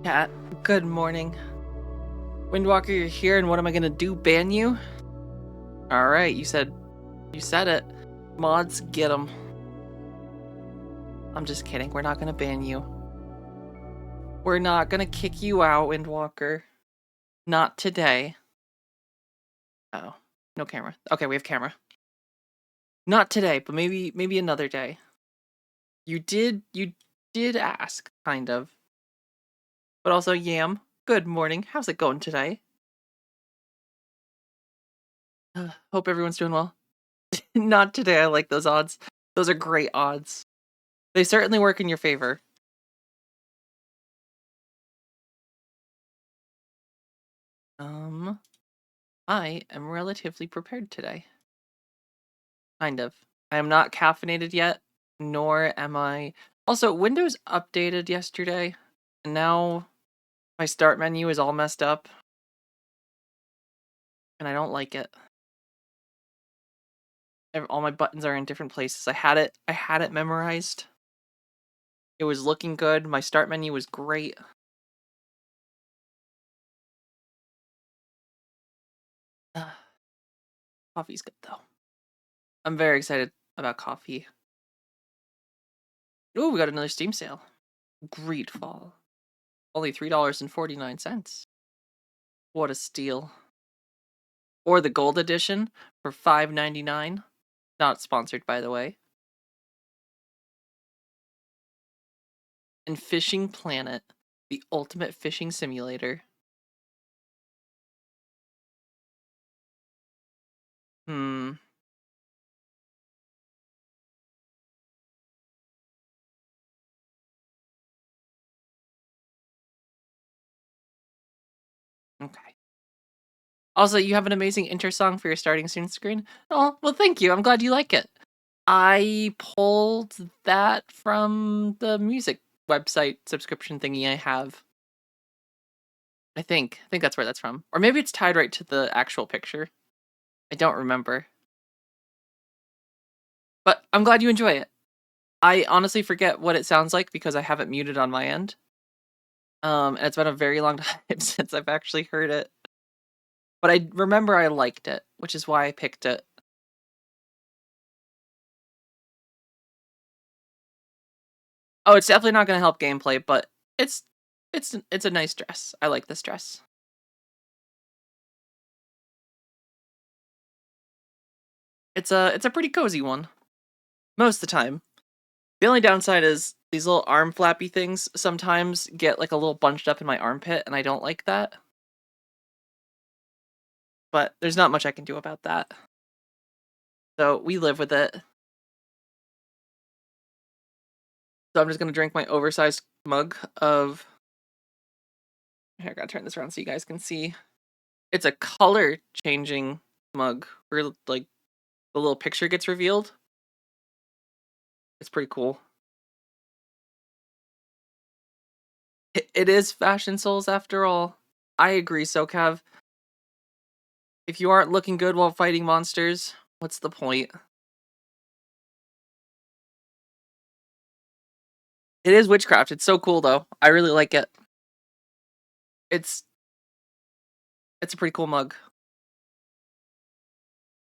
Cat, good morning. Windwalker, you're here, and what am I gonna do? Ban you? Alright, you said it. Mods, get them. I'm just kidding, we're not gonna ban you. We're not gonna kick you out, Windwalker. Not today. Oh, no camera. Okay, we have camera. Not today, but maybe another day. You did ask, kind of. But also, Yam, good morning. How's it going today? Hope everyone's doing well. Not today, I like those odds. Those are great odds. They certainly work in your favor. I am relatively prepared today. Kind of. I am not caffeinated yet, nor am I... Also, Windows updated yesterday, and now my start menu is all messed up. And I don't like it. All my buttons are in different places. I had it memorized. It was looking good. My start menu was great. Coffee's good, though. I'm very excited about coffee. Ooh, we got another Steam sale. Great fall. Only $3.49. What a steal. Or the gold edition for $5.99. Not sponsored, by the way. And Fishing Planet, the ultimate fishing simulator. Okay. Also, you have an amazing intro song for your starting soon screen. Oh, well, thank you. I'm glad you like it. I pulled that from the music website subscription thingy I have. I think that's where that's from. Or maybe it's tied right to the actual picture. I don't remember. But I'm glad you enjoy it. I honestly forget what it sounds like because I have it muted on my end. And it's been a very long time since I've actually heard it. But I remember I liked it, which is why I picked it. Oh, it's definitely not going to help gameplay, but it's a nice dress. I like this dress. It's a pretty cozy one. Most of the time. The only downside is these little arm flappy things sometimes get like a little bunched up in my armpit, and I don't like that. But there's not much I can do about that. So we live with it. So I'm just gonna drink my oversized mug of... Here, I gotta turn this around so you guys can see. It's a color changing mug where like the little picture gets revealed. It's pretty cool. It is Fashion Souls after all. I agree, SoCav. If you aren't looking good while fighting monsters, what's the point? It is witchcraft. It's so cool though. I really like it. It's a pretty cool mug.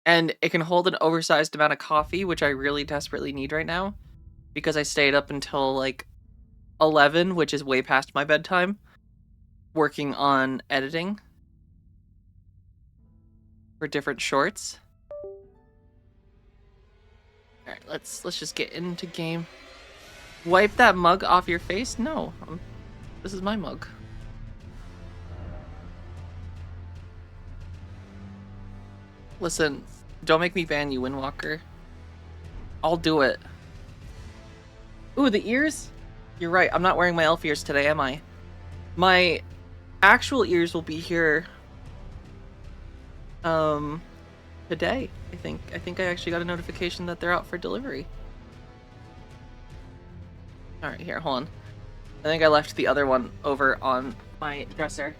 And it can hold an oversized amount of coffee, which I really desperately need right now. Because I stayed up until like 11, which is way past my bedtime, working on editing for different shorts. Alright, let's just get into game. Wipe that mug off your face? No. This is my mug. Listen, don't make me ban you, Windwalker. I'll do it. Ooh, the ears? You're right, I'm not wearing my elf ears today, am I? My actual ears will be here today, I think. I think I actually got a notification that they're out for delivery. Alright, here, hold on. I think I left the other one over on my dresser.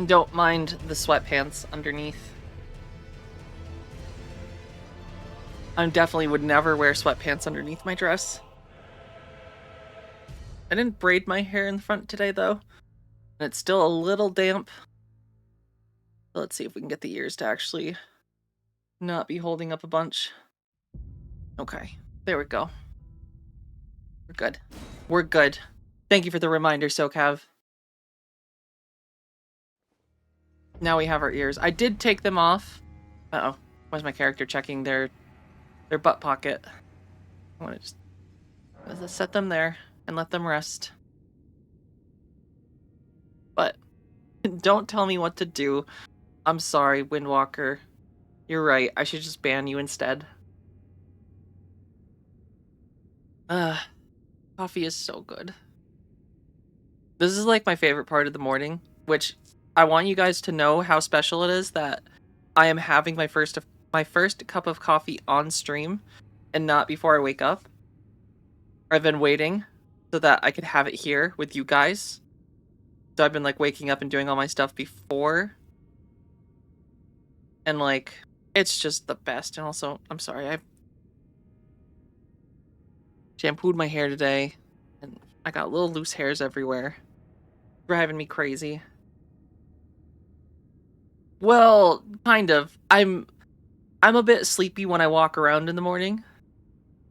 Don't mind the sweatpants underneath. I definitely would never wear sweatpants underneath my dress. I didn't braid my hair in the front today, though. And it's still a little damp. Let's see if we can get the ears to actually not be holding up a bunch. Okay, there we go. We're good. We're good. Thank you for the reminder, SoCav. Now we have our ears. I did take them off. Uh-oh. Why's my character checking their butt pocket? I want to just set them there and let them rest. But don't tell me what to do. I'm sorry, Windwalker. You're right. I should just ban you instead. Coffee is so good. This is like my favorite part of the morning, which I want you guys to know how special it is that I am having my first cup of coffee on stream and not before I wake up. I've been waiting so that I could have it here with you guys. So I've been like waking up and doing all my stuff before. And like it's just the best. And also, I'm sorry, I shampooed my hair today and I got little loose hairs everywhere. Driving me crazy. Well, kind of. I'm a bit sleepy when I walk around in the morning.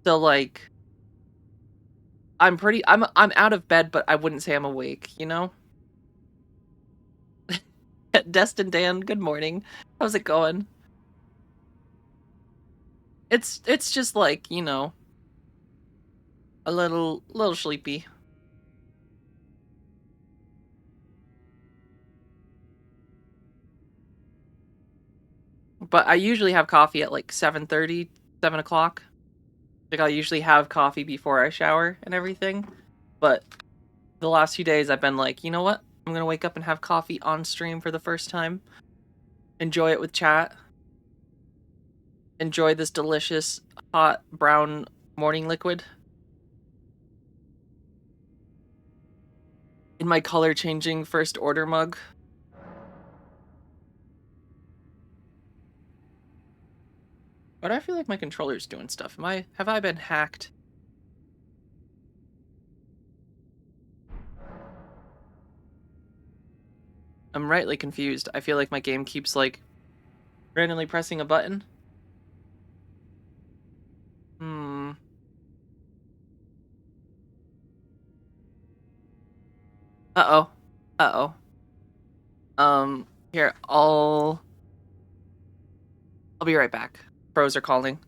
So like I'm out of bed, but I wouldn't say I'm awake, you know? Destin Dan, good morning. How's it going? It's just like, you know, a little sleepy. But I usually have coffee at like 7:30, 7 o'clock. Like I'll usually have coffee before I shower and everything. But the last few days I've been like, you know what? I'm gonna wake up and have coffee on stream for the first time. Enjoy it with chat. Enjoy this delicious hot brown morning liquid. In my color changing first order mug. But I feel like my controller's doing stuff. Have I been hacked? I'm rightly confused. I feel like my game keeps like randomly pressing a button. Hmm. Uh-oh. Uh-oh. Here, I'll be right back. Pros are calling.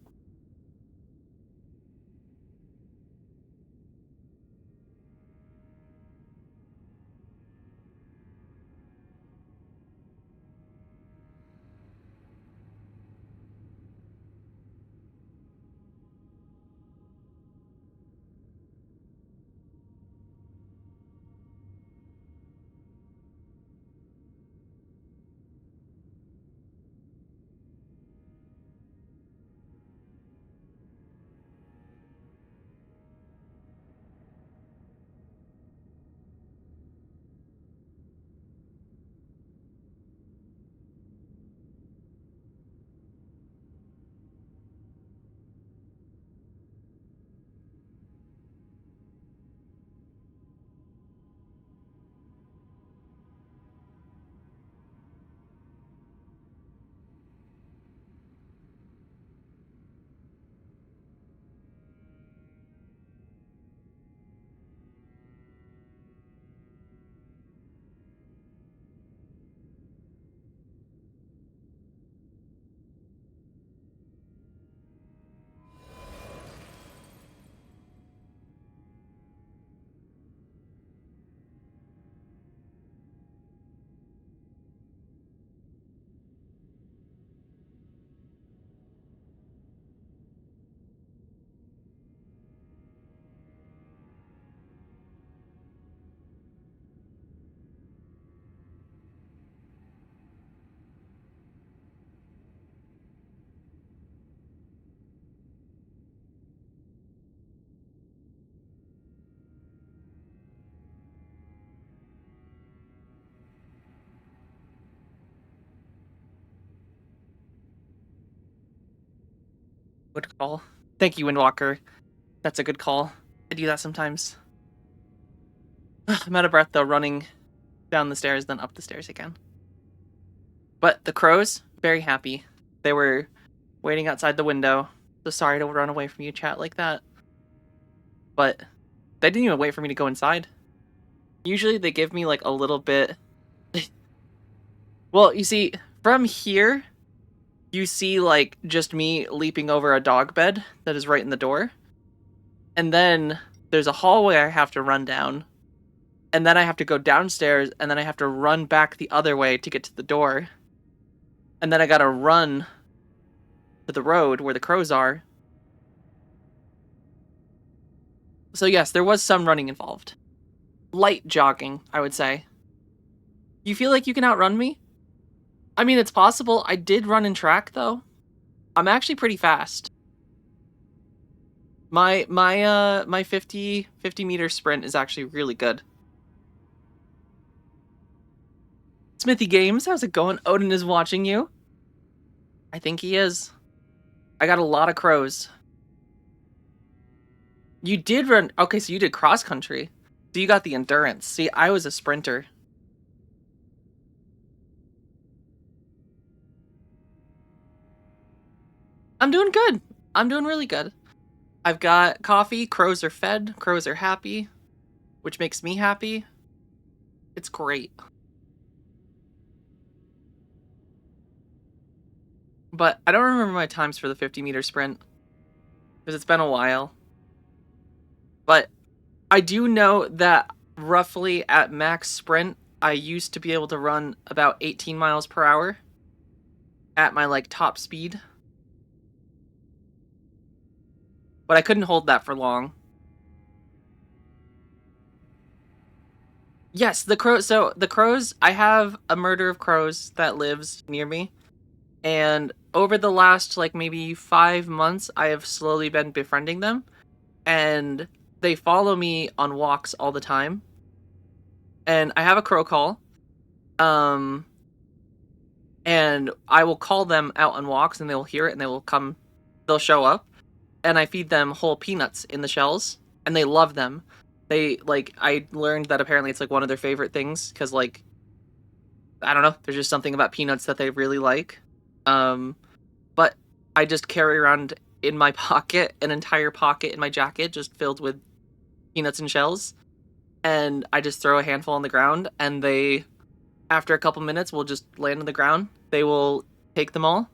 Good call. Thank you, Windwalker. That's a good call. I do that sometimes. I'm out of breath though, running down the stairs, then up the stairs again. But the crows, very happy. They were waiting outside the window. So sorry to run away from you, chat, like that. But they didn't even wait for me to go inside. Usually they give me like a little bit. Well, you see, from here, you see like just me leaping over a dog bed that is right in the door. And then there's a hallway I have to run down. And then I have to go downstairs, and then I have to run back the other way to get to the door. And then I gotta run to the road where the crows are. So yes, there was some running involved. Light jogging, I would say. You feel like you can outrun me? I mean, it's possible. I did run in track, though. I'm actually pretty fast. My 50 meter sprint is actually really good. Smithy Games, how's it going? Odin is watching you. I think he is. I got a lot of crows. You did run... Okay, so you did cross country. So you got the endurance. See, I was a sprinter. I'm doing good. I'm doing really good. I've got coffee. Crows are fed. Crows are happy. Which makes me happy. It's great. But I don't remember my times for the 50 meter sprint. Because it's been a while. But I do know that roughly at max sprint, I used to be able to run about 18 miles per hour at my like top speed. But I couldn't hold that for long. Yes, the crows. So the crows, I have a murder of crows that lives near me. And over the last like maybe 5 months, I have slowly been befriending them. And they follow me on walks all the time. And I have a crow call. And I will call them out on walks and they will hear it and they will come, they'll show up. And I feed them whole peanuts in the shells and they love them. They, like, I learned that apparently it's like one of their favorite things because, like, I don't know, there's just something about peanuts that they really like. But I just carry around in my pocket, an entire pocket in my jacket just filled with peanuts and shells. And I just throw a handful on the ground and they, after a couple minutes, will just land on the ground. They will take them all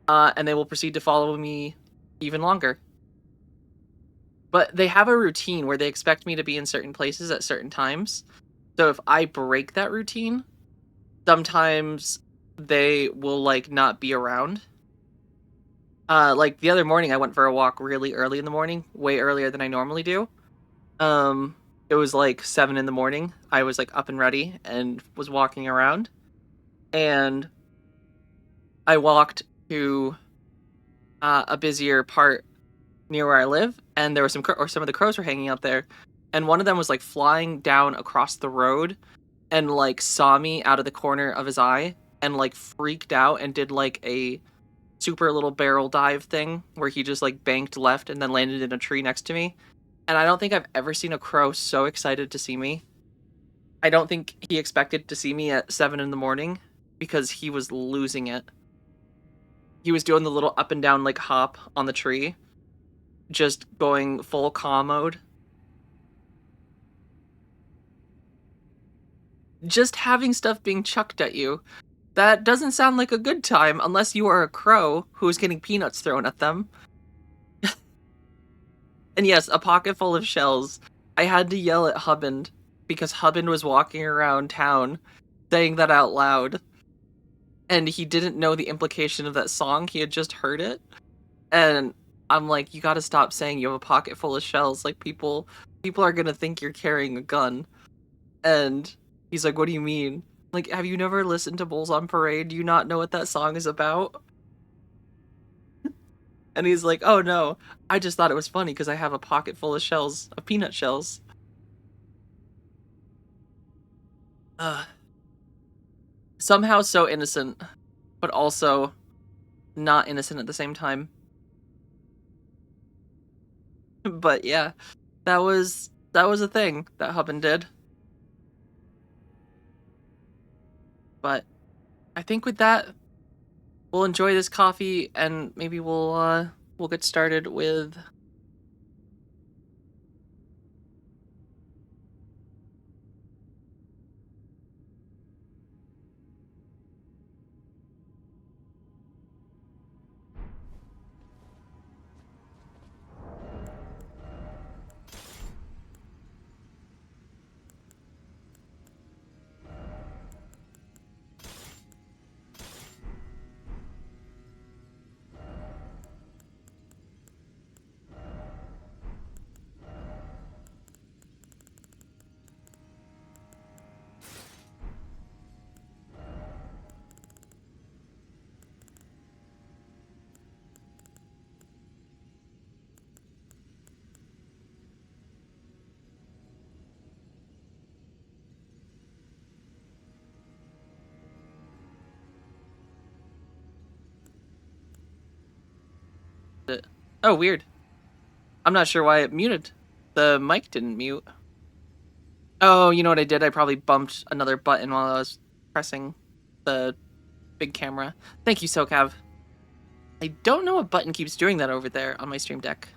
and they will proceed to follow me even longer. But they have a routine where they expect me to be in certain places at certain times. So if I break that routine, sometimes they will like not be around. Like the other morning I went for a walk really early in the morning, way earlier than I normally do. It was like 7 in the morning. I was like up and ready and was walking around. And I walked to a busier part near where I live, and there were some of the crows were hanging out there, and one of them was like flying down across the road and like saw me out of the corner of his eye and like freaked out and did like a super little barrel dive thing where he just like banked left and then landed in a tree next to me. And I don't think I've ever seen a crow so excited to see me. I don't think he expected to see me at 7 in the morning because he was losing it. He was doing the little up and down like hop on the tree, just going full calm mode. Just having stuff being chucked at you. That doesn't sound like a good time unless you are a crow who's getting peanuts thrown at them. And yes, a pocket full of shells. I had to yell at Hubband because Hubband was walking around town saying that out loud. And he didn't know the implication of that song. He had just heard it. And I'm like, you gotta stop saying you have a pocket full of shells. Like, people are gonna think you're carrying a gun. And he's like, what do you mean? Like, have you never listened to Bulls on Parade? Do you not know what that song is about? And he's like, oh no, I just thought it was funny because I have a pocket full of shells, of peanut shells. Somehow so innocent, but also not innocent at the same time. But yeah, that was a thing that Hubin did. But I think with that, we'll enjoy this coffee and maybe we'll get started with it. Oh, weird. I'm not sure why it muted. The mic didn't mute. Oh, you know what I did? I probably bumped another button while I was pressing the big camera. Thank you, SoCav. I don't know what button keeps doing that over there on my stream deck.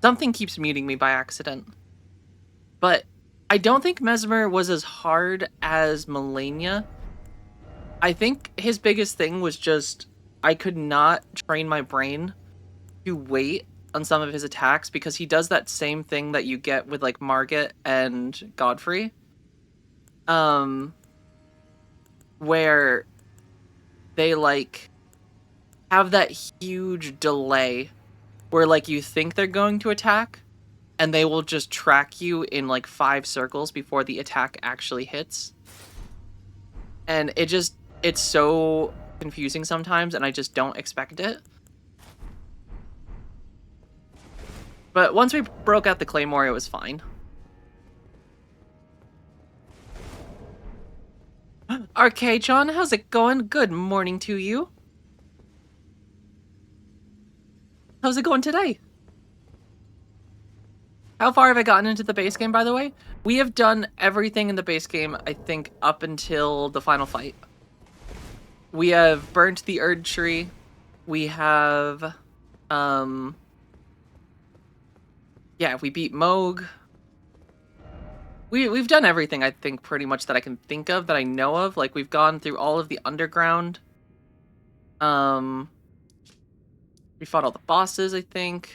Something keeps muting me by accident. But I don't think Mesmer was as hard as Melania. I think his biggest thing was just I could not train my brain to wait on some of his attacks because he does that same thing that you get with like Margit and Godfrey. Where they like have that huge delay where like you think they're going to attack and they will just track you in like 5 circles before the attack actually hits. And it's so confusing sometimes and I just don't expect it. But once we broke out the Claymore, it was fine. Arcade John, how's it going? Good morning to you. How's it going today? How far have I gotten into the base game, by the way? We have done everything in the base game, I think, up until the final fight. We have burnt the Erd Tree. We have, yeah, we beat Moog. We've done everything, I think, pretty much that I can think of, that I know of. Like, we've gone through all of the underground. We fought all the bosses, I think.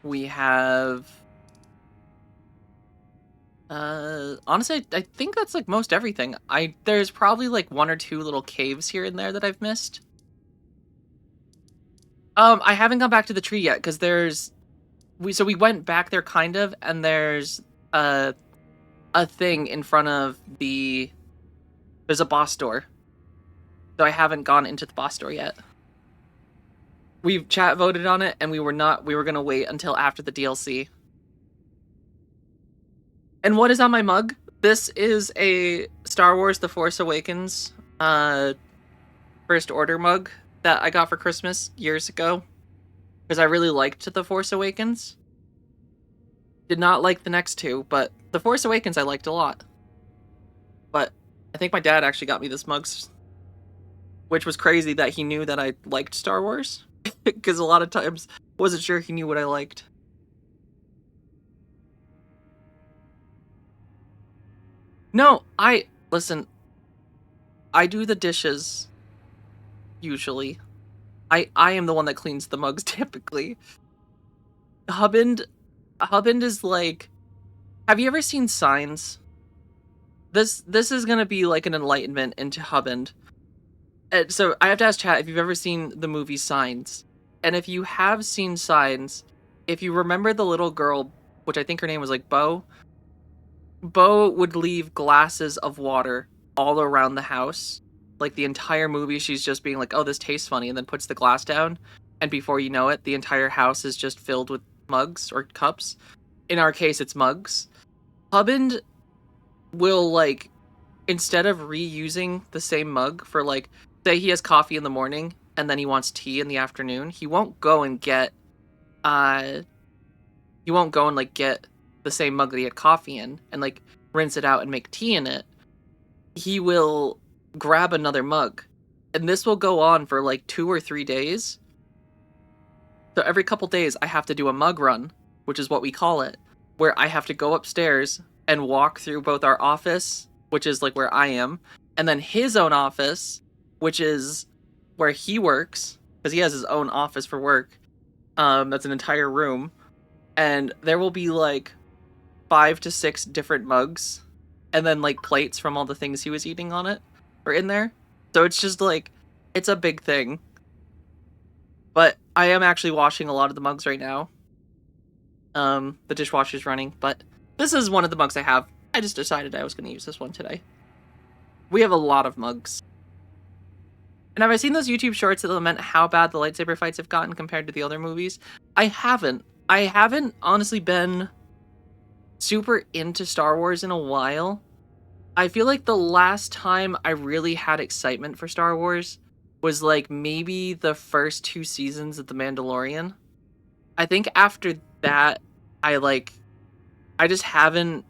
We have... honestly, I think that's, like, most everything. There's probably, like, 1 or 2 little caves here and there that I've missed. I haven't gone back to the tree yet, because so we went back there, kind of, and there's a thing in front of there's a boss door. So I haven't gone into the boss door yet. We've chat voted on it, and we were gonna wait until after the DLC. And what is on my mug? This is a Star Wars The Force Awakens First Order mug that I got for Christmas years ago. Because I really liked The Force Awakens. Did not like the next 2, but The Force Awakens I liked a lot. But I think my dad actually got me this mug, which was crazy that he knew that I liked Star Wars. Because a lot of times wasn't sure he knew what I liked. No, listen, I do the dishes, usually. I am the one that cleans the mugs, typically. Hubbind is like... Have you ever seen Signs? This is gonna be like an enlightenment into Hubbind. So I have to ask chat if you've ever seen the movie Signs. And if you have seen Signs, if you remember the little girl, which I think her name was like Bo would leave glasses of water all around the house. Like the entire movie, she's just being like, oh, this tastes funny, and then puts the glass down. And before you know it, the entire house is just filled with mugs or cups. In our case, it's mugs. Hubbind will, like, instead of reusing the same mug for, like, say he has coffee in the morning and then he wants tea in the afternoon, he won't go and get he won't go and like get the same mug that he had coffee in and like rinse it out and make tea in it. He will grab another mug, and this will go on for like 2 or 3 days. So every couple days I have to do a mug run, which is what we call it, where I have to go upstairs and walk through both our office, which is like where I am, and then his own office, which is where he works, because he has his own office for work. That's an entire room, and there will be like 5 to 6 different mugs, and then like plates from all the things he was eating on it are in there. So it's just like, it's a big thing. But I am actually washing a lot of the mugs right now. The dishwasher's running, but this is one of the mugs I have. I just decided I was going to use this one today. We have a lot of mugs. And have I seen those YouTube shorts that lament how bad the lightsaber fights have gotten compared to the other movies? I haven't. I haven't honestly been super into Star Wars in a while. I feel like the last time I really had excitement for Star Wars was like maybe the first 2 seasons of The Mandalorian. I think after that, I just haven't.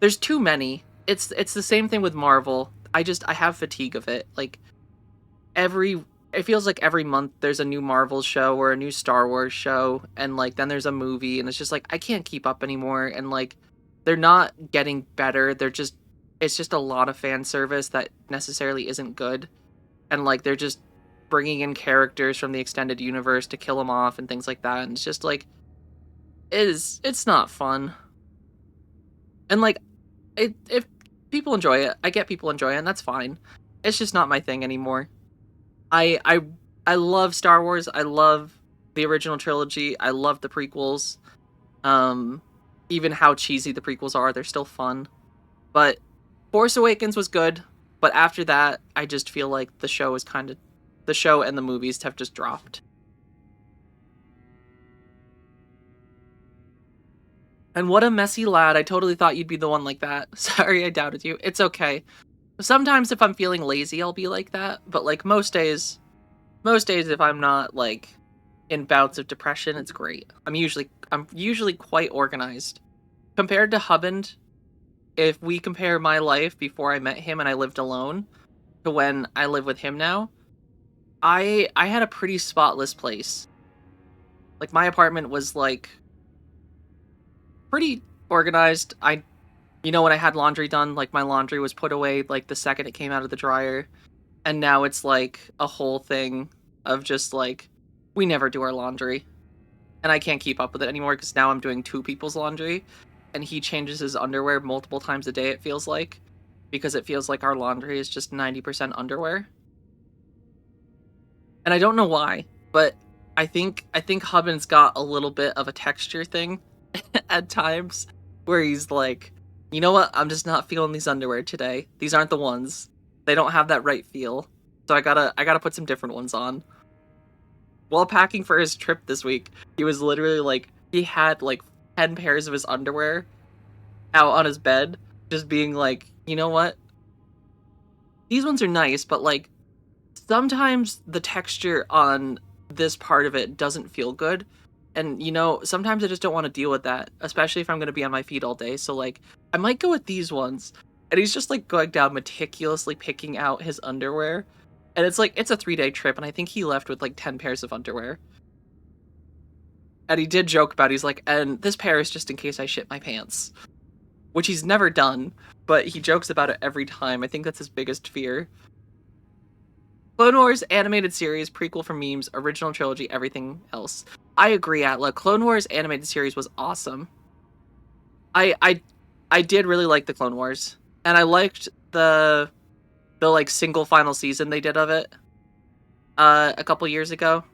There's too many. It's the same thing with Marvel. I have fatigue of it. Like it feels like every month there's a new Marvel show or a new Star Wars show, and like then there's a movie, and it's just like I can't keep up anymore. And like they're not getting better. It's just a lot of fan service that necessarily isn't good, and like they're just bringing in characters from the extended universe to kill them off and things like that. And it's just like it's not fun. And like if people enjoy it, I get people enjoy it, and that's fine. It's just not my thing anymore. I love Star Wars. I love the original trilogy. I love the prequels. Even how cheesy the prequels are, they're still fun. But Force Awakens was good, but after that, I just feel like the show and the movies have just dropped. And what a messy lad. I totally thought you'd be the one like that. Sorry, I doubted you. It's okay. Sometimes if I'm feeling lazy, I'll be like that, but like most days if I'm not like in bouts of depression, it's great. I'm usually quite organized. Compared to Hubband, if we compare my life before I met him and I lived alone to when I live with him now, I had a pretty spotless place. Like my apartment was like pretty organized. When I had laundry done, like my laundry was put away like the second it came out of the dryer. And now it's like a whole thing of just like, we never do our laundry. And I can't keep up with it anymore because now I'm doing 2 people's laundry. And he changes his underwear multiple times a day, it feels like. Because it feels like our laundry is just 90% underwear. And I don't know why, but I think Hubbin's got a little bit of a texture thing at times where he's like, you know what? I'm just not feeling these underwear today. These aren't the ones. They don't have that right feel. So I gotta put some different ones on. While packing for his trip this week, he was literally like, he had like 10 pairs of his underwear out on his bed, just being like, you know what? These ones are nice, but like, sometimes the texture on this part of it doesn't feel good. And, sometimes I just don't want to deal with that, especially if I'm going to be on my feet all day. So, like, I might go with these ones. And he's just, like, going down meticulously picking out his underwear. And it's, like, it's a 3-day trip, and I think he left with, like, 10 pairs of underwear. And he did joke about it. He's like, and this pair is just in case I shit my pants. Which he's never done, but he jokes about it every time. I think that's his biggest fear. Clone Wars animated series, prequel for memes, original trilogy, everything else. I agree, Atla. Clone Wars animated series was awesome. I did really like the Clone Wars, and I liked the like single final season they did of it a couple years ago.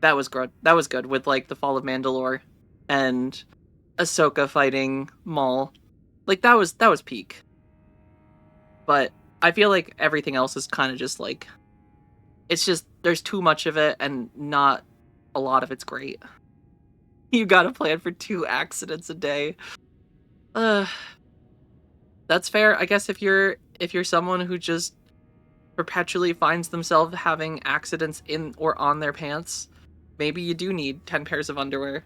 That was good. That was good with like the fall of Mandalore and Ahsoka fighting Maul. Like that was peak. But I feel like everything else is kind of just like, it's just there's too much of it and not a lot of it's great. You gotta plan for 2 accidents a day. That's fair. I guess if you're someone who just perpetually finds themselves having accidents in or on their pants, Maybe you do need 10 pairs of underwear.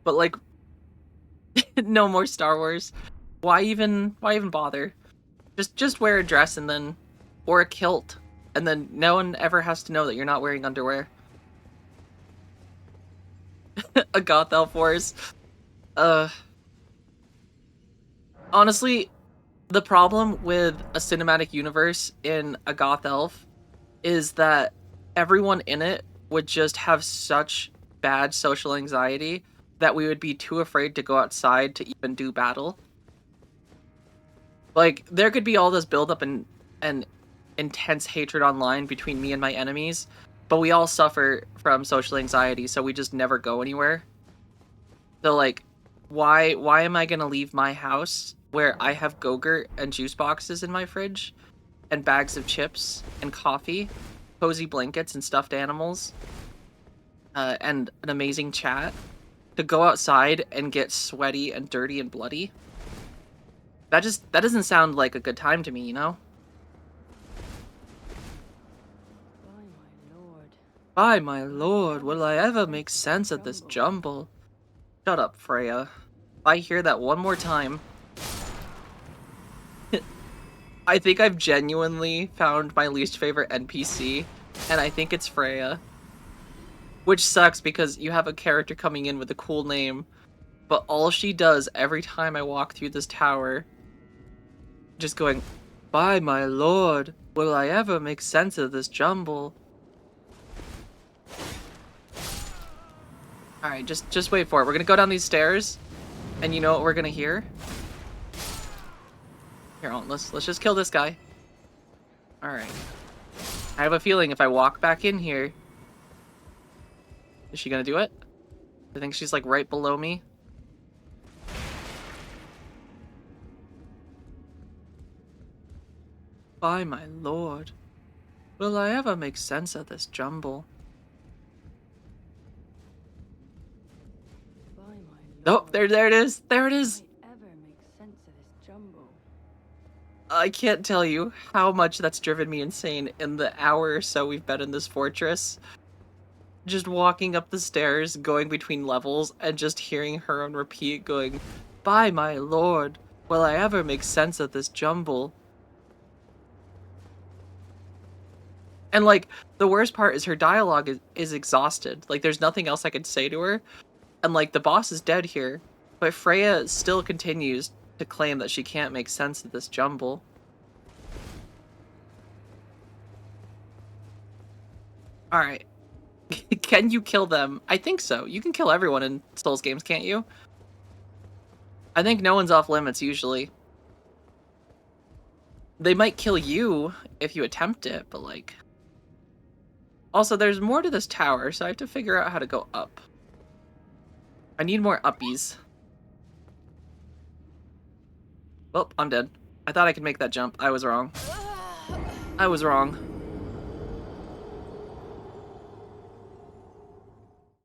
But like, no more Star Wars. Why even bother? Just wear a dress and then, or a kilt, and then no one ever has to know that you're not wearing underwear. A goth elf wars. Uh, Honestly, the problem with a cinematic universe in a goth elf is that everyone in it would just have such bad social anxiety that we would be too afraid to go outside to even do battle. Like, there could be all this buildup and intense hatred online between me and my enemies, but we all suffer from social anxiety, so we just never go anywhere. So like, why am I gonna leave my house where I have Go-Gurt and juice boxes in my fridge, and bags of chips and coffee, cozy blankets and stuffed animals, and an amazing chat, to go outside and get sweaty and dirty and bloody? That doesn't sound like a good time to me, you know? By my lord. By my lord, will I ever make sense of this jumble? Shut up, Freya. If I hear that one more time... I think I've genuinely found my least favorite NPC, and I think it's Freya. Which sucks because you have a character coming in with a cool name, but all she does every time I walk through this tower, just going, by my lord, will I ever make sense of this jumble? Alright, just wait for it. We're gonna go down these stairs, and you know what we're gonna hear? Here, let's just kill this guy. Alright. I have a feeling if I walk back in here... Is she gonna do it? I think she's like right below me. By my lord, will I ever make sense of this jumble? By my lord. Oh, there it is! There it is! I ever make sense of this jumble. I can't tell you how much that's driven me insane in the hour or so we've been in this fortress. Just walking up the stairs, going between levels, and just hearing her on repeat going, by my lord, will I ever make sense of this jumble? And like, the worst part is her dialogue is exhausted. Like, there's nothing else I could say to her. And like, the boss is dead here, but Freya still continues to claim that she can't make sense of this jumble. Alright. Can you kill them? I think so. You can kill everyone in Souls games, can't you? I think no one's off limits, usually. They might kill you if you attempt it, but like... Also, there's more to this tower, so I have to figure out how to go up. I need more uppies. Well, I'm dead. I thought I could make that jump. I was wrong. I was wrong.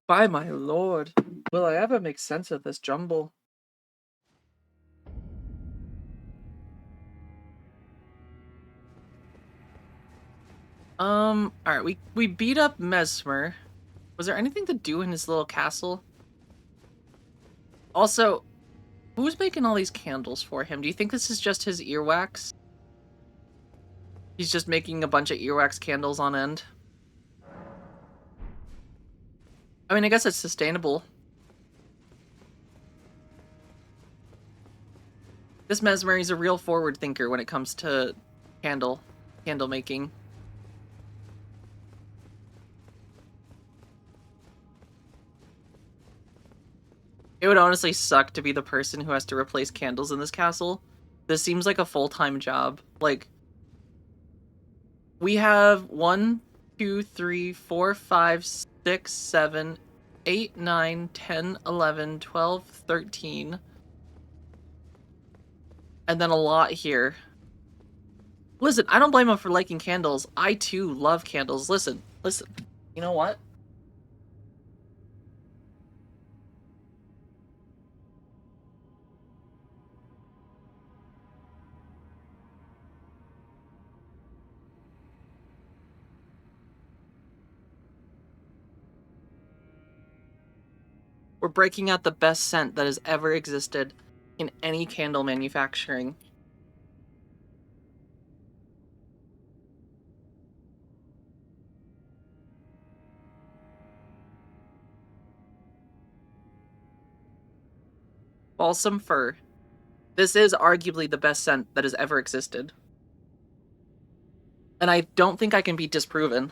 By my lord, will I ever make sense of this jumble? Alright, we beat up Mesmer. Was there anything to do in his little castle? Also, who's making all these candles for him? Do you think this is just his earwax? He's just making a bunch of earwax candles on end? I mean, I guess it's sustainable. This Mesmer is a real forward thinker when it comes to candle making. It would honestly suck to be the person who has to replace candles in this castle. This seems like a full-time job. Like, we have 1, 2, 3, 4, 5, 6, 7, 8, 9, 10, 11, 12, 13. And then a lot here. Listen, I don't blame him for liking candles. I too love candles. Listen. You know what? We're breaking out the best scent that has ever existed in any candle manufacturing. Balsam fir. This is arguably the best scent that has ever existed. And I don't think I can be disproven.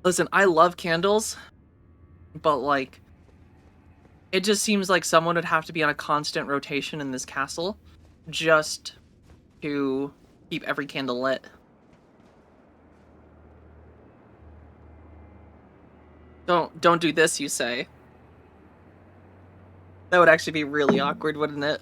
Listen, I love candles, but like, it just seems like someone would have to be on a constant rotation in this castle just to keep every candle lit. Don't do this, you say. That would actually be really awkward, wouldn't it?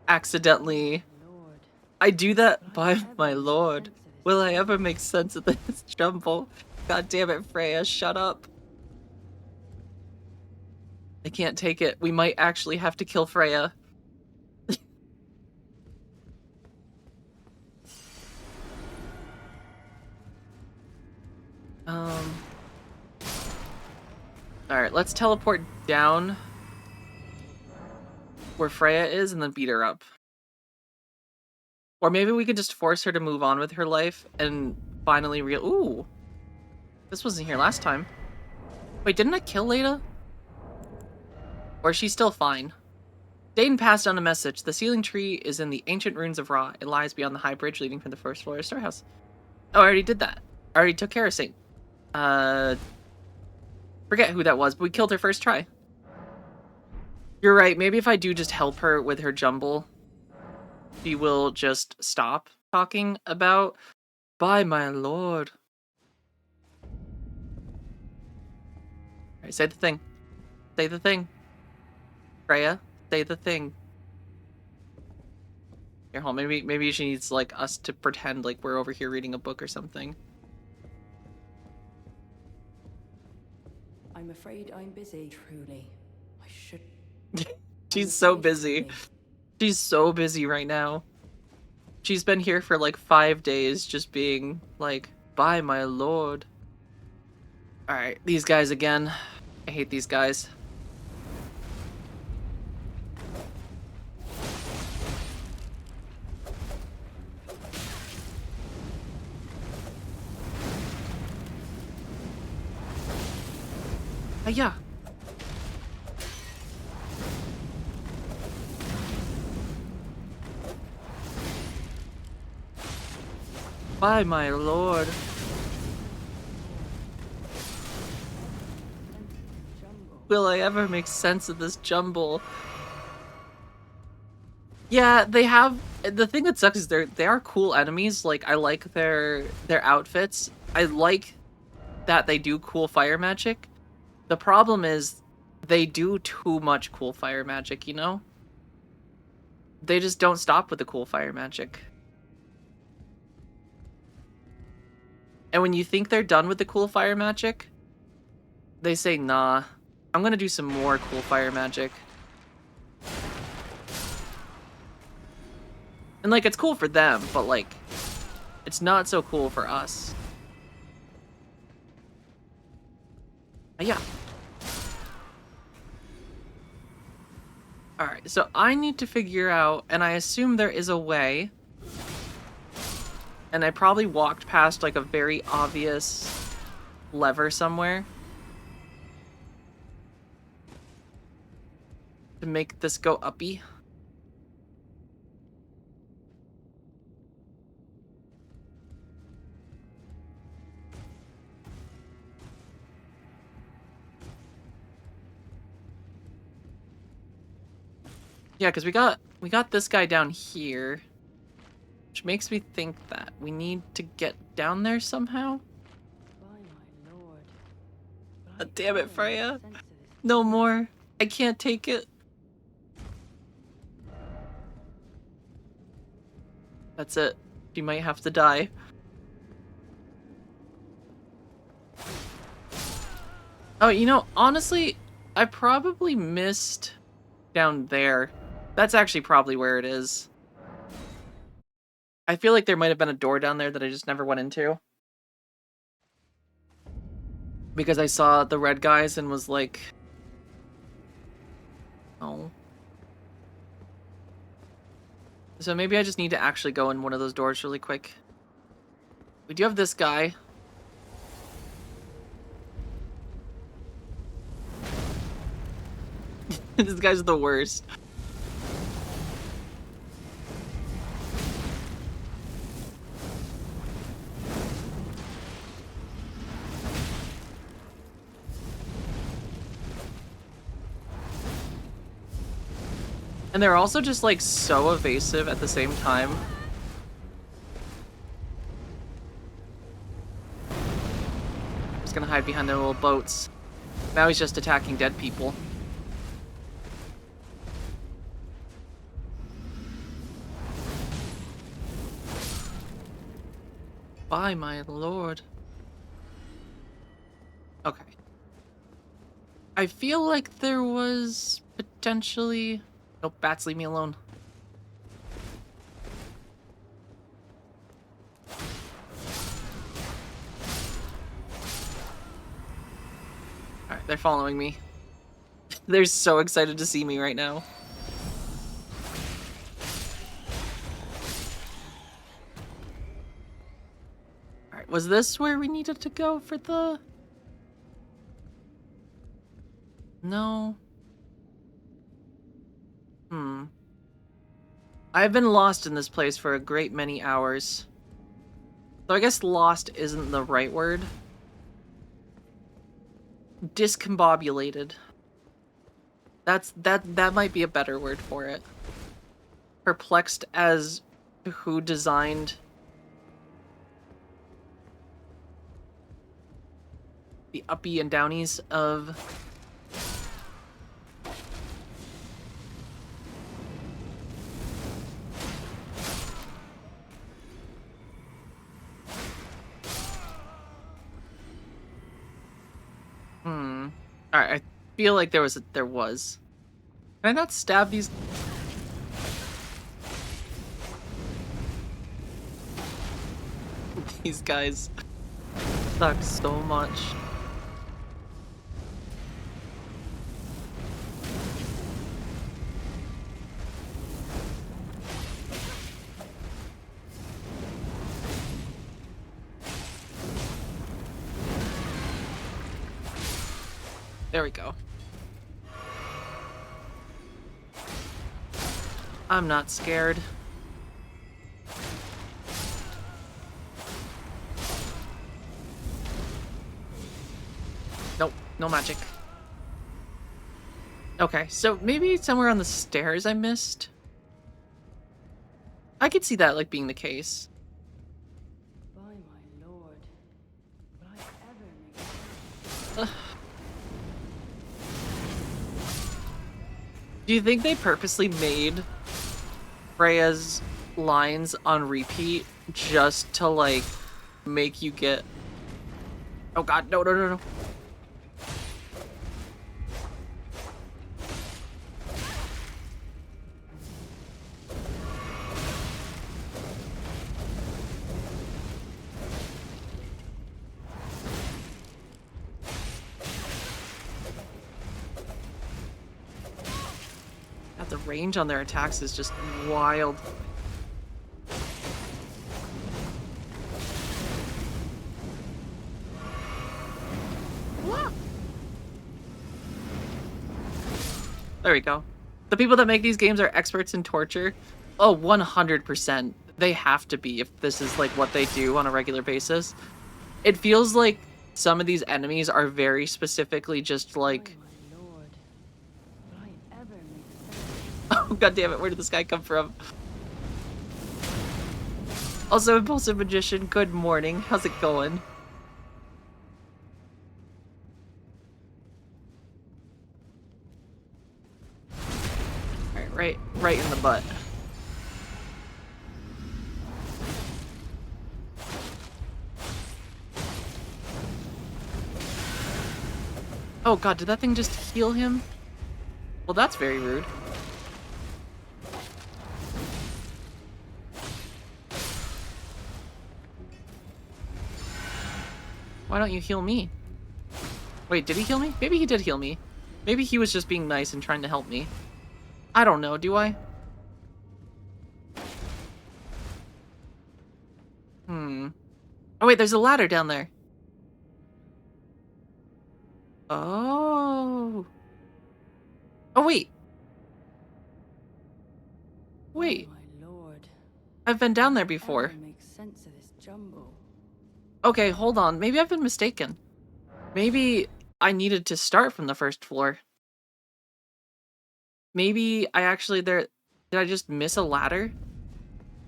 Accidentally. Lord. I do that Will I by ever my make lord. sense of this Will I ever make sense of this jumble? God damn it, Freya, shut up. I can't take it. We might actually have to kill Freya. Alright, let's teleport down where Freya is and then beat her up. Or maybe we can just force her to move on with her life and finally ooh! This wasn't here last time. Wait, didn't I kill Leda? Or is she still fine? Dayton passed on a message. The sealing tree is in the ancient ruins of Ra. It lies beyond the high bridge leading from the first floor of Storehouse. Oh, I already did that. I already took care of Saint. Forget who that was, but we killed her first try. You're right, maybe if I do just help her with her jumble, she will just stop talking about, by my lord. Alright, say the thing. Say the thing. Freya, say the thing. Here, hold on, maybe she needs like us to pretend like we're over here reading a book or something. I'm afraid I'm busy. Truly, I should. She's so busy. She's so busy right now. She's been here for like 5 days just being like, by my lord. Alright, these guys again. I hate these guys. Yeah. By my lord. Will I ever make sense of this jumble? Yeah, they have. The thing that sucks is they are cool enemies. Like, I like their outfits. I like that they do cool fire magic. The problem is they do too much cool fire magic, you know? They just don't stop with the cool fire magic. And when you think they're done with the cool fire magic, they say, nah, I'm gonna do some more cool fire magic. And, like, it's cool for them, but, like, it's not so cool for us. Yeah. Alright, so I need to figure out, and I assume there is a way, and I probably walked past, like, a very obvious lever somewhere to make this go uppy. Yeah, because we got this guy down here, which makes me think that we need to get down there somehow. By my lord. Will I God damn it, ever make Freya. sense of this No more. I can't take it. That's it. She might have to die. Oh, you know, honestly, I probably missed down there. That's actually probably where it is. I feel like there might have been a door down there that I just never went into. Because I saw the red guys and was like... Oh. So maybe I just need to actually go in one of those doors really quick. We do have this guy. This guy's the worst. And they're also just like so evasive at the same time. Just gonna hide behind their little boats. Now he's just attacking dead people. By my lord. Okay. I feel like there was potentially... Nope, bats, leave me alone. Alright, they're following me. They're so excited to see me right now. Alright, was this where we needed to go for the... No. I've been lost in this place for a great many hours. So I guess lost isn't the right word. Discombobulated. That might be a better word for it. Perplexed as to who designed the uppy and downies of Alright, I feel like there was. Can I not stab these? These guys suck so much. There we go. I'm not scared. Nope, no magic. Okay, so maybe somewhere on the stairs I missed? I could see that, like, being the case. By my lord, would I ever make Do you think they purposely made Freya's lines on repeat just to, like, make you get... Oh god, no, no, no, no. God, the range on their attacks is just wild. There we go. The people that make these games are experts in torture. Oh, 100%. They have to be if this is like what they do on a regular basis. It feels like some of these enemies are very specifically just like... my lord, would I ever make Oh, god damn it, where did this guy come from? Also, Impulsive Magician, good morning. How's it going? Alright, right in the butt. Oh god, did that thing just heal him? Well, that's very rude. Why don't you heal me? Wait, did he heal me? Maybe he did heal me. Maybe he was just being nice and trying to help me. I don't know, do I? Oh wait, there's a ladder down there. Oh. Oh wait. Wait. Oh my lord. I've been down there before. Ever make sense of this jumble? Okay, hold on. Maybe I've been mistaken. Maybe I needed to start from the first floor. Maybe I actually did I just miss a ladder?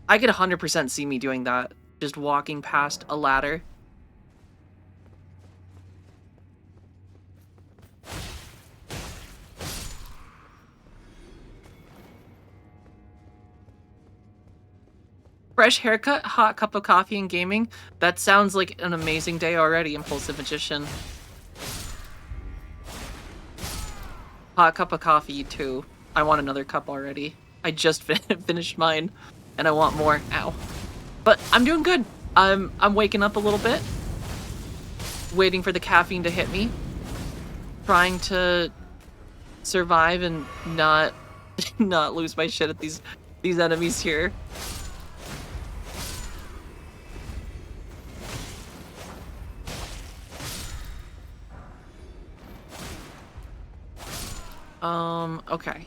I could 100% see me doing that. Just walking past a ladder. Fresh haircut, hot cup of coffee, and gaming. That sounds like an amazing day already, Impulsive Magician. Hot cup of coffee, too. I want another cup already. I just finished mine, and I want more. Ow. But I'm doing good. I'm waking up a little bit. Waiting for the caffeine to hit me. Trying to survive and not lose my shit at these enemies here. Okay.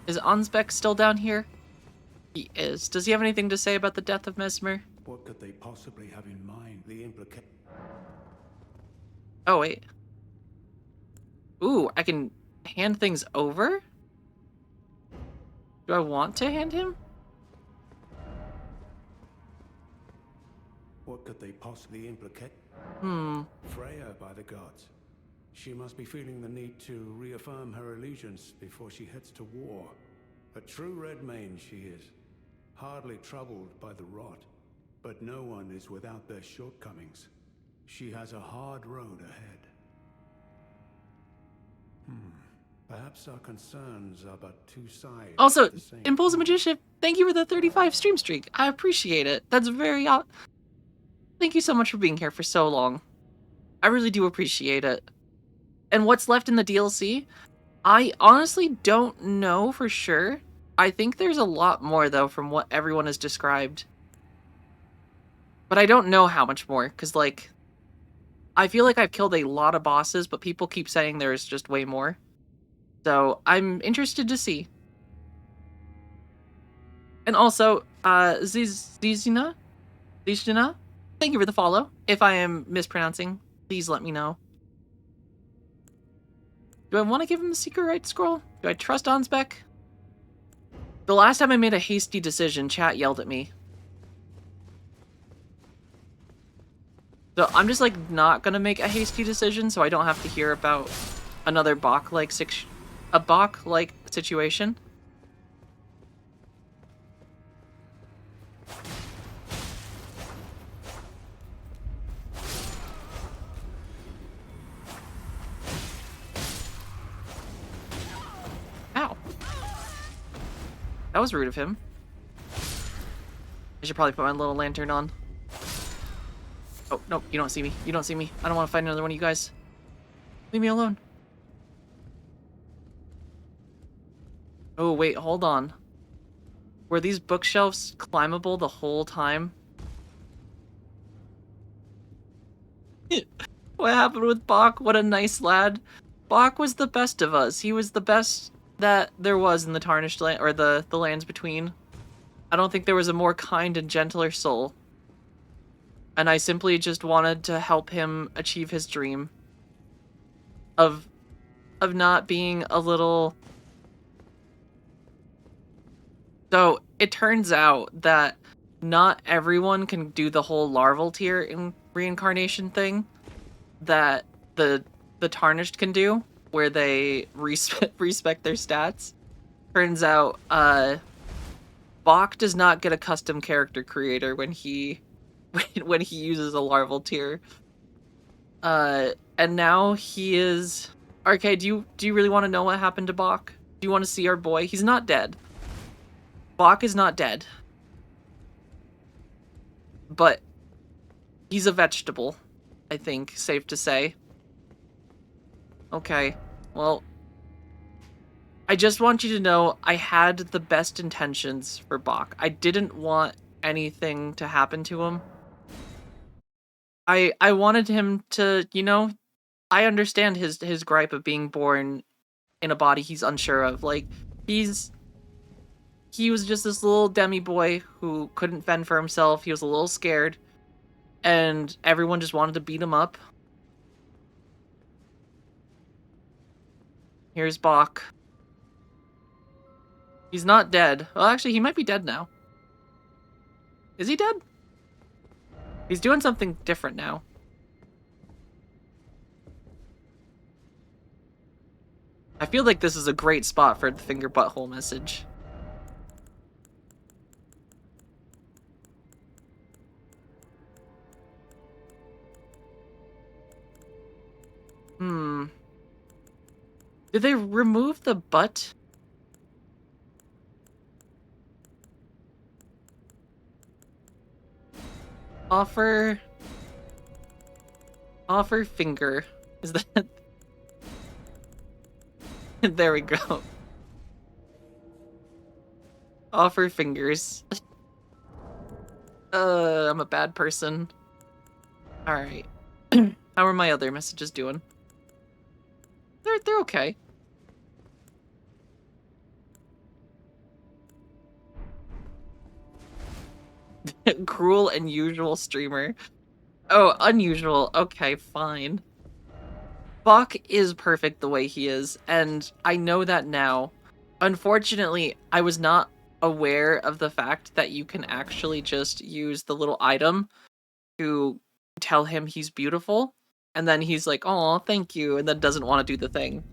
Is Ansbeck still down here? He is. Does he have anything to say about the death of Mesmer? What could they possibly have in mind? The implication. Oh, wait. Ooh, I can hand things over? Do I want to hand him? What could they possibly implicate? Freya, by the gods. She must be feeling the need to reaffirm her allegiance before she heads to war. A true Redmane she is, hardly troubled by the rot. But no one is without their shortcomings. She has a hard road ahead. Perhaps our concerns are but two sides. Also, of the same Impulsive coin. Magician, thank you for the 35 stream streak. I appreciate it. That's very odd. Thank you so much for being here for so long. I really do appreciate it. And what's left in the DLC? I honestly don't know for sure. I think there's a lot more, though, from what everyone has described. But I don't know how much more, because, like, I feel like I've killed a lot of bosses, but people keep saying there's just way more. So I'm interested to see. And also, Zizina, thank you for the follow. If I am mispronouncing, please let me know. Do I want to give him the secret right scroll? Do I trust Ansbeck? The last time I made a hasty decision, chat yelled at me. So I'm just, like, not gonna make a hasty decision so I don't have to hear about another Bach-like situation. Ow. That was rude of him. I should probably put my little lantern on. Oh, no, you don't see me. You don't see me. I don't want to fight another one of you guys. Leave me alone. Oh, wait, hold on. Were these bookshelves climbable the whole time? What happened with Bach? What a nice lad. Bach was the best of us. He was the best that there was in the Tarnished Land, or the lands between. I don't think there was a more kind and gentler soul. And I simply just wanted to help him achieve his dream of not being a little... So, it turns out that not everyone can do the whole larval tier in reincarnation thing that the Tarnished can do, where they respect their stats. Turns out, Bach does not get a custom character creator when he uses a larval tier. And now he is... RK, do you really want to know what happened to Bach? Do you want to see our boy? He's not dead. Bach is not dead. But he's a vegetable. I think, safe to say. Okay, well, I just want you to know I had the best intentions for Bach. I didn't want anything to happen to him. I wanted him to, you know, I understand his gripe of being born in a body he's unsure of. Like, he was just this little demi boy who couldn't fend for himself. He was a little scared, and everyone just wanted to beat him up. Here's Bach. He's not dead. Well, actually, he might be dead now. Is he dead? He's doing something different now. I feel like this is a great spot for the finger butthole message. Did they remove the butt? Offer finger. Is that... There we go. Offer fingers. I'm a bad person. Alright. How are my other messages doing? They're okay. Cruel and usual streamer. Oh, unusual. Okay, fine. Bach is perfect the way he is, and I know that now. Unfortunately, I was not aware of the fact that you can actually just use the little item to tell him he's beautiful, and then he's like, "Oh, thank you," and then doesn't want to do the thing.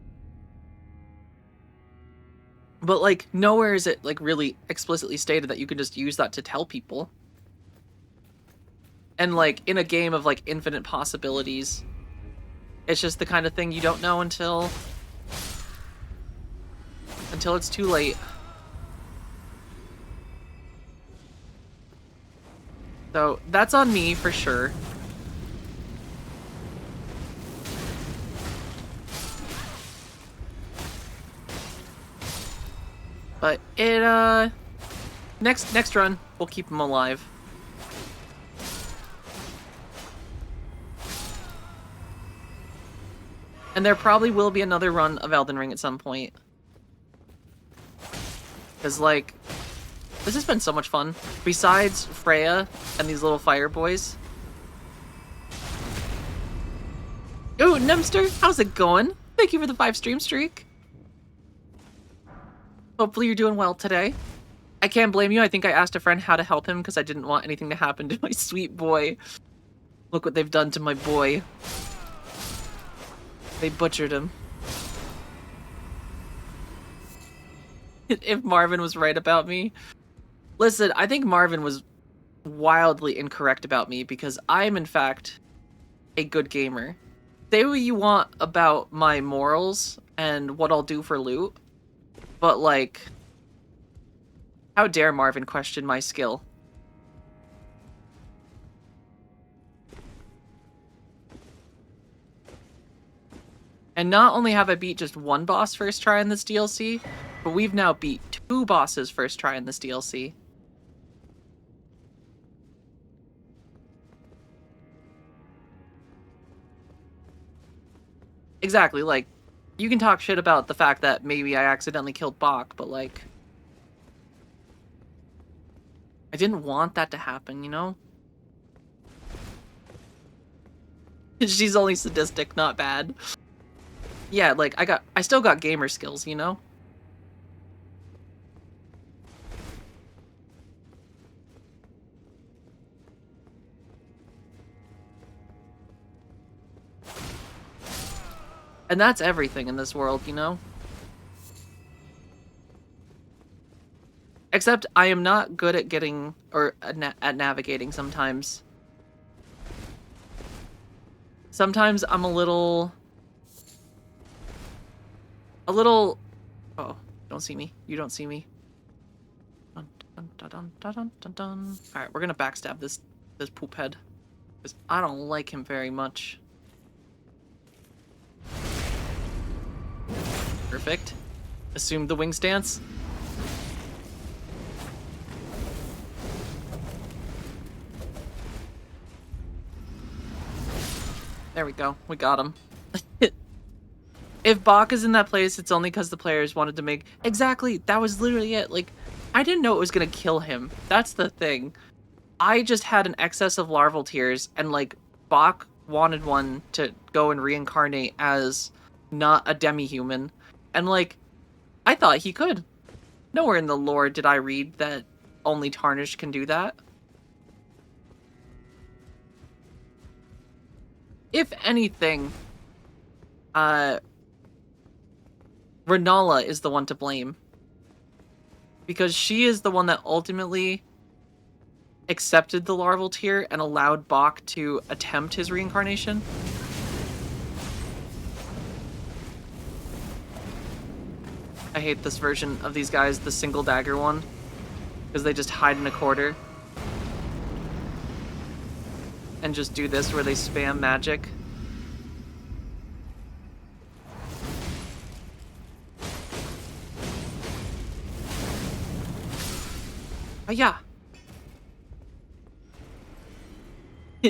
But, like, nowhere is it, like, really explicitly stated that you can just use that to tell people. And, like, in a game of, like, infinite possibilities, it's just the kind of thing you don't know until it's too late. So, that's on me, for sure. But it, next run, we'll keep him alive. And there probably will be another run of Elden Ring at some point. Because, like, this has been so much fun. Besides Freya and these little fire boys. Ooh, Nemster, how's it going? Thank you for the 5 stream streak. Hopefully you're doing well today. I can't blame you. I think I asked a friend how to help him because I didn't want anything to happen to my sweet boy. Look what they've done to my boy. They butchered him. If Marvin was right about me. Listen, I think Marvin was wildly incorrect about me because I am, in fact, a good gamer. Say what you want about my morals and what I'll do for loot, but, like, how dare Marvin question my skill? And not only have I beat just one boss first try in this DLC, but we've now beat 2 bosses first try in this DLC. Exactly, like, you can talk shit about the fact that maybe I accidentally killed Bach, but, like, I didn't want that to happen, you know? She's only sadistic, not bad. Yeah, like, I still got gamer skills, you know? And that's everything in this world, you know? Except I am not good at getting, or at navigating sometimes. Sometimes I'm a little... Oh, don't see me. You don't see me. Dun, dun, dun, dun, dun, dun, dun. Alright, we're gonna backstab this poop head. Because I don't like him very much. Perfect. Assume the wing stance. There we go. We got him. If Bach is in that place, it's only because the players wanted to make... Exactly! That was literally it. Like, I didn't know it was gonna kill him. That's the thing. I just had an excess of larval tears, and, like, Bach wanted one to go and reincarnate as not a demi-human. And, like, I thought he could. Nowhere in the lore did I read that only Tarnished can do that. If anything, Renala is the one to blame. Because she is the one that ultimately accepted the larval tear and allowed Bach to attempt his reincarnation. I hate this version of these guys, the single dagger one, because they just hide in a corner and just do this where they spam magic. Yeah.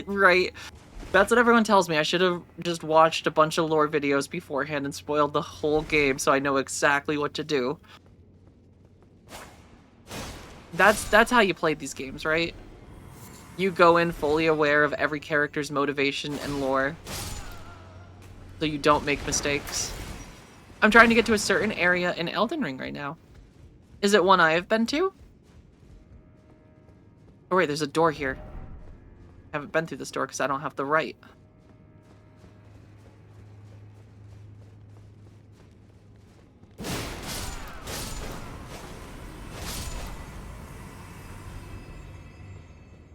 Right. That's what everyone tells me. I should have just watched a bunch of lore videos beforehand and spoiled the whole game so I know exactly what to do. That's how you play these games, right? You go in fully aware of every character's motivation and lore, so you don't make mistakes. I'm trying to get to a certain area in Elden Ring right now. Is it one I have been to? Oh wait, there's a door here. I haven't been through this door because I don't have the right.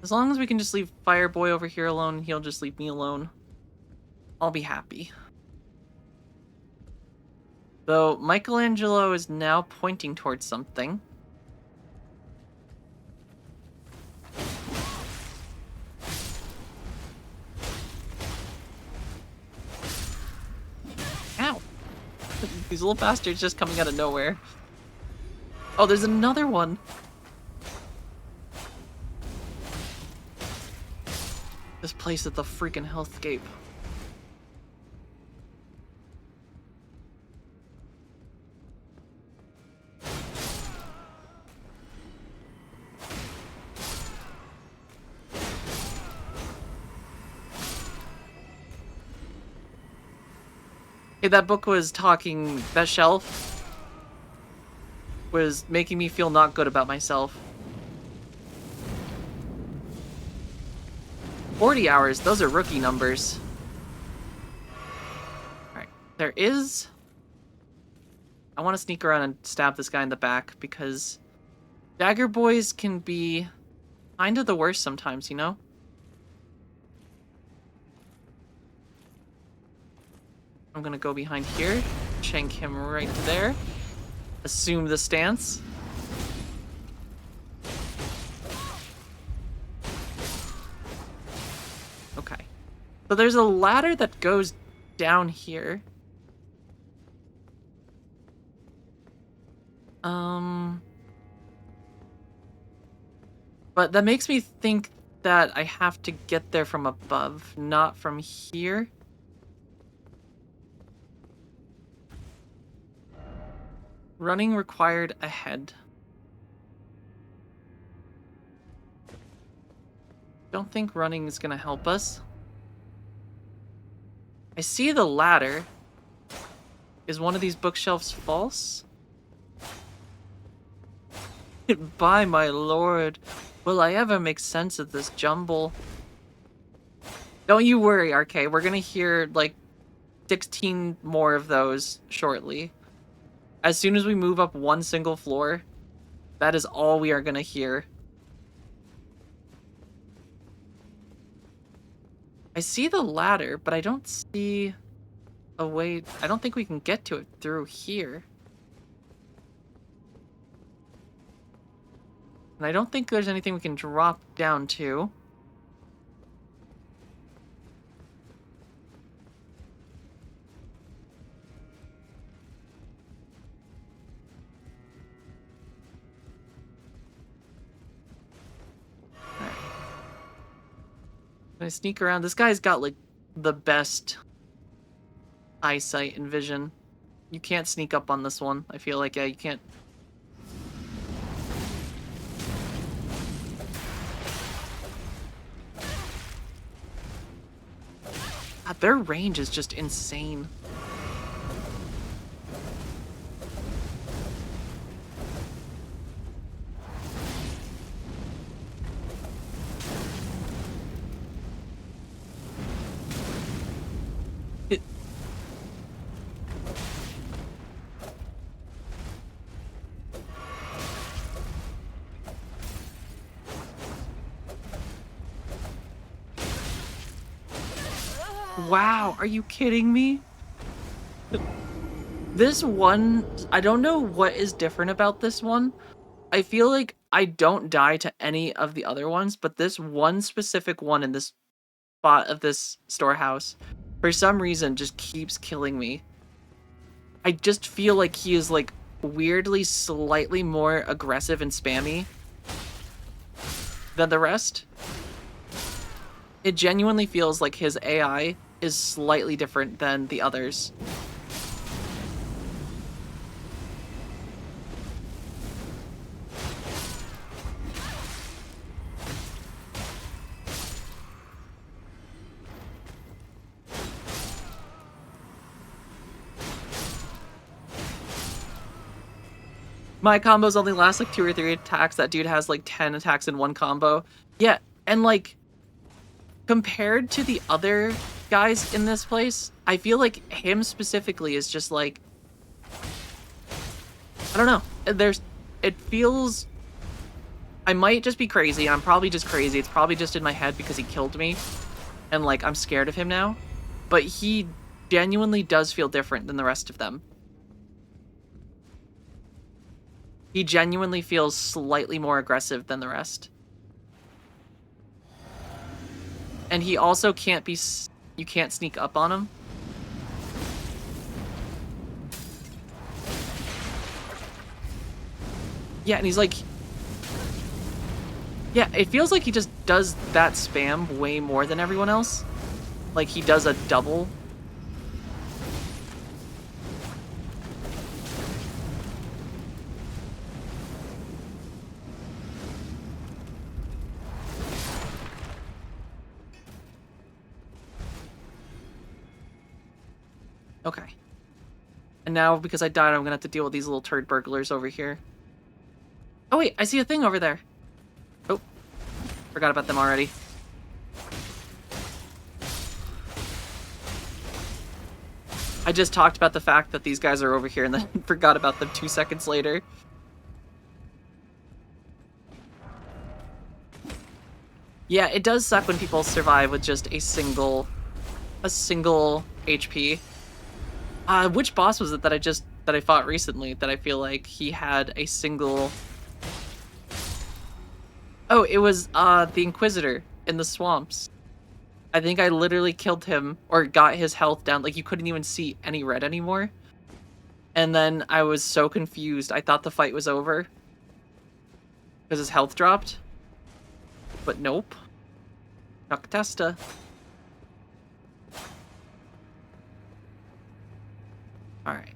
As long as we can just leave Fireboy over here alone, he'll just leave me alone. I'll be happy. Though Michelangelo is now pointing towards something. Ow! These little bastards just coming out of nowhere. Oh, there's another one! This place is the freaking hellscape. Hey, that book was talking... That shelf was making me feel not good about myself. 40 hours, those are rookie numbers. Alright, there is... I want to sneak around and stab this guy in the back, because dagger boys can be kind of the worst sometimes, you know? I'm gonna go behind here, shank him right there, assume the stance. Okay. So there's a ladder that goes down here. But that makes me think that I have to get there from above, not from here. Running required ahead. Don't think running is gonna help us. I see the ladder. Is one of these bookshelves false? By my lord, will I ever make sense of this jumble? Don't you worry, RK. We're gonna hear like 16 more of those shortly. As soon as we move up one single floor, that is all we are gonna hear. I see the ladder, but I don't see a way... I don't think we can get to it through here. And I don't think there's anything we can drop down to. I sneak around. This guy's got, like, the best eyesight and vision. You can't sneak up on this one. I feel like, yeah, you can't. God, their range is just insane. Wow, are you kidding me? This one, I don't know what is different about this one. I feel like I don't die to any of the other ones, but this one specific one in this spot of this storehouse, for some reason, just keeps killing me. I just feel like he is, like, weirdly slightly more aggressive and spammy than the rest. It genuinely feels like his AI is slightly different than the others. My combos only last like 2 or 3 attacks. That dude has like 10 attacks in one combo. Yeah, and like, compared to the other guys in this place, I feel like him specifically is just like, I don't know. It feels, I might just be crazy. I'm probably just crazy. It's probably just in my head because he killed me. And like, I'm scared of him now. But he genuinely does feel different than the rest of them. He genuinely feels slightly more aggressive than the rest. And he also can't be... You can't sneak up on him. Yeah, and he's like... Yeah, it feels like he just does that spam way more than everyone else. Like, he does a double. Okay. And now, because I died, I'm gonna have to deal with these little turd burglars over here. Oh wait, I see a thing over there. Oh, forgot about them already. I just talked about the fact that these guys are over here and then forgot about them 2 seconds later. Yeah, it does suck when people survive with just a single HP. Which boss was it that I fought recently that I feel like he had a single... Oh, it was the Inquisitor in the swamps. I think I literally killed him or got his health down. Like, you couldn't even see any red anymore. And then I was so confused. I thought the fight was over because his health dropped. But nope. Noctesta. Alright.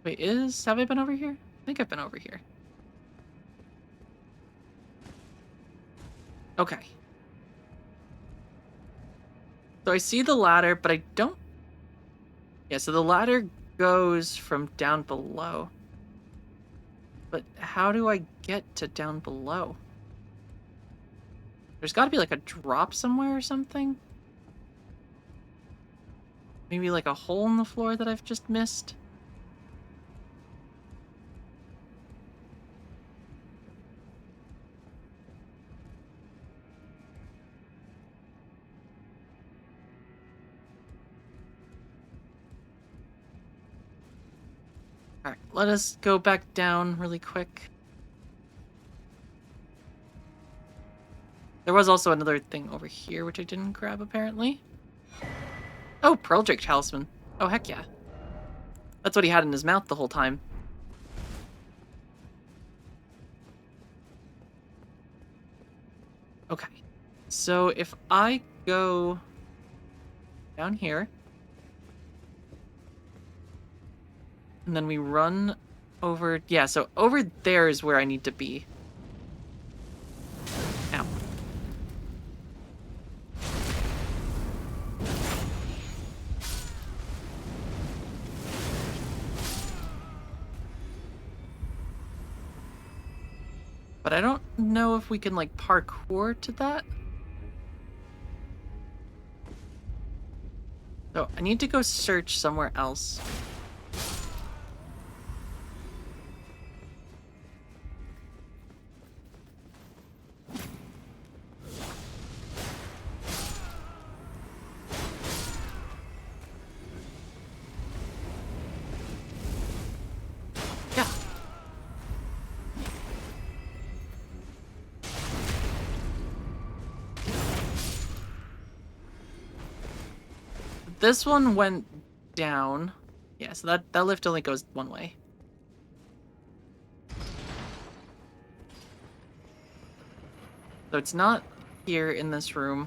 Wait, have I been over here? I think I've been over here. Okay. So I see the ladder, but I don't... Yeah, so the ladder goes from down below. But how do I get to down below? There's got to be like a drop somewhere or something? Maybe like a hole in the floor that I've just missed? Alright, let us go back down really quick. There was also another thing over here, which I didn't grab, apparently. Oh, Pearl Drake Talisman. Oh, heck yeah. That's what he had in his mouth the whole time. Okay. So if I go down here, and then we run over... Yeah, so over there is where I need to be. Ow. But I don't know if we can, like, parkour to that. So I need to go search somewhere else. Yeah. This one went down. Yeah, so that lift only goes one way. So it's not here in this room.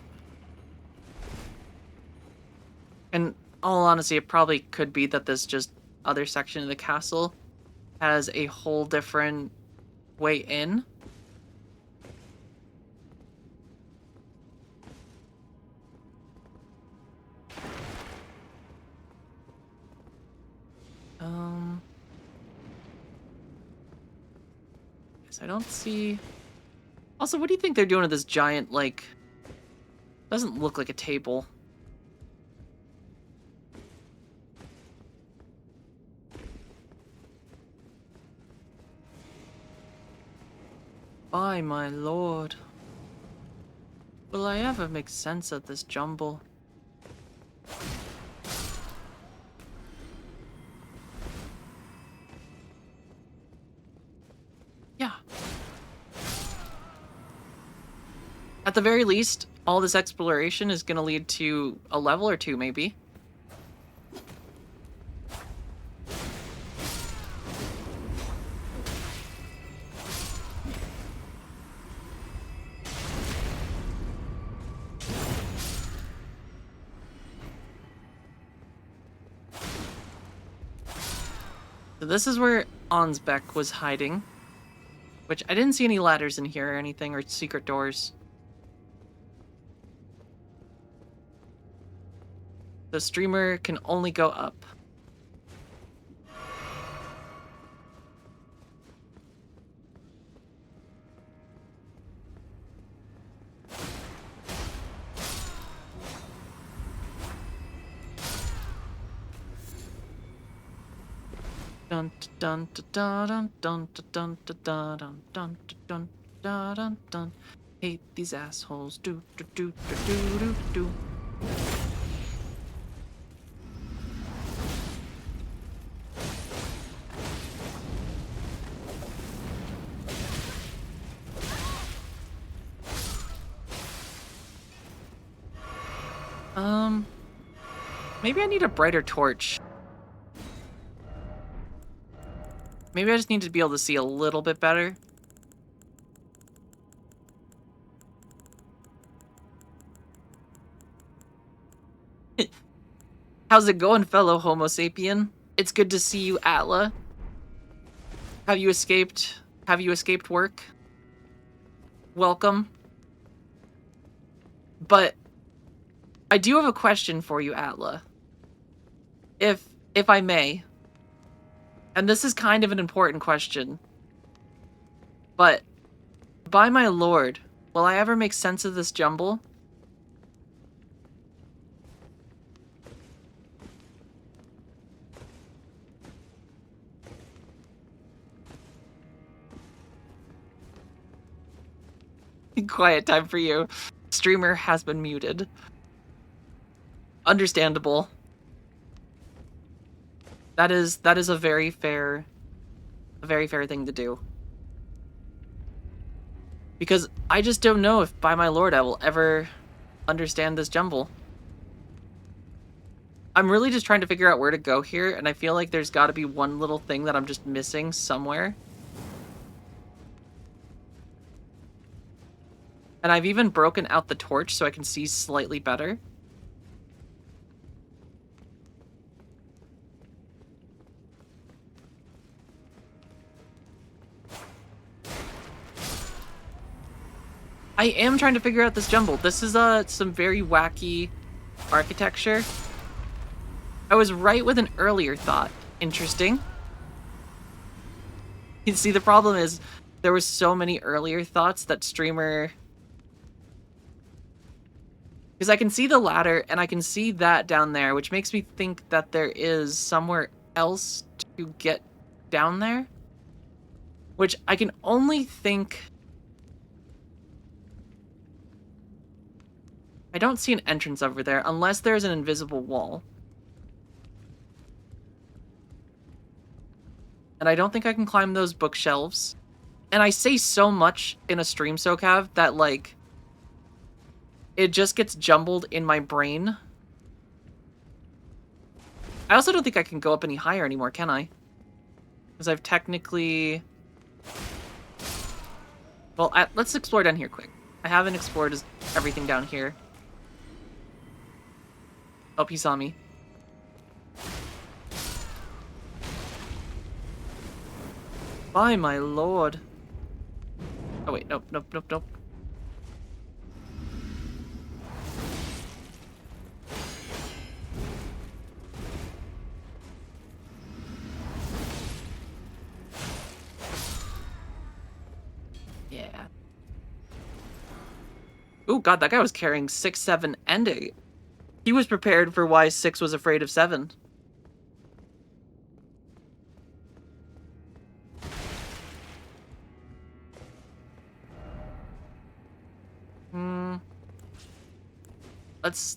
And all honesty, it probably could be that this just other section of the castle has a whole different way in. Yes, I don't see... Also, what do you think they're doing with this giant, like... Doesn't look like a table. By my lord. Will I ever make sense of this jumble? Yeah. At the very least, all this exploration is going to lead to a level or two, maybe. So this is where Ansbeck was hiding. Which, I didn't see any ladders in here or anything, or secret doors. The streamer can only go up. Dun dun dun dun dun dun dun dun dun dun dun dun dun. Hate these assholes. Do do do do do do do. Maybe I need a brighter torch. Maybe I just need to be able to see a little bit better. How's it going, fellow Homo sapien? It's good to see you, Atla. Have you escaped? Have you escaped work? Welcome. But I do have a question for you, Atla. If I may. And this is kind of an important question. But by my lord, will I ever make sense of this jumble? Quiet time for you. Streamer has been muted. Understandable. That is a very fair thing to do. Because I just don't know if, by my lord, I will ever understand this jumble. I'm really just trying to figure out where to go here, and I feel like there's got to be one little thing that I'm just missing somewhere. And I've even broken out the torch so I can see slightly better. I am trying to figure out this jumble. This is some very wacky architecture. I was right with an earlier thought. Interesting. You see, the problem is there were so many earlier thoughts that streamer... Because I can see the ladder, and I can see that down there, which makes me think that there is somewhere else to get down there. Which I can only think... I don't see an entrance over there, unless there's an invisible wall. And I don't think I can climb those bookshelves. And I say so much in a stream, SoCav, that, like... it just gets jumbled in my brain. I also don't think I can go up any higher anymore, can I? Because I've technically... Well, let's explore down here quick. I haven't explored everything down here. Oh, he saw me. By my lord. Oh, wait. Nope, nope, nope, nope. Yeah. Ooh, God, that guy was carrying 6, 7, and 8. He was prepared for why 6 was afraid of 7.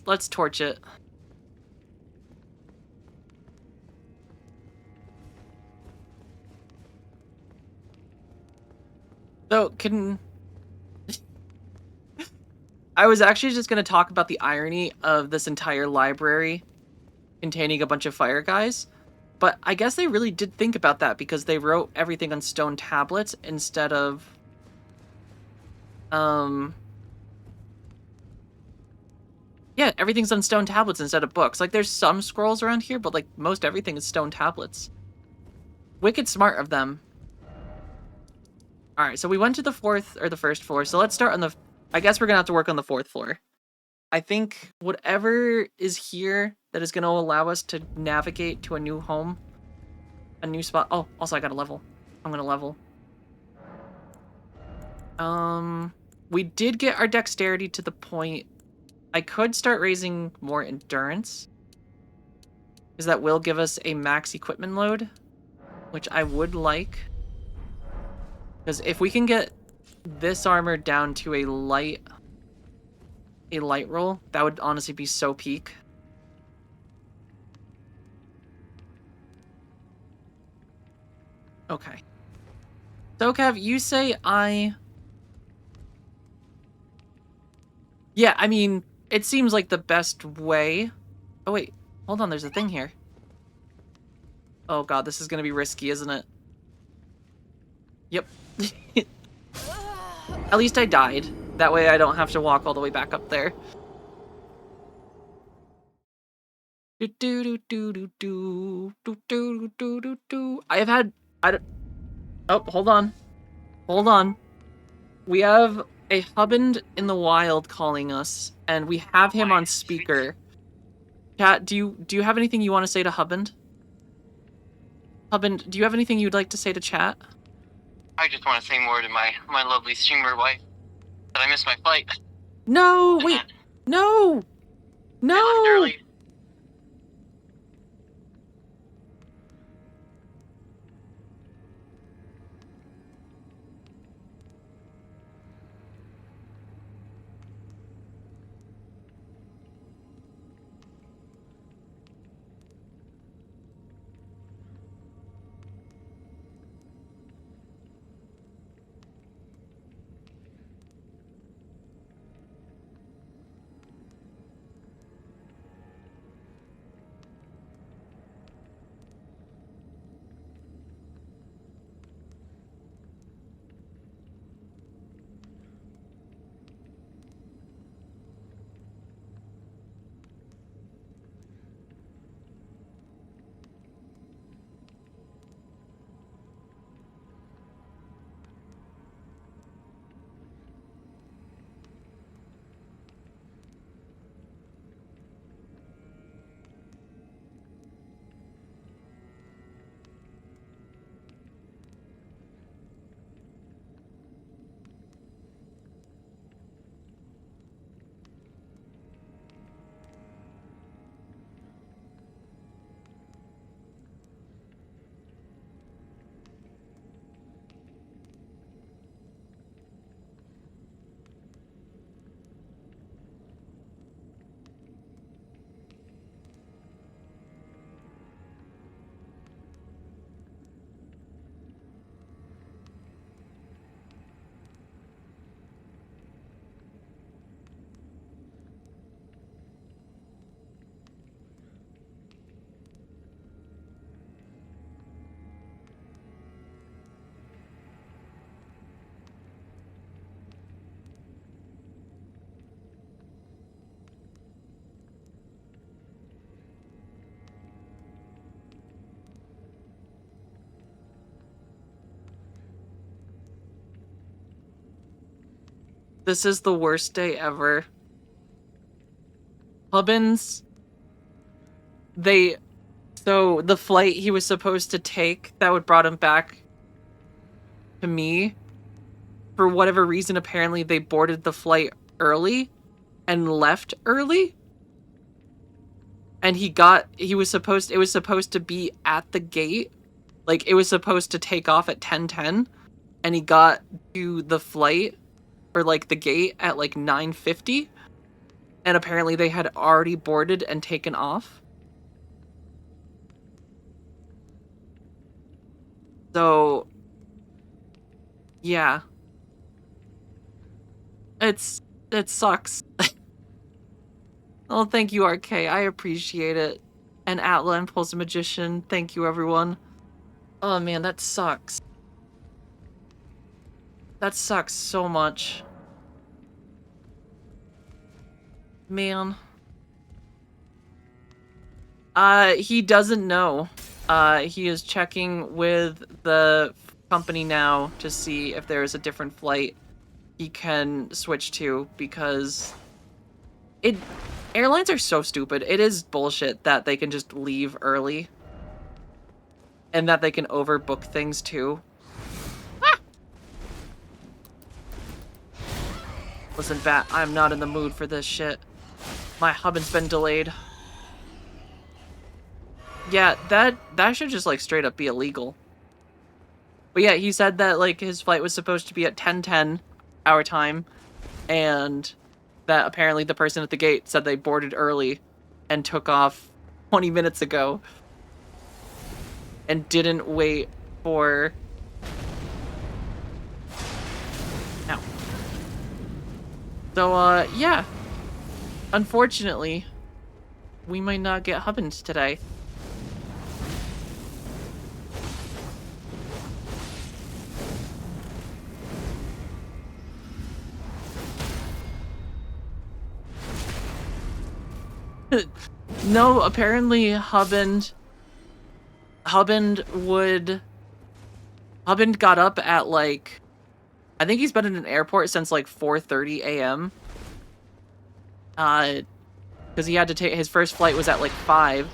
Let's torch it. So, I was actually just going to talk about the irony of this entire library containing a bunch of fire guys, but I guess they really did think about that because they wrote everything on stone tablets instead of... Yeah, everything's on stone tablets instead of books. Like, there's some scrolls around here, but, like, most everything is stone tablets. Wicked smart of them. Alright, so we went to the first floor, so let's start on the... I guess we're gonna have to work on the 4th floor. I think whatever is here that is gonna allow us to navigate to a new home, a new spot... Oh, also I got a level. I'm gonna level. We did get our dexterity to the point... I could start raising more endurance, because that will give us a max equipment load, which I would like. Because if we can get this armor down to a light roll, that would honestly be so peak. Okay. So, Kev, you say Yeah, I mean, it seems like the best way... Oh, wait. Hold on, there's a thing here. Oh, God, this is gonna be risky, isn't it? Yep. At least I died. That way I don't have to walk all the way back up there. I have had... Oh, hold on. Hold on. We have a Hubband in the wild calling us, and we have him on speaker. Chat, do you have anything you want to say to Hubband? Hubband, do you have anything you'd like to say to chat? I just want to say more to my lovely streamer wife that I missed my flight. No, wait, no, no. I left early. This is the worst day ever. Hubbins, so the flight he was supposed to take that would brought him back to me, for whatever reason, apparently they boarded the flight early and left early. And it was supposed to be at the gate. Like, it was supposed to take off at 10:10, and he got to the flight, or like the gate, at like 9:50, and apparently they had already boarded and taken off. So, yeah. It sucks. Oh, thank you, RK. I appreciate it. And Atla, Impulse Magician. Thank you, everyone. Oh, man, that sucks. That sucks so much. Man. He doesn't know. He is checking with the company now to see if there is a different flight he can switch to, because airlines are so stupid. It is bullshit that they can just leave early and that they can overbook things too. Ah! Listen, Bat, I'm not in the mood for this shit. My hubbin's been delayed. Yeah, that should just like straight up be illegal. But yeah, he said that like his flight was supposed to be at 10:10 our time, and that apparently the person at the gate said they boarded early and took off 20 minutes ago and didn't wait for... Ow. So, yeah. Unfortunately, we might not get Hubbins today. No, apparently Hubbins got up at like, I think he's been in an airport since like 4:30 a.m. Because he had to take, his first flight was at like 5.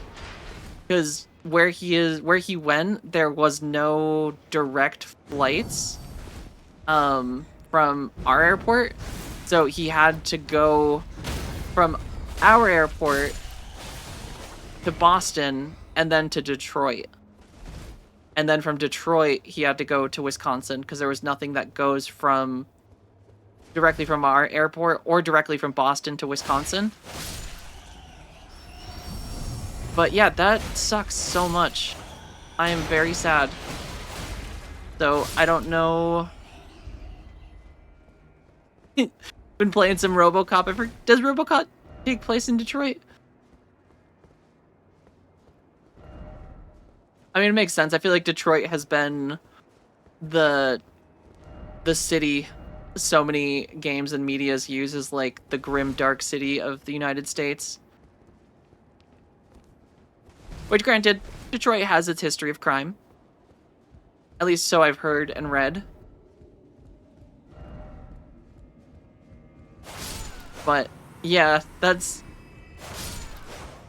Because where he went, there was no direct flights from our airport. So he had to go from our airport to Boston and then to Detroit. And then from Detroit, he had to go to Wisconsin because there was nothing that goes from directly from our airport or directly from Boston to Wisconsin. But yeah, that sucks so much. I am very sad. So I don't know. Been playing some RoboCop. Does RoboCop take place in Detroit? I mean, it makes sense. I feel like Detroit has been the city so many games and medias use as like the grim, dark city of the United States. Which, granted, Detroit has its history of crime. At least so I've heard and read. But, yeah, that's...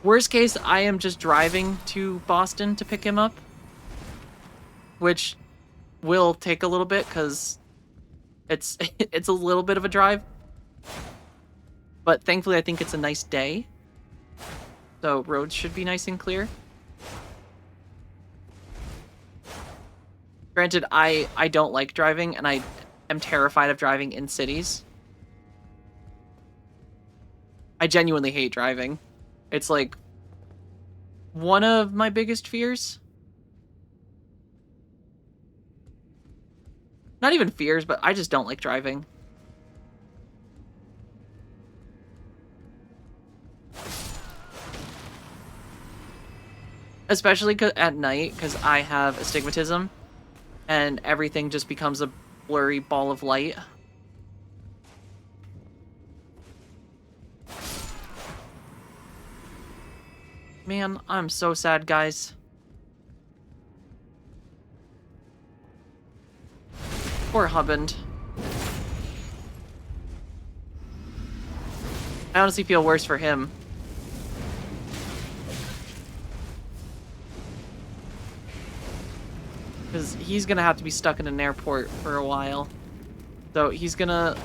Worst case, I am just driving to Boston to pick him up. Which will take a little bit, because it's a little bit of a drive. But thankfully, I think it's a nice day. So roads should be nice and clear. Granted, I don't like driving, and I am terrified of driving in cities. I genuinely hate driving. It's like one of my biggest fears. Not even fears, but I just don't like driving. Especially at night, because I have astigmatism, and everything just becomes a blurry ball of light. Man, I'm so sad, guys. Poor Hubband. I honestly feel worse for him. Because he's gonna have to be stuck in an airport for a while. So he's gonna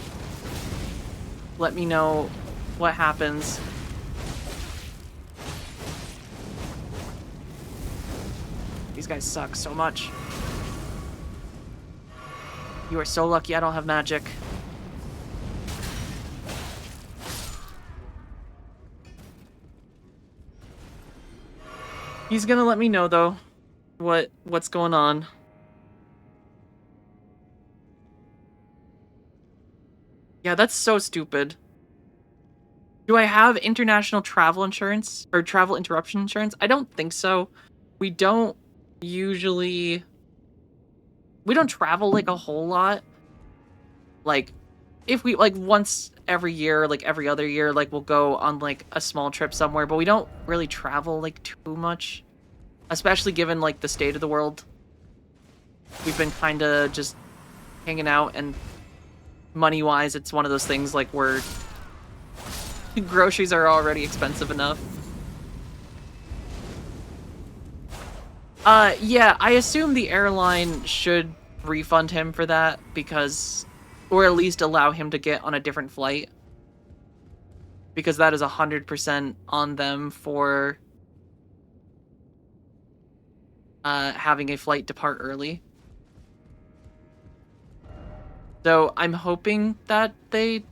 let me know what happens. These guys suck so much. You are so lucky I don't have magic. He's gonna let me know though what's going on. Yeah, that's so stupid. Do I have international travel insurance or travel interruption insurance? I don't think so. We don't usually we don't travel like a whole lot. Like if we like once every year, like every other year, like we'll go on like a small trip somewhere, but we don't really travel like too much. Especially given like the state of the world. We've been kind of just hanging out, and money-wise, it's one of those things like where groceries are already expensive enough. Yeah, I assume the airline should refund him for that because, or at least allow him to get on a different flight. Because that is 100% on them for having a flight depart early. So I'm hoping that they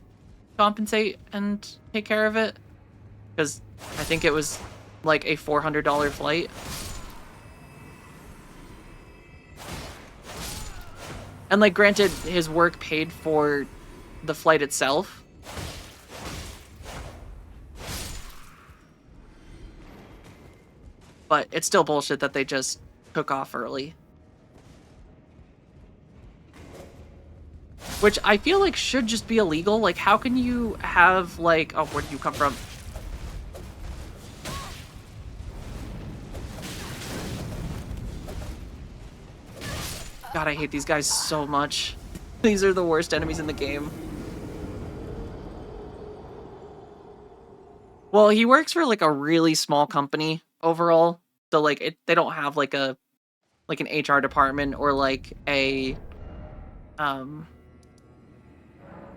compensate and take care of it. Because I think it was like a $400 flight. And like granted, his work paid for the flight itself. But it's still bullshit that they just took off early. Which I feel like should just be illegal. Like, how can you have, like... Oh, where did you come from? God, I hate these guys so much. These are the worst enemies in the game. Well, he works for, like, a really small company overall. So, like, they don't have, like, an HR department or, like,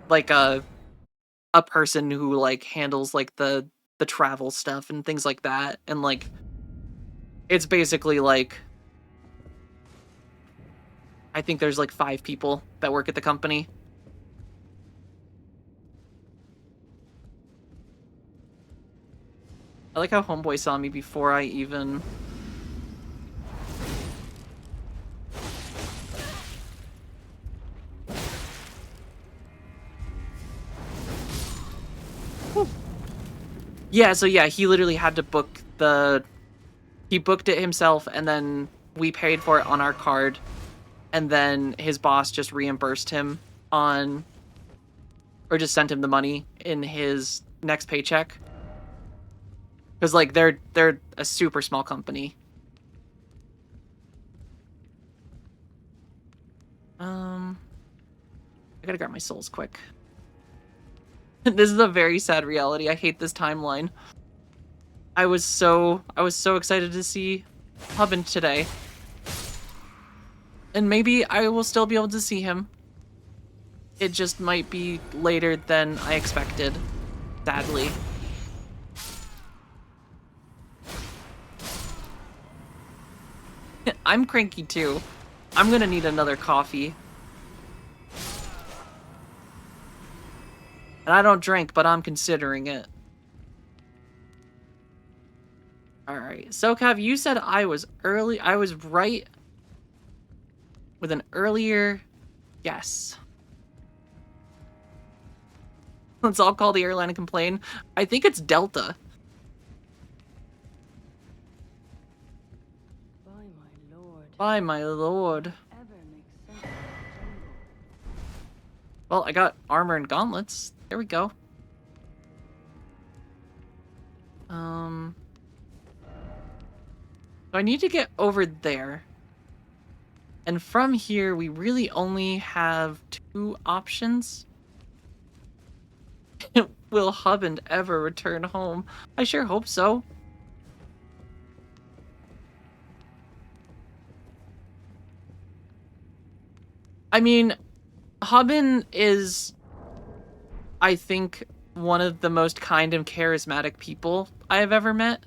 like a person who like handles like the travel stuff and things like that, and like it's basically like I think there's like 5 people that work at the company. I like how Homeboy saw me before I even... Whew. Yeah, so yeah, he literally had to book the... He booked it himself, and then we paid for it on our card, and then his boss just reimbursed him on... Or just sent him the money in his next paycheck. Because, like, they're a super small company. I gotta grab my souls quick. This is a very sad reality. I hate this timeline. I was so excited to see Hubbin today. And maybe I will still be able to see him. It just might be later than I expected, sadly. I'm cranky too. I'm gonna need another coffee. And I don't drink, but I'm considering it. Alright, SoCav, you said I was early. I was right with an earlier guess. Let's all call the airline and complain. I think it's Delta. By my lord. By my lord. Ever makes sense of the jungle. Well, I got armor and gauntlets. There we go. So I need to get over there. And from here, we really only have 2 options. Will Hubband ever return home? I sure hope so. I mean, Hubbin is, I think, one of the most kind and charismatic people I have ever met.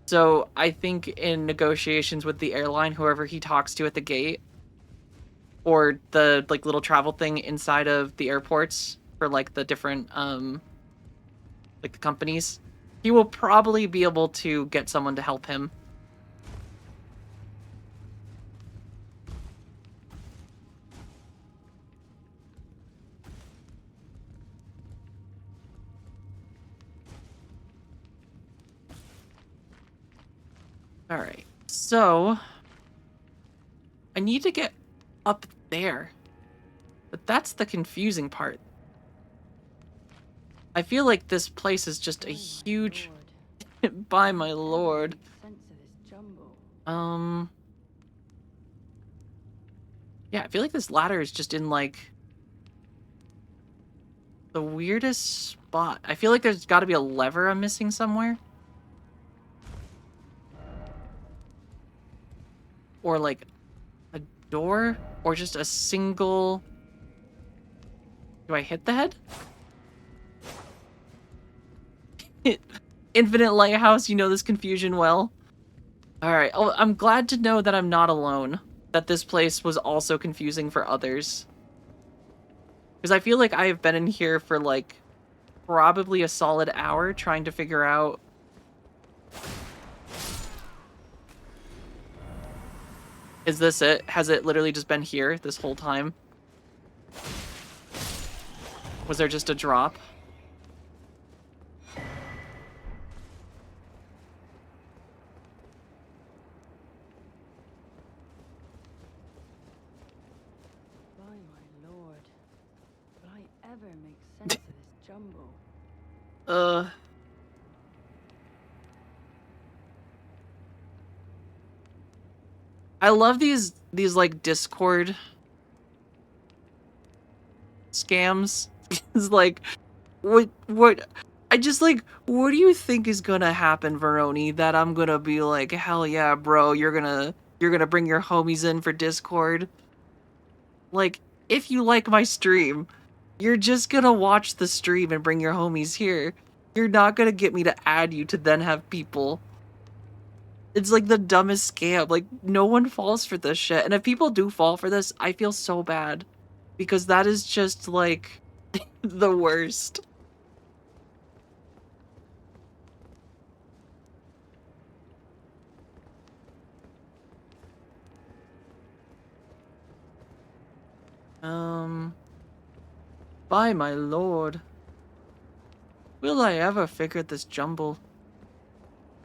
So I think in negotiations with the airline, whoever he talks to at the gate, or the like little travel thing inside of the airports for like the different like the companies, he will probably be able to get someone to help him. All right, so I need to get up there, but that's the confusing part. I feel like this place is just a huge... By my lord. Yeah, I feel like this ladder is just in, like, the weirdest spot. I feel like there's got to be a lever I'm missing somewhere. Or, like, a door? Or just a single... Do I hit the head? Infinite Lighthouse, you know this confusion well. Alright, oh, I'm glad to know that I'm not alone. That this place was also confusing for others. Because I feel like I have been in here for, like, probably a solid hour trying to figure out... Is this it? Has it literally just been here this whole time? Was there just a drop? Make sense of this jumble. I love these like Discord scams. It's like, what I just like, what do you think is gonna happen, Veroni, that I'm gonna be like, hell yeah, bro, you're gonna bring your homies in for Discord? Like, if you like my stream, you're just gonna watch the stream and bring your homies here. You're not gonna get me to add you to then have people. It's like the dumbest scam. Like, no one falls for this shit. And if people do fall for this, I feel so bad. Because that is just, like, the worst. By my lord. Will I ever figure this jumble?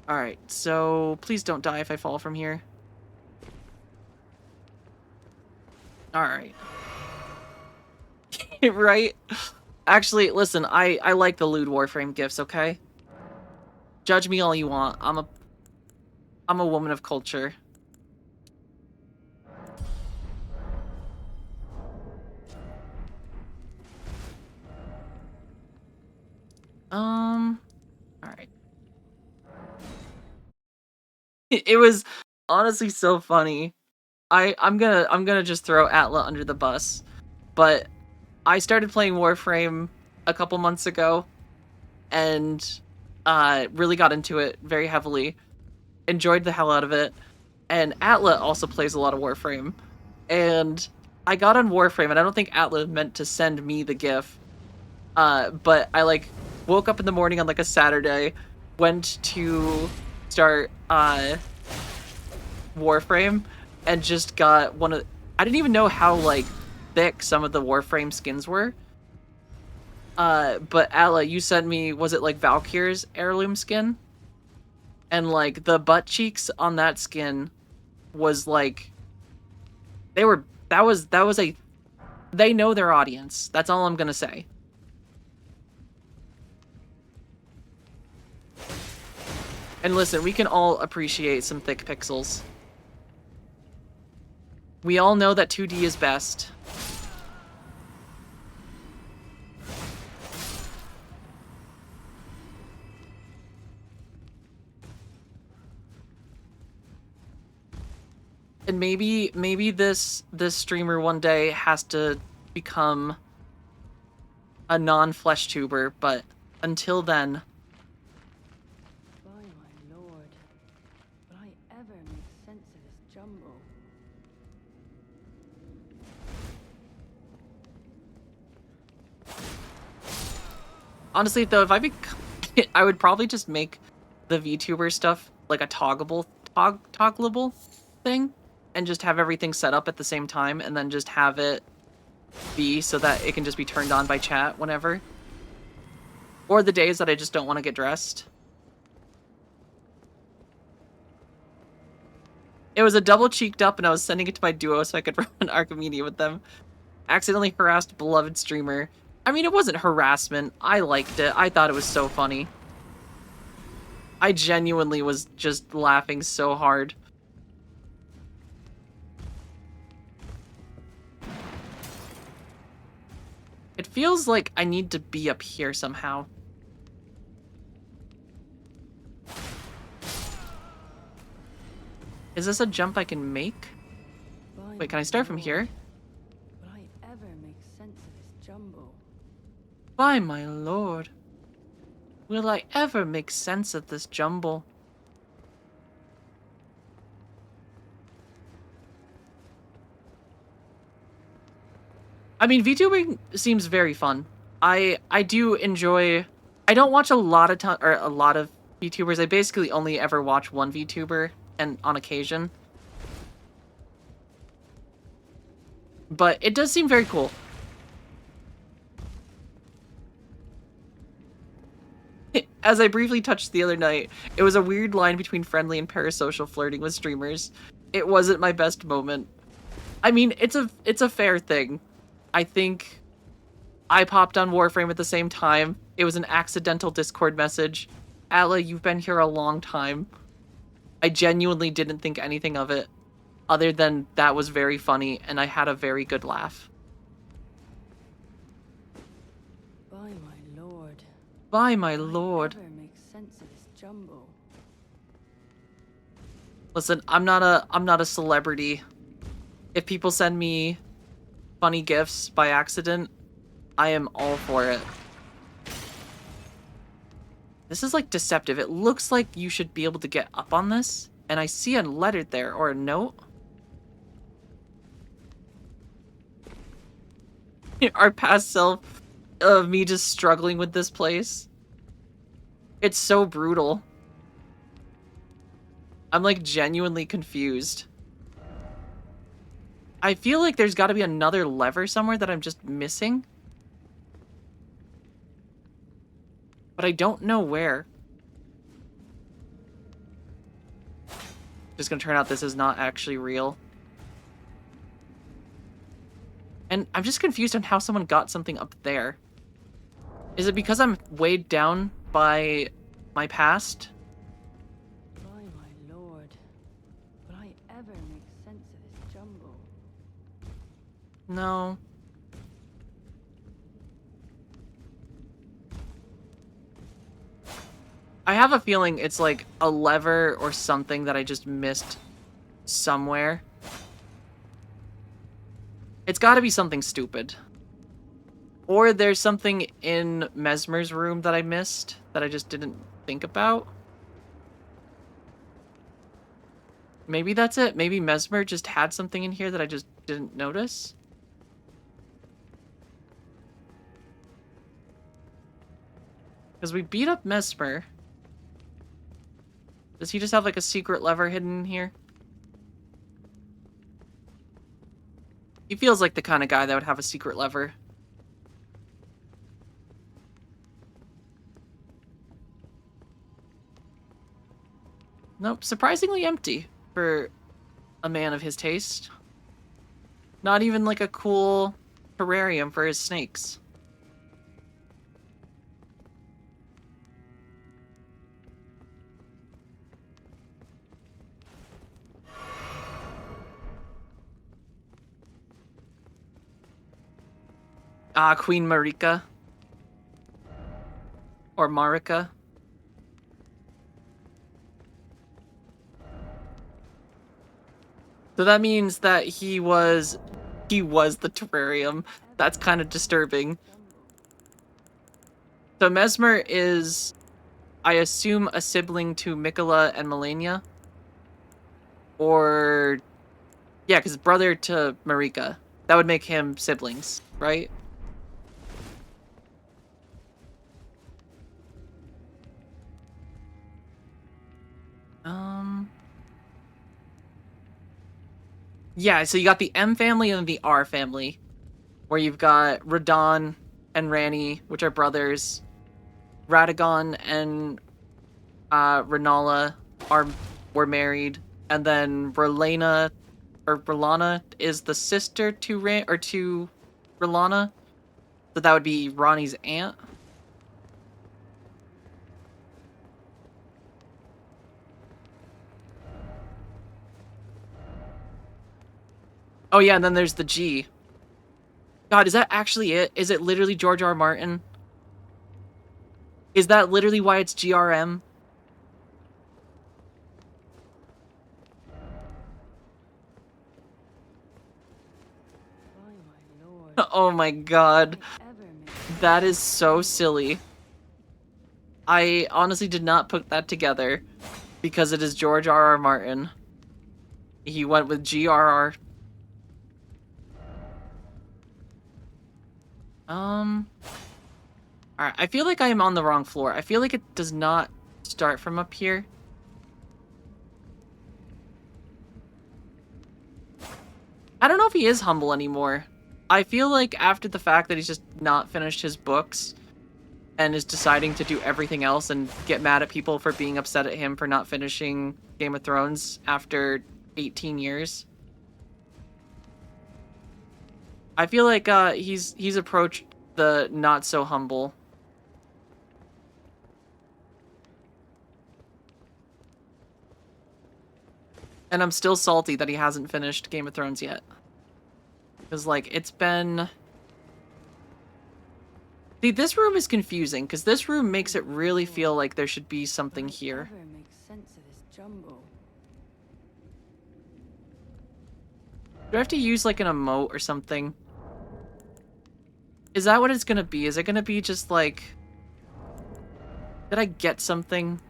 Alright, so please don't die if I fall from here. Alright. Right? Actually, listen, I like the lewd Warframe gifts, okay? Judge me all you want. I'm a woman of culture. Alright. It was honestly so funny. I'm gonna just throw Atla under the bus. But I started playing Warframe a couple months ago and really got into it very heavily. Enjoyed the hell out of it. And Atla also plays a lot of Warframe. And I got on Warframe, and I don't think Atla meant to send me the GIF. But I, like, woke up in the morning on, like, a Saturday, went to start Warframe, and just got one of... I didn't even know how, like, thick some of the Warframe skins were. But Atla, you sent me, was it, like, Valkyr's heirloom skin? And, like, the butt cheeks on that skin was, like... They were... That was a... They know their audience. That's all I'm gonna say. And listen, we can all appreciate some thick pixels. We all know that 2D is best. And maybe this streamer one day has to become a non-flesh tuber, but until then. By my lord, will I ever make sense of this jumble? Honestly, though, if I would probably just make the VTuber stuff like a toggleable thing, and just have everything set up at the same time, and then just have it be so that it can just be turned on by chat whenever. Or the days that I just don't want to get dressed. It was a double cheeked up, and I was sending it to my duo so I could run Archimedia with them. Accidentally harassed beloved streamer. I mean, it wasn't harassment. I liked it. I thought it was so funny. I genuinely was just laughing so hard. It feels like I need to be up here somehow. Is this a jump I can make? Wait, can I start from here? Will I ever make sense of this jumble? By my lord. Will I ever make sense of this jumble? I mean, VTubing seems very fun. I do enjoy. I don't watch a lot of VTubers. I basically only ever watch one VTuber, and on occasion. But it does seem very cool. As I briefly touched the other night, it was a weird line between friendly and parasocial flirting with streamers. It wasn't my best moment. I mean, it's a fair thing. I think I popped on Warframe at the same time. It was an accidental Discord message. Atla, you've been here a long time. I genuinely didn't think anything of it, other than that was very funny, and I had a very good laugh. By my lord. By my lord. Will I ever make sense of this jumble? Listen, I'm not a celebrity. If people send me funny gifts by accident, I am all for it. This is like deceptive. It looks like you should be able to get up on this, and I see a letter there or a note. Our past self of me just struggling with this place. It's so brutal. I'm like genuinely confused. I feel like there's got to be another lever somewhere that I'm just missing. But I don't know where. Just gonna turn out this is not actually real. And I'm just confused on how someone got something up there. Is it because I'm weighed down by my past? By my lord, will I ever make sense of this jumble? No. I have a feeling it's like a lever or something that I just missed somewhere. It's got to be something stupid. Or there's something in Mesmer's room that I missed that I just didn't think about. Maybe that's it. Maybe Mesmer just had something in here that I just didn't notice. Because we beat up Mesmer. Does he just have like a secret lever hidden in here? He feels like the kind of guy that would have a secret lever. Nope, surprisingly empty for a man of his taste. Not even like a cool terrarium for his snakes. Ah, Queen Marika. Or Marika. So that means that he was the terrarium. That's kind of disturbing. So Mesmer is, I assume, a sibling to Mikola and Melania? Or, yeah, because brother to Marika. That would make him siblings, right? Yeah, so you got the M family and the R family, where you've got Radon and Rani, which are brothers. Radagon and Renala were married, and then Relana is the sister to Relana, so that would be Ronnie's aunt. Oh yeah, and then there's the G. God, is that actually it? Is it literally George R. R. Martin? Is that literally why it's GRM? Oh my god. That is so silly. I honestly did not put that together because it is George R. R. Martin. He went with GRR. Alright, I feel like I am on the wrong floor. I feel like it does not start from up here. I don't know if he is humble anymore. I feel like after the fact that he's just not finished his books and is deciding to do everything else and get mad at people for being upset at him for not finishing Game of Thrones after 18 years. I feel like he's approached the not so humble. And I'm still salty that he hasn't finished Game of Thrones yet. Because, like, it's been... See, this room is confusing, because this room makes it really feel like there should be something here. Do I have to use, like, an emote or something? Is that what it's gonna be? Is it gonna be just, like... Did I get something?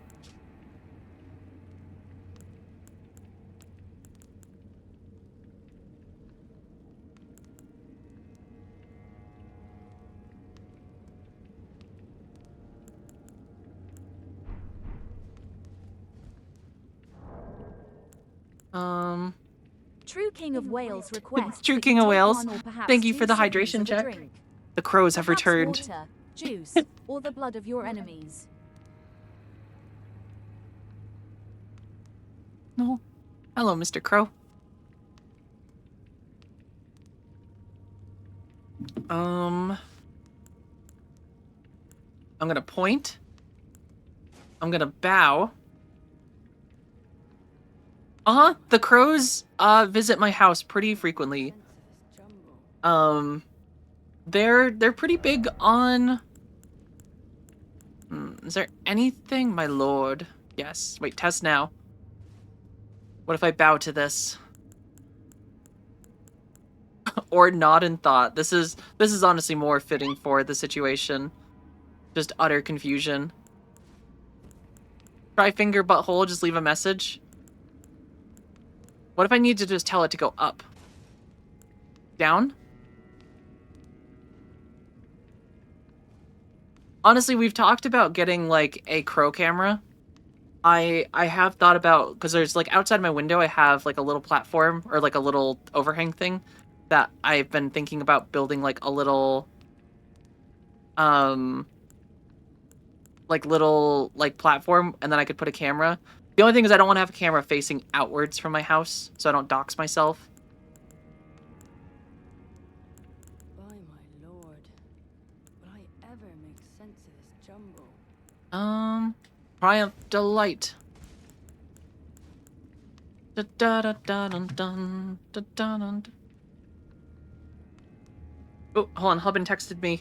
True King of Wales requests. True King of Wales. Thank you for the hydration check. The crows have returned. Water, juice, or the blood of your enemies. No. Hello, Mr. Crow. I'm gonna point. I'm gonna bow. The crows visit my house pretty frequently. They're pretty big on... is there anything, my lord? Yes. Wait, test now. What if I bow to this? Or nod in thought. This is honestly more fitting for the situation. Just utter confusion. Try finger butthole, just leave a message. What if I need to just tell it to go up? Down? Honestly, we've talked about getting, like, a crow camera. I have thought about, because there's, like, outside my window, I have, like, a little platform, or, like, a little overhang thing, that I've been thinking about building, like, a little, like, platform, and then I could put a camera. The only thing is I don't want to have a camera facing outwards from my house, so I don't dox myself. By my lord, will I ever make sense of this jumble? Triumph Delight. Da da da da dun dun da da dun. Oh, hold on, Hubin texted me.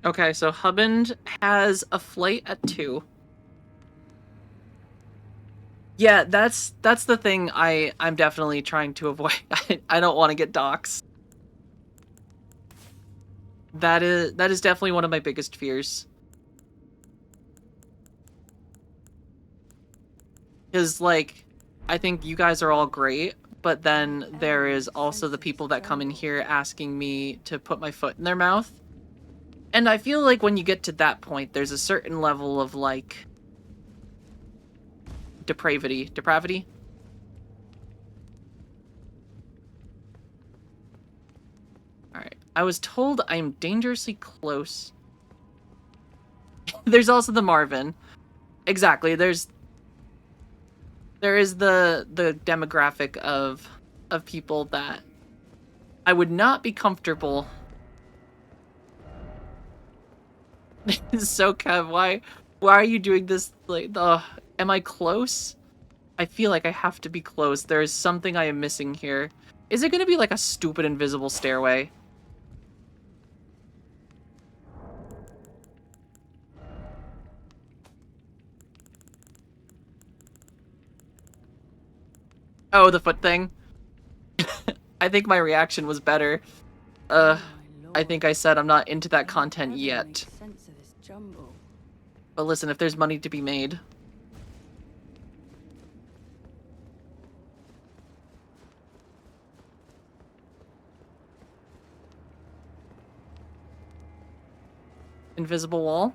Okay, so Hubband has a flight at 2. Yeah, that's the thing I'm definitely trying to avoid. I don't want to get doxxed. That is definitely one of my biggest fears. Because, like, I think you guys are all great, but then there is also the people that come in here asking me to put my foot in their mouth. And I feel like when you get to that point, there's a certain level of, like, depravity? Alright. I was told I am dangerously close. There's also the Marvin. Exactly, there is the demographic of people that I would not be comfortable. So Kev, why are you doing this? Like, am I close? I feel like I have to be close. There is something I am missing here. Is it gonna be like a stupid invisible stairway? Oh, the foot thing? I think my reaction was better. I think I said I'm not into that content yet. But listen, if there's money to be made. Invisible wall?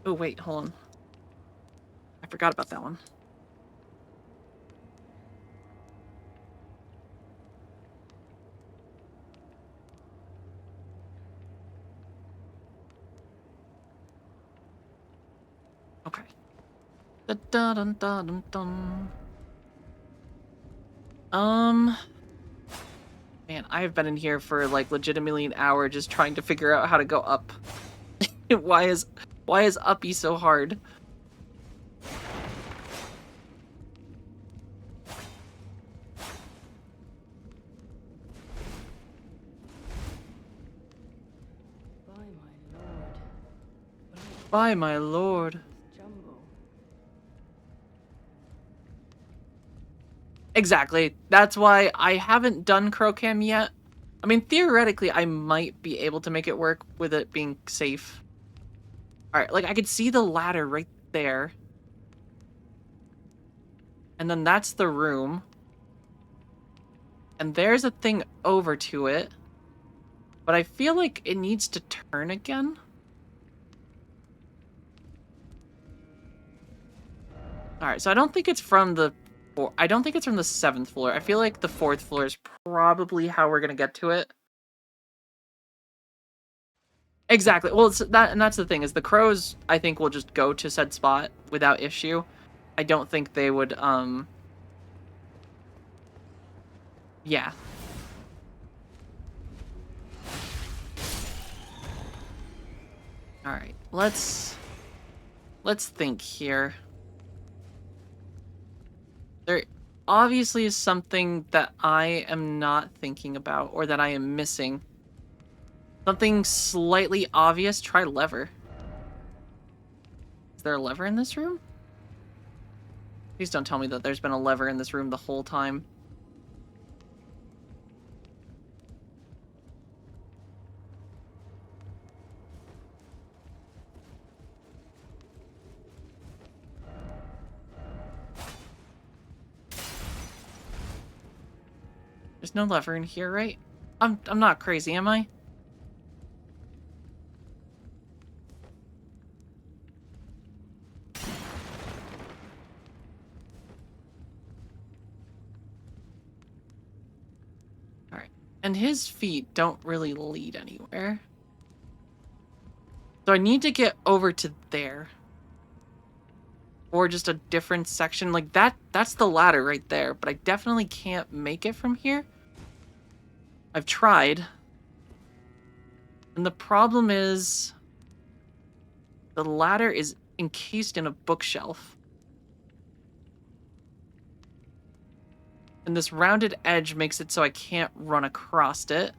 Oh, wait, hold on. I forgot about that one. Okay. Dun-dun-dun-dun-dun. Man, I've been in here for like legitimately an hour just trying to figure out how to go up. Why is uppy so hard? By my lord. Exactly. That's why I haven't done Crocam yet. I mean, theoretically, I might be able to make it work with it being safe. Alright, like, I could see the ladder right there. And then that's the room. And there's a thing over to it. But I feel like it needs to turn again. Alright, so I don't think it's from the... I don't think it's from the 7th floor. I feel like the 4th floor is probably how we're gonna get to it. Exactly. Well, it's that, and that's the thing, is the crows, I think, will just go to said spot without issue. I don't think they would, yeah. Alright, let's think here. There obviously is something that I am not thinking about, or that I am missing. Something slightly obvious. Try lever. Is there a lever in this room? Please don't tell me that there's been a lever in this room the whole time. There's no lever in here, right? I'm not crazy, am I? Alright. And his feet don't really lead anywhere. So I need to get over to there. Or just a different section. Like, that's the ladder right there. But I definitely can't make it from here. I've tried. And the problem is... the ladder is encased in a bookshelf. And this rounded edge makes it so I can't run across it.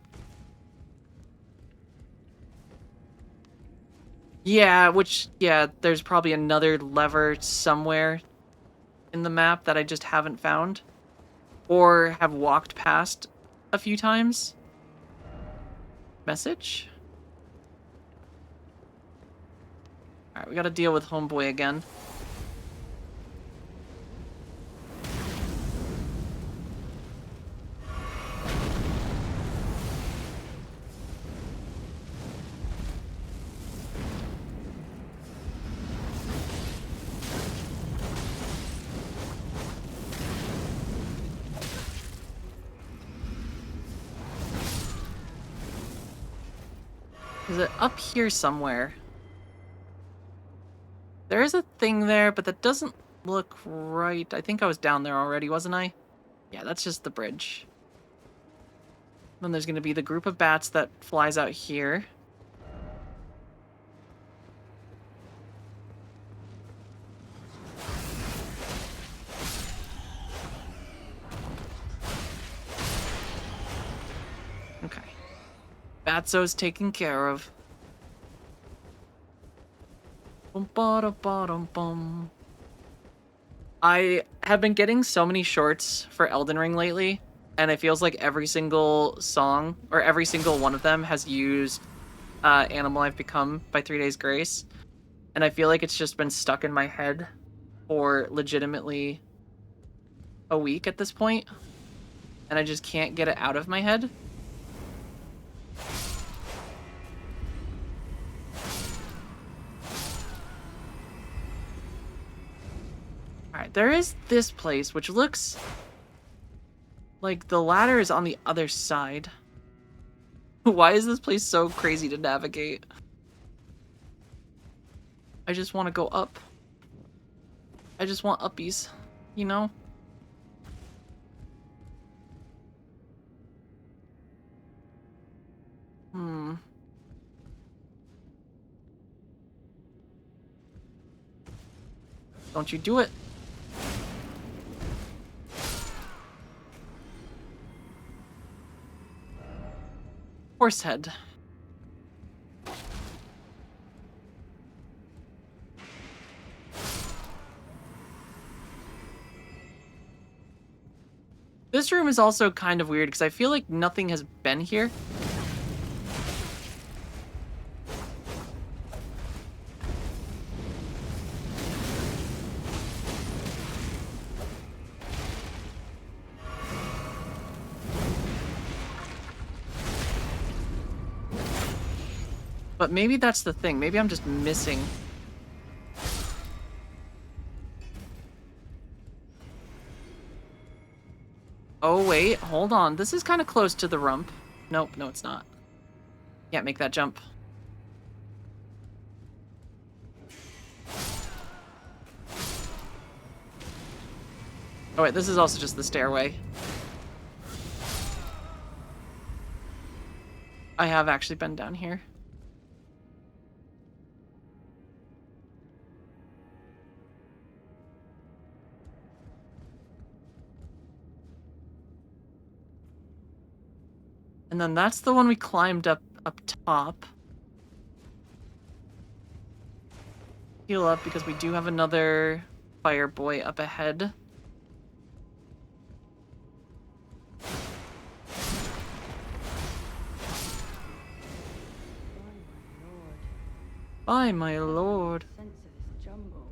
Yeah, yeah, there's probably another lever somewhere in the map that I just haven't found. Or have walked past a few times. Message? Alright, we gotta deal with Homeboy again. Is it up here somewhere? There is a thing there, but that doesn't look right. I think I was down there already, wasn't I? Yeah, that's just the bridge. Then there's gonna be the group of bats that flies out here. Okay. Batso's taken care of. Bum. I have been getting so many shorts for Elden Ring lately, and it feels like every single song, or every single one of them, has used Animal I've Become by 3 Days Grace. And I feel like it's just been stuck in my head for legitimately a week at this point, and I just can't get it out of my head. Alright, there is this place, which looks like the ladder is on the other side. Why is this place so crazy to navigate? I just want to go up. I just want uppies, you know? Don't you do it. Horsehead. This room is also kind of weird because I feel like nothing has been here. But maybe that's the thing. Maybe I'm just missing. Oh, wait. Hold on. This is kind of close to the rump. Nope. No, it's not. Can't make that jump. Oh, wait. This is also just the stairway. I have actually been down here. And then that's the one we climbed up top. Heal up because we do have another fire boy up ahead. By my lord. Sense of this jumble.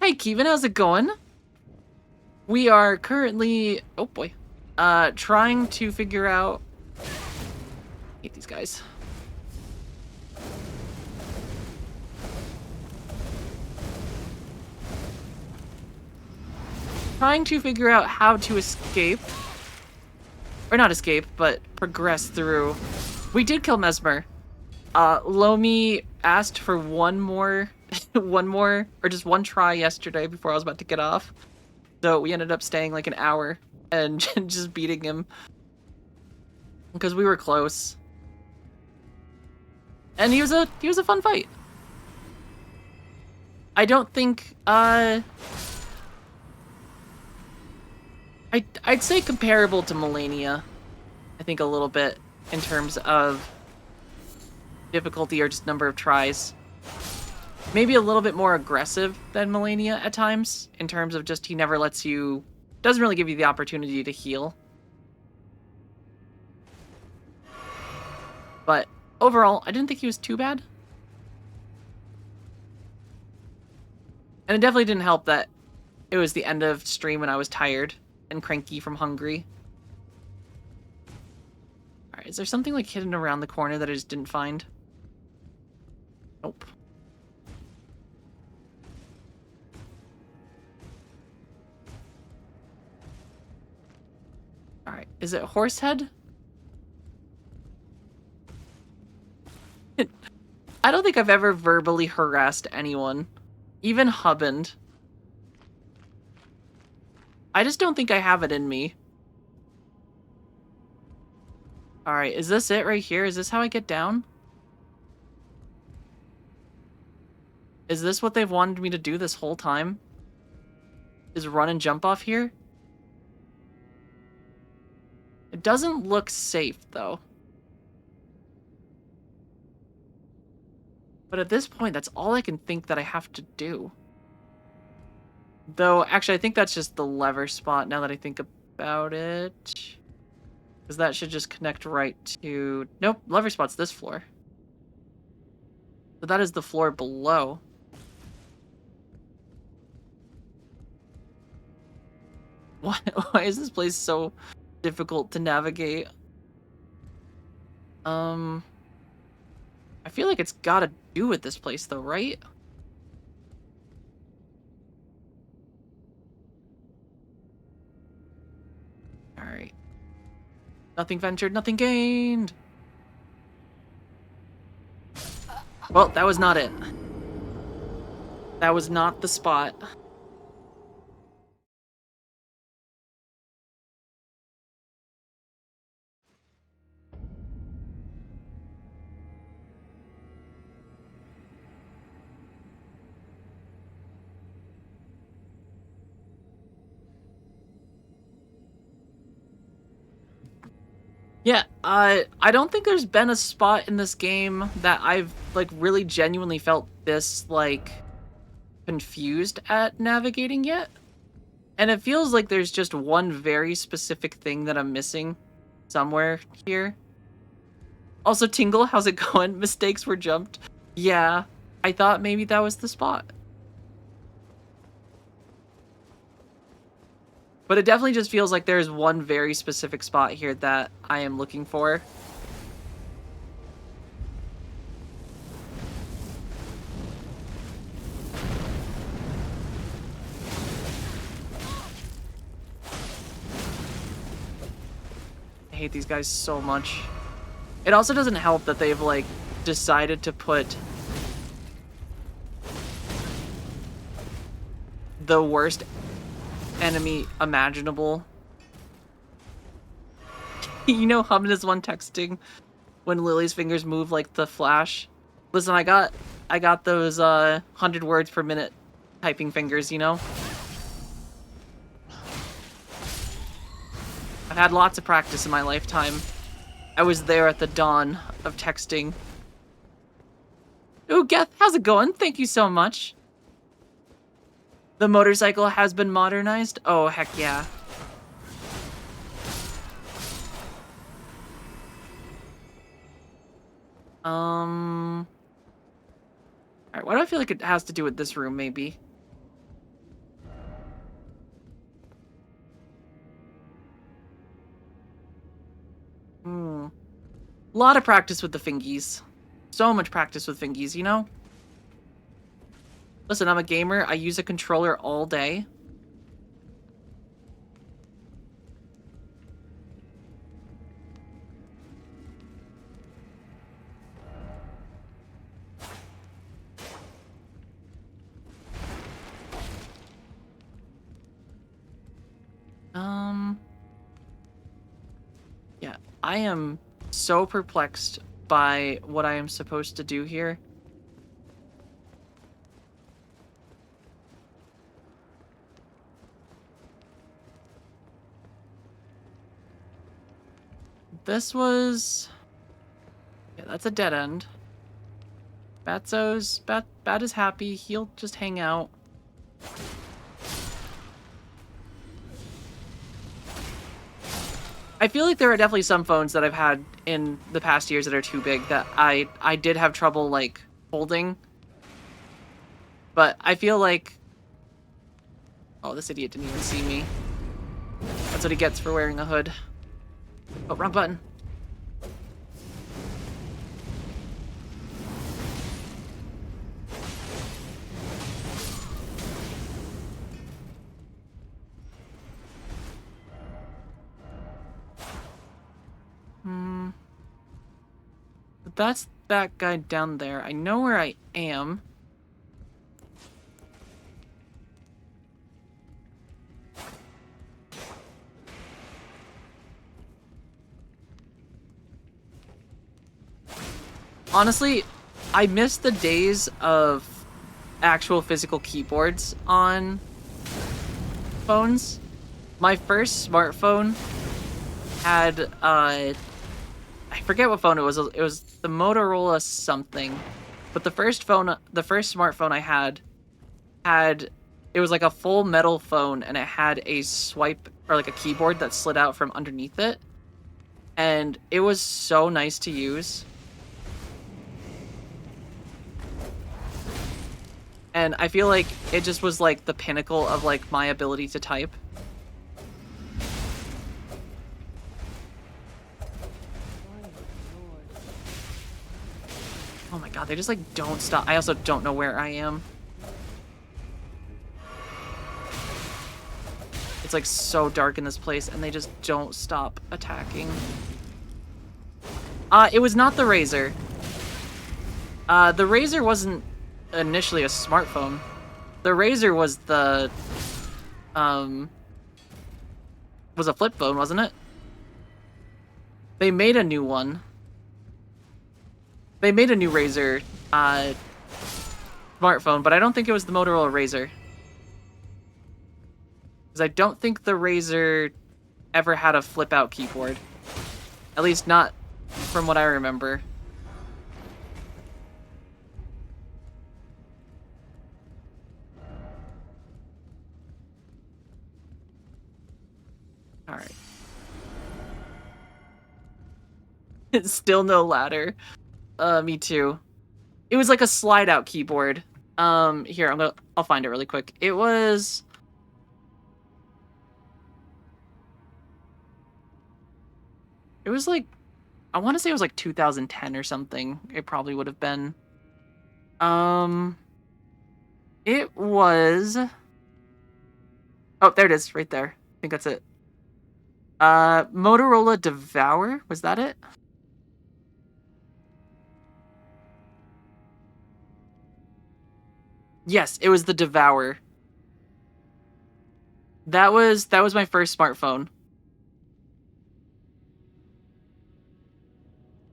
Hey, Kevin, how's it going? We are currently, oh boy, trying to figure out, I hate these guys. Trying to figure out how to escape, or not escape, but progress through. We did kill Mesmer. Lomi asked for one more, or just one try yesterday before I was about to get off. So we ended up staying like an hour and just beating him. Because we were close. And he was a fun fight. I don't think, I'd say comparable to Melania. I think a little bit in terms of difficulty or just number of tries. Maybe a little bit more aggressive than Melania at times in terms of just he never lets you, doesn't really give you the opportunity to heal. But overall, I didn't think he was too bad. And it definitely didn't help that it was the end of stream and I was tired and cranky from hungry. Alright, is there something like hidden around the corner that I just didn't find? Nope. Alright, is it Horsehead? I don't think I've ever verbally harassed anyone. Even Hubband. I just don't think I have it in me. Alright, is this it right here? Is this how I get down? Is this what they've wanted me to do this whole time? Is run and jump off here? It doesn't look safe, though. But at this point, that's all I can think that I have to do. Though, actually, I think that's just the lever spot now that I think about it. Because that should just connect right to... Nope, lever spot's this floor. So that is the floor below. Why is this place so difficult to navigate? I feel like it's gotta do with this place though, right? Alright. Nothing ventured, nothing gained! Well, that was not it. That was not the spot. Yeah, I don't think there's been a spot in this game that I've, like, really genuinely felt this, like, confused at navigating yet. And it feels like there's just one very specific thing that I'm missing somewhere here. Also, Tingle, how's it going? Mistakes were jumped. Yeah, I thought maybe that was the spot. But it definitely just feels like there's one very specific spot here that I am looking for. I hate these guys so much. It also doesn't help that they've, like, decided to put the worst enemy imaginable. You know, Hum is one texting when Lily's fingers move like the Flash. Listen, I got those 100 words per minute typing fingers, you know? I've had lots of practice in my lifetime. I was there at the dawn of texting. Ooh, Geth, how's it going? Thank you so much. The motorcycle has been modernized? Oh, heck yeah. Alright, why do I feel like it has to do with this room, maybe? A lot of practice with the fingies. So much practice with fingies, you know? Listen, I'm a gamer. I use a controller all day. Yeah, I am so perplexed by what I am supposed to do here. this was... Yeah, that's a dead end. Bat is happy. He'll just hang out. I feel like there are definitely some phones that I've had in the past years that are too big that I did have trouble, like, holding. But I feel like... Oh, this idiot didn't even see me. That's what he gets for wearing a hood. Oh, wrong button. But that's that guy down there. I know where I am. Honestly, I miss the days of actual physical keyboards on phones. My first smartphone had, I forget what phone it was. It was the Motorola something. But the first smartphone I had, it was like a full metal phone, and it had a swipe, or like a keyboard that slid out from underneath it. And it was so nice to use. And I feel like it just was like the pinnacle of like my ability to type. Oh my god, they just like don't stop. I also don't know where I am. It's like so dark in this place and they just don't stop attacking. It was not the Razor. The Razor wasn't initially a smartphone. The Razor was the was a flip phone, wasn't it? They made a new one. They made a new Razor smartphone, but I don't think it was the Motorola Razor. Because I don't think the Razor ever had a flip-out keyboard. At least not from what I remember. Alright. It's still no ladder. Me too. It was like a slide-out keyboard. Here, I'll find it really quick. It was... It was like... I want to say it was like 2010 or something. It probably would have been. It was... Oh, there it is, right there. I think that's it. Motorola Devour? Was that it? Yes, it was the Devour. That was my first smartphone.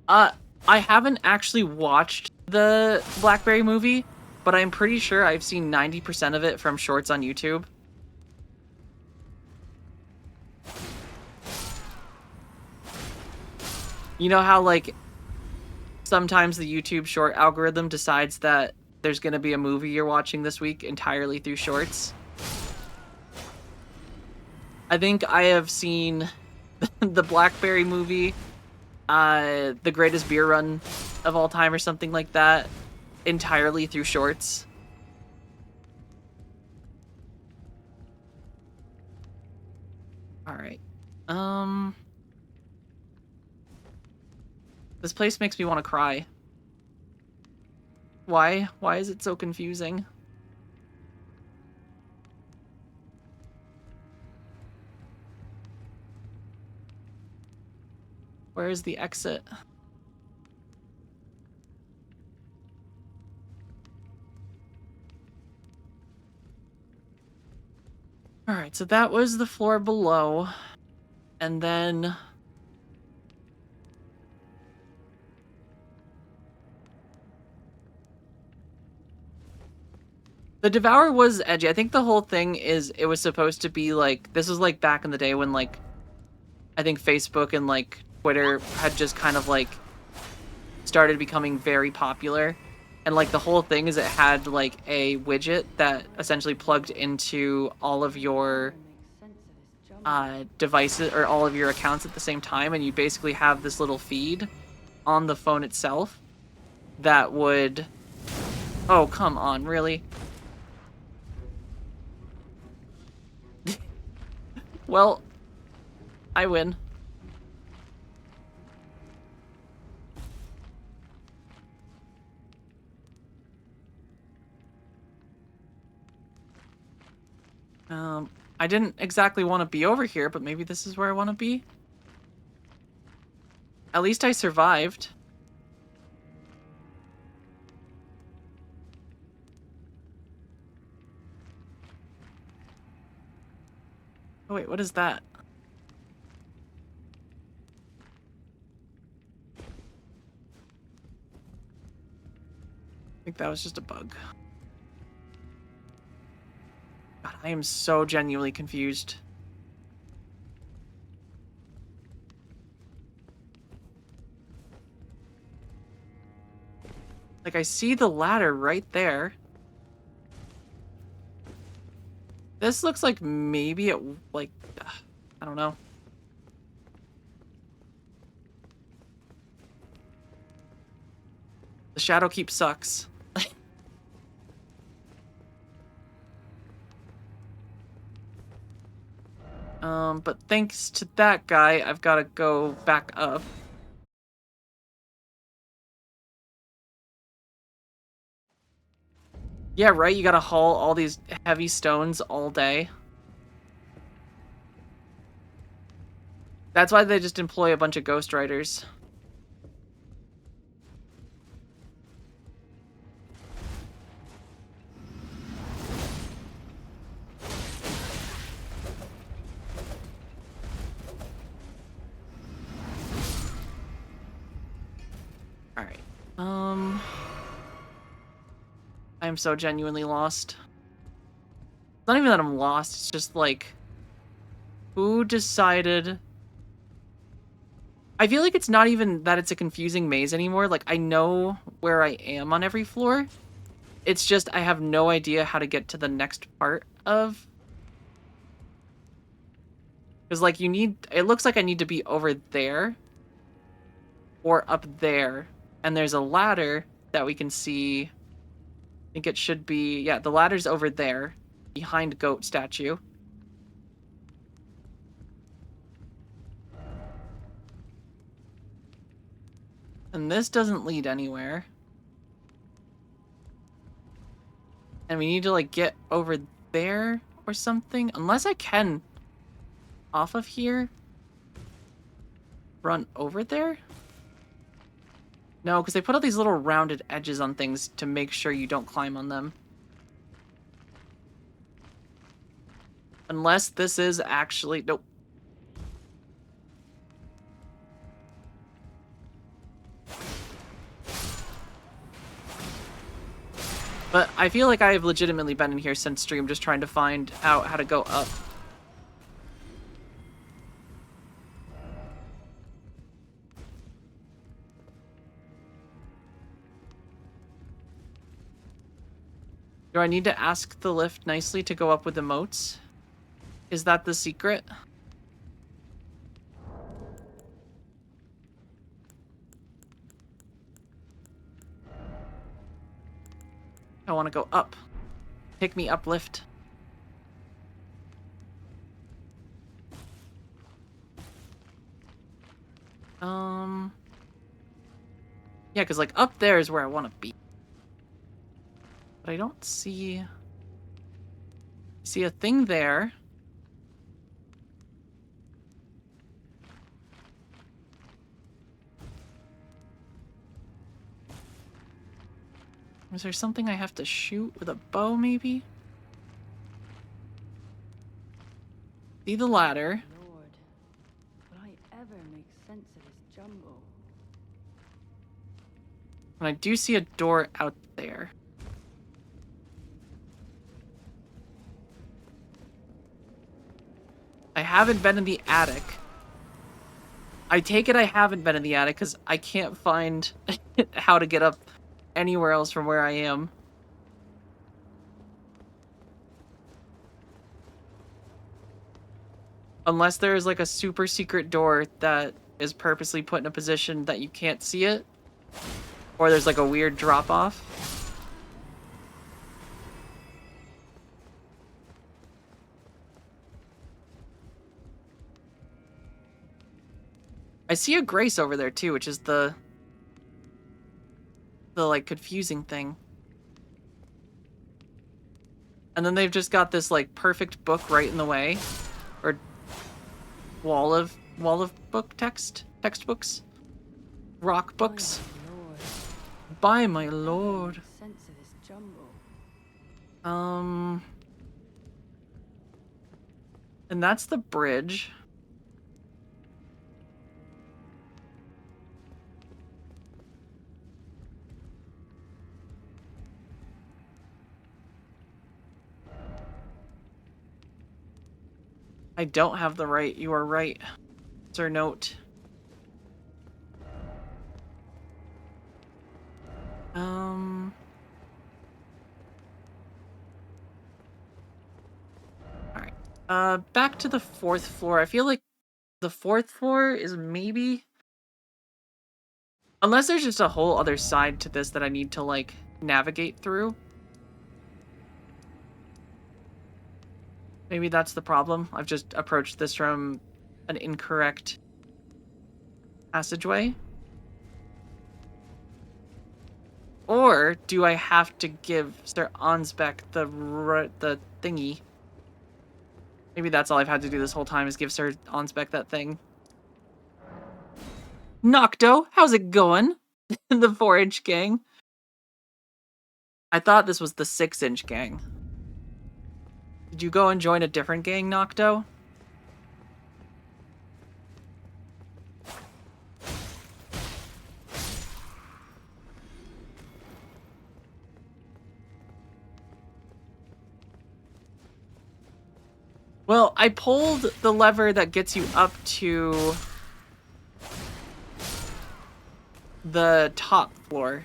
I haven't actually watched the BlackBerry movie, but I'm pretty sure I've seen 90% of it from shorts on YouTube. You know how, like, sometimes the YouTube short algorithm decides that there's gonna be a movie you're watching this week entirely through shorts? I think I have seen the BlackBerry movie, the greatest beer run of all time or something like that, entirely through shorts. Alright. This place makes me want to cry. Why? Why is it so confusing? Where is the exit? Alright, so that was the floor below. And then... The Devour was edgy. I think the whole thing is it was supposed to be like... This was like back in the day when like... I think Facebook and like Twitter had just kind of like started becoming very popular. And like the whole thing is it had like a widget that essentially plugged into all of your devices or all of your accounts at the same time, and you basically have this little feed on the phone itself that would... Oh, come on, really? Well, I win. I didn't exactly want to be over here, but maybe this is where I want to be. At least I survived. Oh wait, what is that? I think that was just a bug. God, I am so genuinely confused. Like, I see the ladder right there. This looks like maybe it, like, I don't know. The shadow keep sucks. But thanks to that guy, I've got to go back up. Yeah, right, you gotta haul all these heavy stones all day. That's why they just employ a bunch of ghost riders. Alright. I am so genuinely lost. It's not even that I'm lost, it's just like... Who decided... I feel like it's not even that it's a confusing maze anymore. Like, I know where I am on every floor. It's just I have no idea how to get to the next part of... Because, like, you need... It looks like I need to be over there. Or up there. And there's a ladder that we can see. I think it should be... Yeah, the ladder's over there. Behind goat statue. And this doesn't lead anywhere. And we need to, like, get over there or something. Unless I can, off of here, run over there? No, because they put all these little rounded edges on things to make sure you don't climb on them. Unless this is actually... Nope. But I feel like I have legitimately been in here since stream just trying to find out how to go up. Do I need to ask the lift nicely to go up with the moats? Is that the secret? I want to go up. Pick me up, lift. Yeah, because, like, up there is where I want to be. But I don't see... see a thing there. Is there something I have to shoot with a bow, maybe? See the ladder. Lord, will I ever make sense of this jumble? And I do see a door out there. I haven't been in the attic. I take it I haven't been in the attic because I can't find how to get up anywhere else from where I am. Unless there is like a super secret door that is purposely put in a position that you can't see it. Or there's like a weird drop off. I see a Grace over there too, which is the like confusing thing. And then they've just got this like perfect book right in the way. Or wall of book textbooks. Rock books. By my lord. Sense of this jumble. And that's the bridge. I don't have the right. You are right, Sir Note. Alright. Back to the 4th floor. I feel like the 4th floor is maybe... Unless there's just a whole other side to this that I need to, like, navigate through. Maybe that's the problem. I've just approached this from an incorrect passageway. Or do I have to give Sir Ansbeck the thingy? Maybe that's all I've had to do this whole time is give Sir Ansbeck that thing. Nocto, how's it going? The 4-inch gang. I thought this was the 6-inch gang. Did you go and join a different gang, Nocto? Well, I pulled the lever that gets you up to the top floor.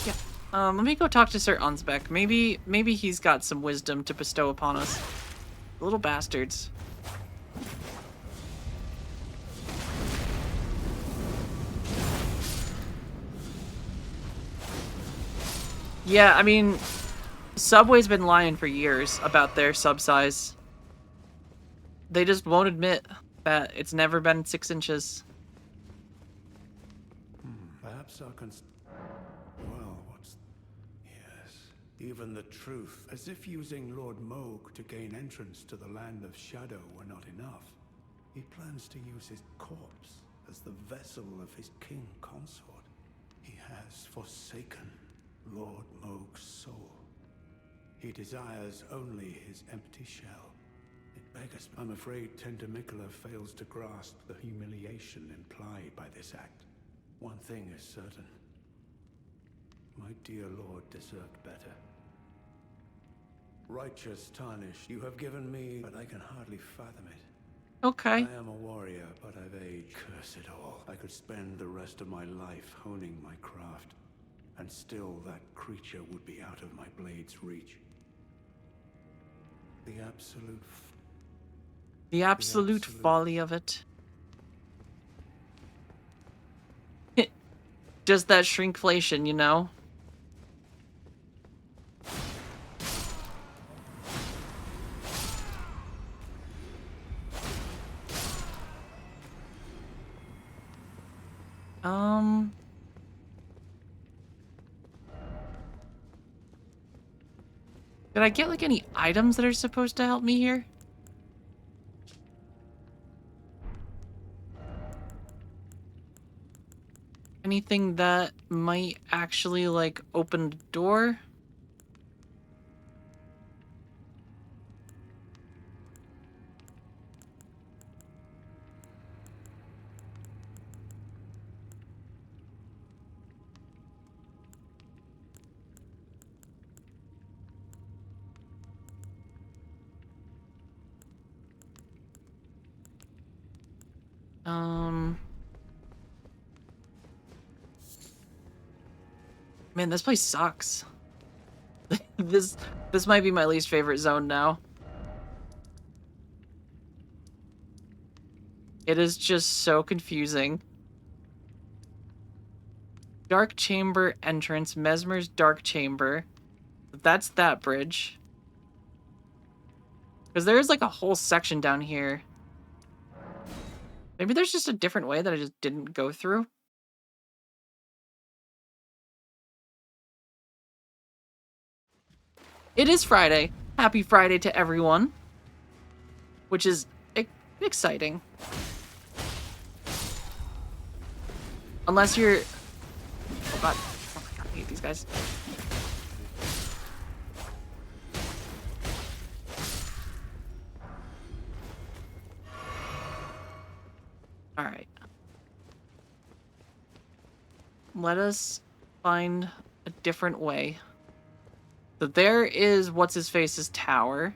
Yeah. Let me go talk to Sir Ansbeck. Maybe he's got some wisdom to bestow upon us. Little bastards. Yeah, I mean, Subway's been lying for years about their sub size. They just won't admit that it's never been 6 inches. Perhaps our well, what's... Yes, even the truth. As if using Lord Moog to gain entrance to the Land of Shadow were not enough. He plans to use his corpse as the vessel of his king consort. He has forsaken Lord Moog's soul. He desires only his empty shell. It beggars. I'm afraid Tendemicola fails to grasp the humiliation implied by this act. One thing is certain. My dear lord deserved better. Righteous tarnish you have given me, but I can hardly fathom it. Okay. I am a warrior, but I've aged. Curse it all. I could spend the rest of my life honing my craft, and still that creature would be out of my blade's reach. The absolute folly of it. Just that shrinkflation, you know? Did I get like any items that are supposed to help me here? Anything that might actually like open the door? Man, this place sucks. This might be my least favorite zone now. It is just so confusing. Dark Chamber entrance, Mesmer's Dark Chamber. That's that bridge. Because there is like a whole section down here. Maybe there's just a different way that I just didn't go through. It is Friday. Happy Friday to everyone. Which is exciting. Unless you're... Oh god. Oh my god, I hate these guys. Alright. Let us find a different way. So there is What's-His-Face's tower.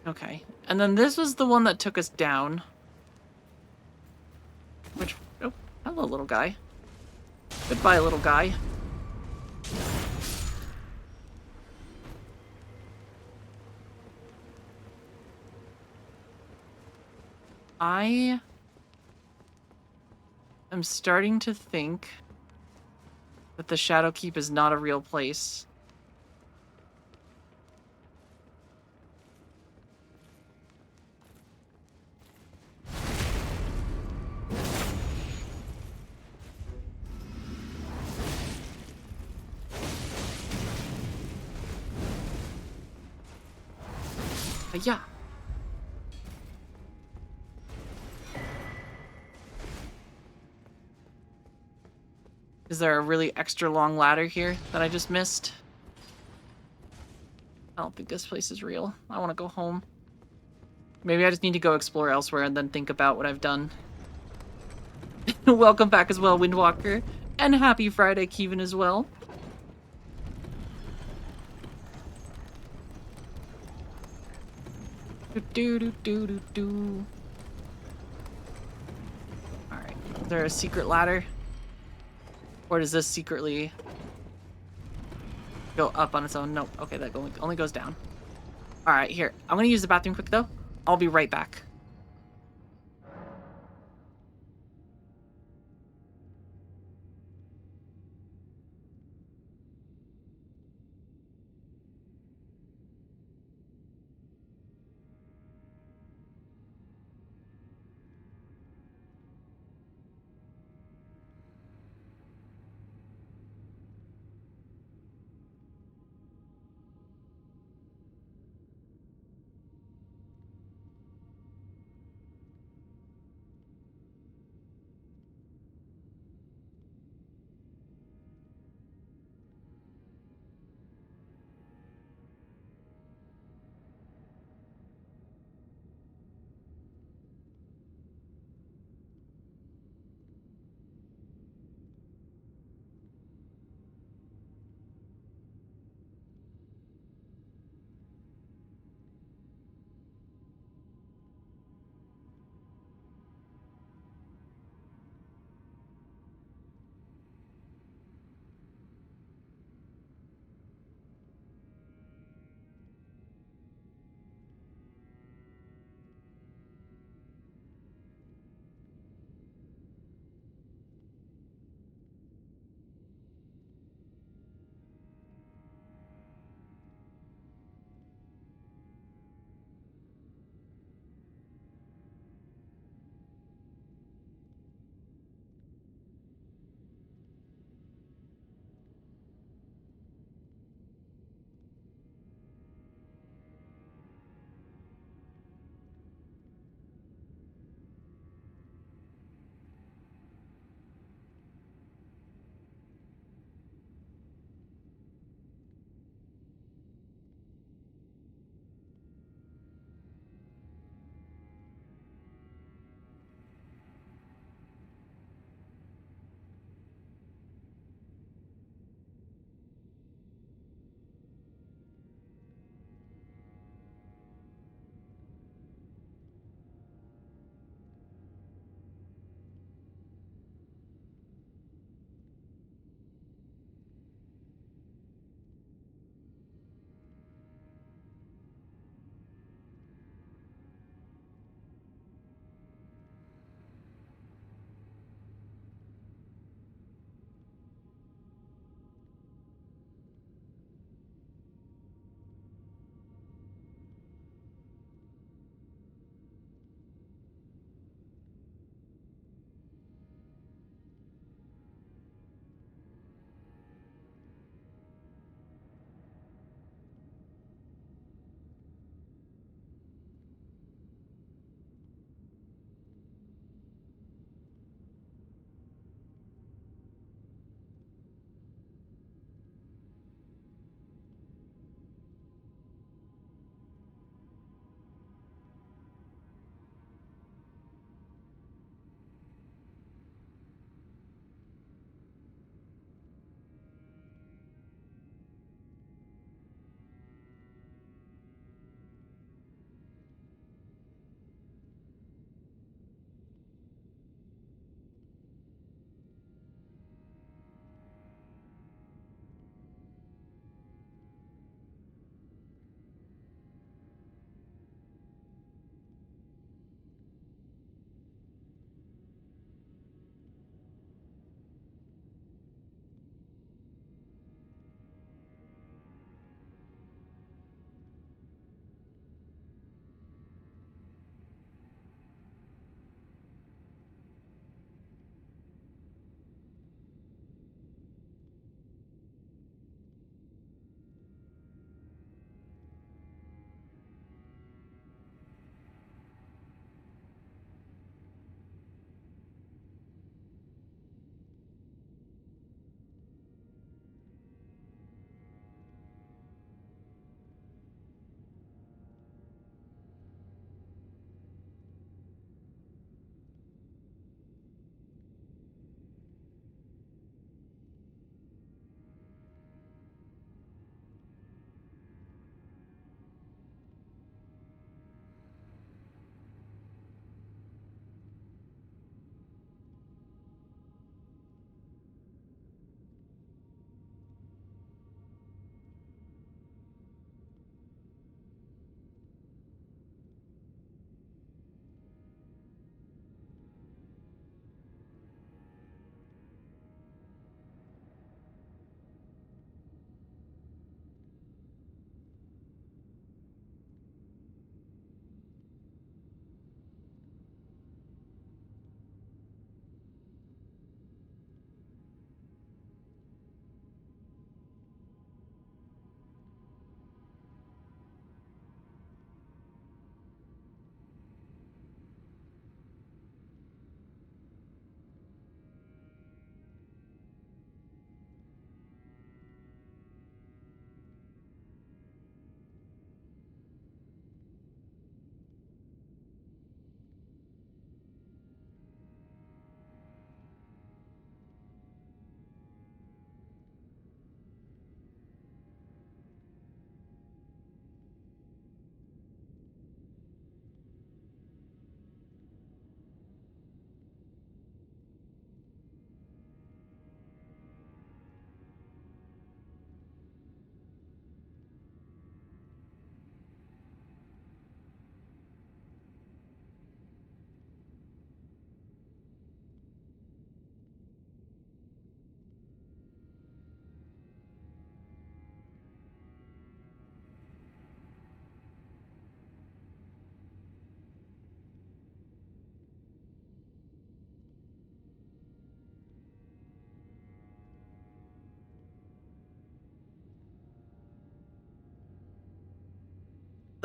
Okay. And then this was the one that took us down. Which, oh, hello, little guy. Goodbye, little guy. I am starting to think that the Shadow Keep is not a real place. Yeah. Is there a really extra long ladder here that I just missed? I don't think this place is real. I want to go home. Maybe I just need to go explore elsewhere and then think about what I've done. Welcome back as well, Windwalker. And happy Friday, Kevin, as well. Do. Alright. Is there a secret ladder? Or does this secretly go up on its own? Nope. Okay, that only goes down. Alright, here. I'm gonna use the bathroom quick, though. I'll be right back.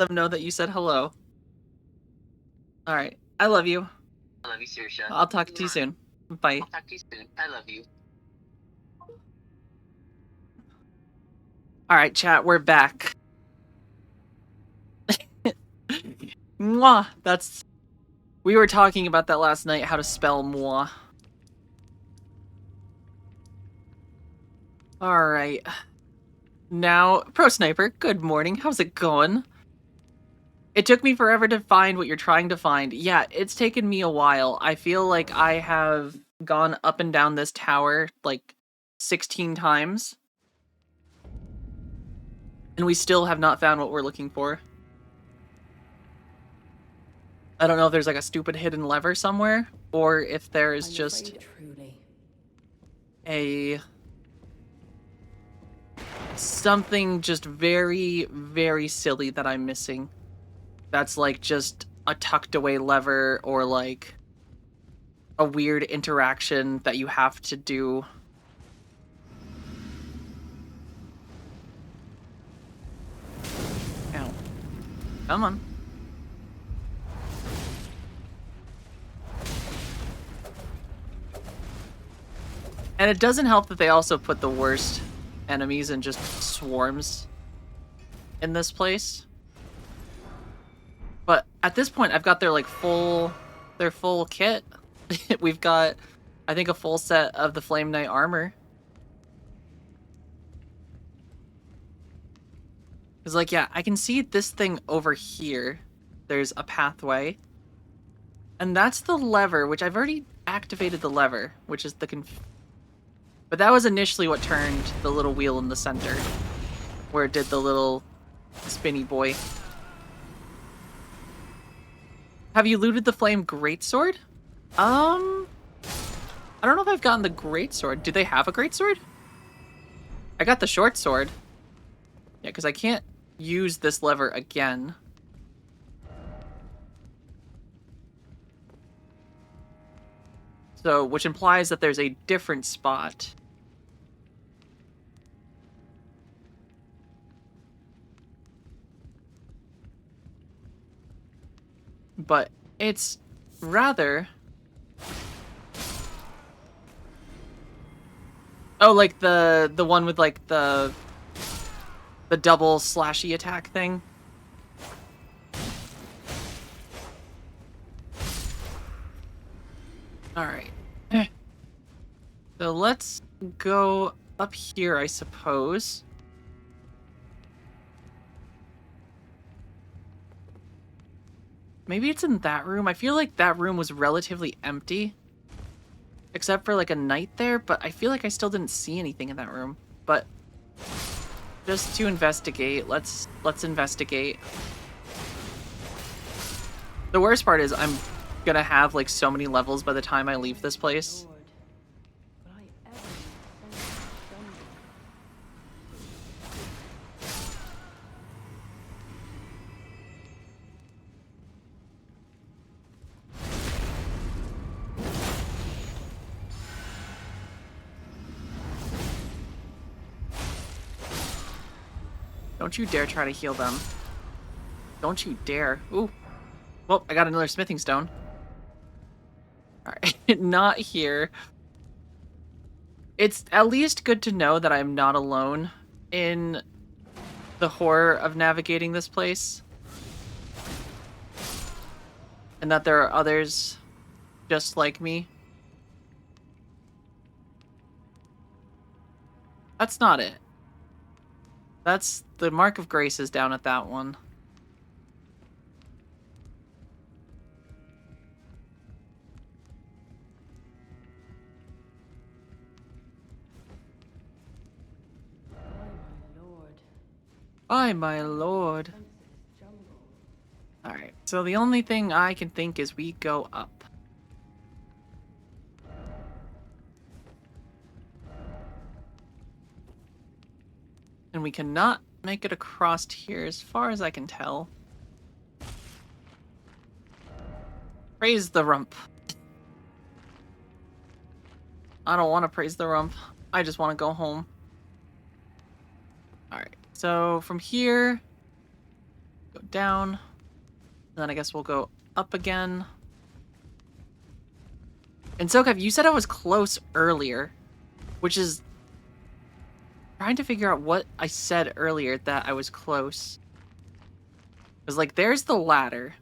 them know that you said hello. Alright. I love you. I love you, Saoirse. I'll talk to you soon. Bye. I'll talk to you soon. I love you. Alright, chat, we're back. Mwah! That's... We were talking about that last night, how to spell moi. Alright. Now, Pro Sniper, good morning. How's it going? It took me forever to find what you're trying to find. Yeah, it's taken me a while. I feel like I have gone up and down this tower, like, 16 times. And we still have not found what we're looking for. I don't know if there's, like, a stupid hidden lever somewhere, or if there's just a... something just very, very silly that I'm missing. That's like just a tucked away lever or like a weird interaction that you have to do. Ow. Come on. And it doesn't help that they also put the worst enemies in just swarms in this place. But at this point, I've got their like full kit. We've got, I think, a full set of the Flame Knight armor. Cause like, yeah, I can see this thing over here. There's a pathway. And that's the lever, which I've already activated the lever, which is the but that was initially what turned the little wheel in the center, where it did the little spinny boy. Have you looted the Flame Greatsword? I don't know if I've gotten the Greatsword. Do they have a Greatsword? I got the short sword. Yeah, because I can't use this lever again. So, which implies that there's a different spot. But it's rather... Oh, like the one with like the double slashy attack thing. Alright. So let's go up here, I suppose. Maybe it's in that room. I feel like that room was relatively empty. Except for like a knight there, but I feel like I still didn't see anything in that room. But just to investigate, let's investigate. The worst part is I'm gonna have like so many levels by the time I leave this place. Don't you dare try to heal them. Don't you dare. Ooh. Well, I got another smithing stone. Alright, not here. It's at least good to know that I'm not alone in the horror of navigating this place. And that there are others just like me. That's not it. That's the Mark of Grace is down at that one. By my lord. Alright, so the only thing I can think is we go up. And we cannot make it across here as far as I can tell. Praise the rump. I don't want to praise the rump. I just want to go home. Alright, so from here, Go down. And then I guess we'll go up again. And Sokev, you said I was close earlier, which is trying to figure out what I said earlier that I was close. Because, like, there's the ladder.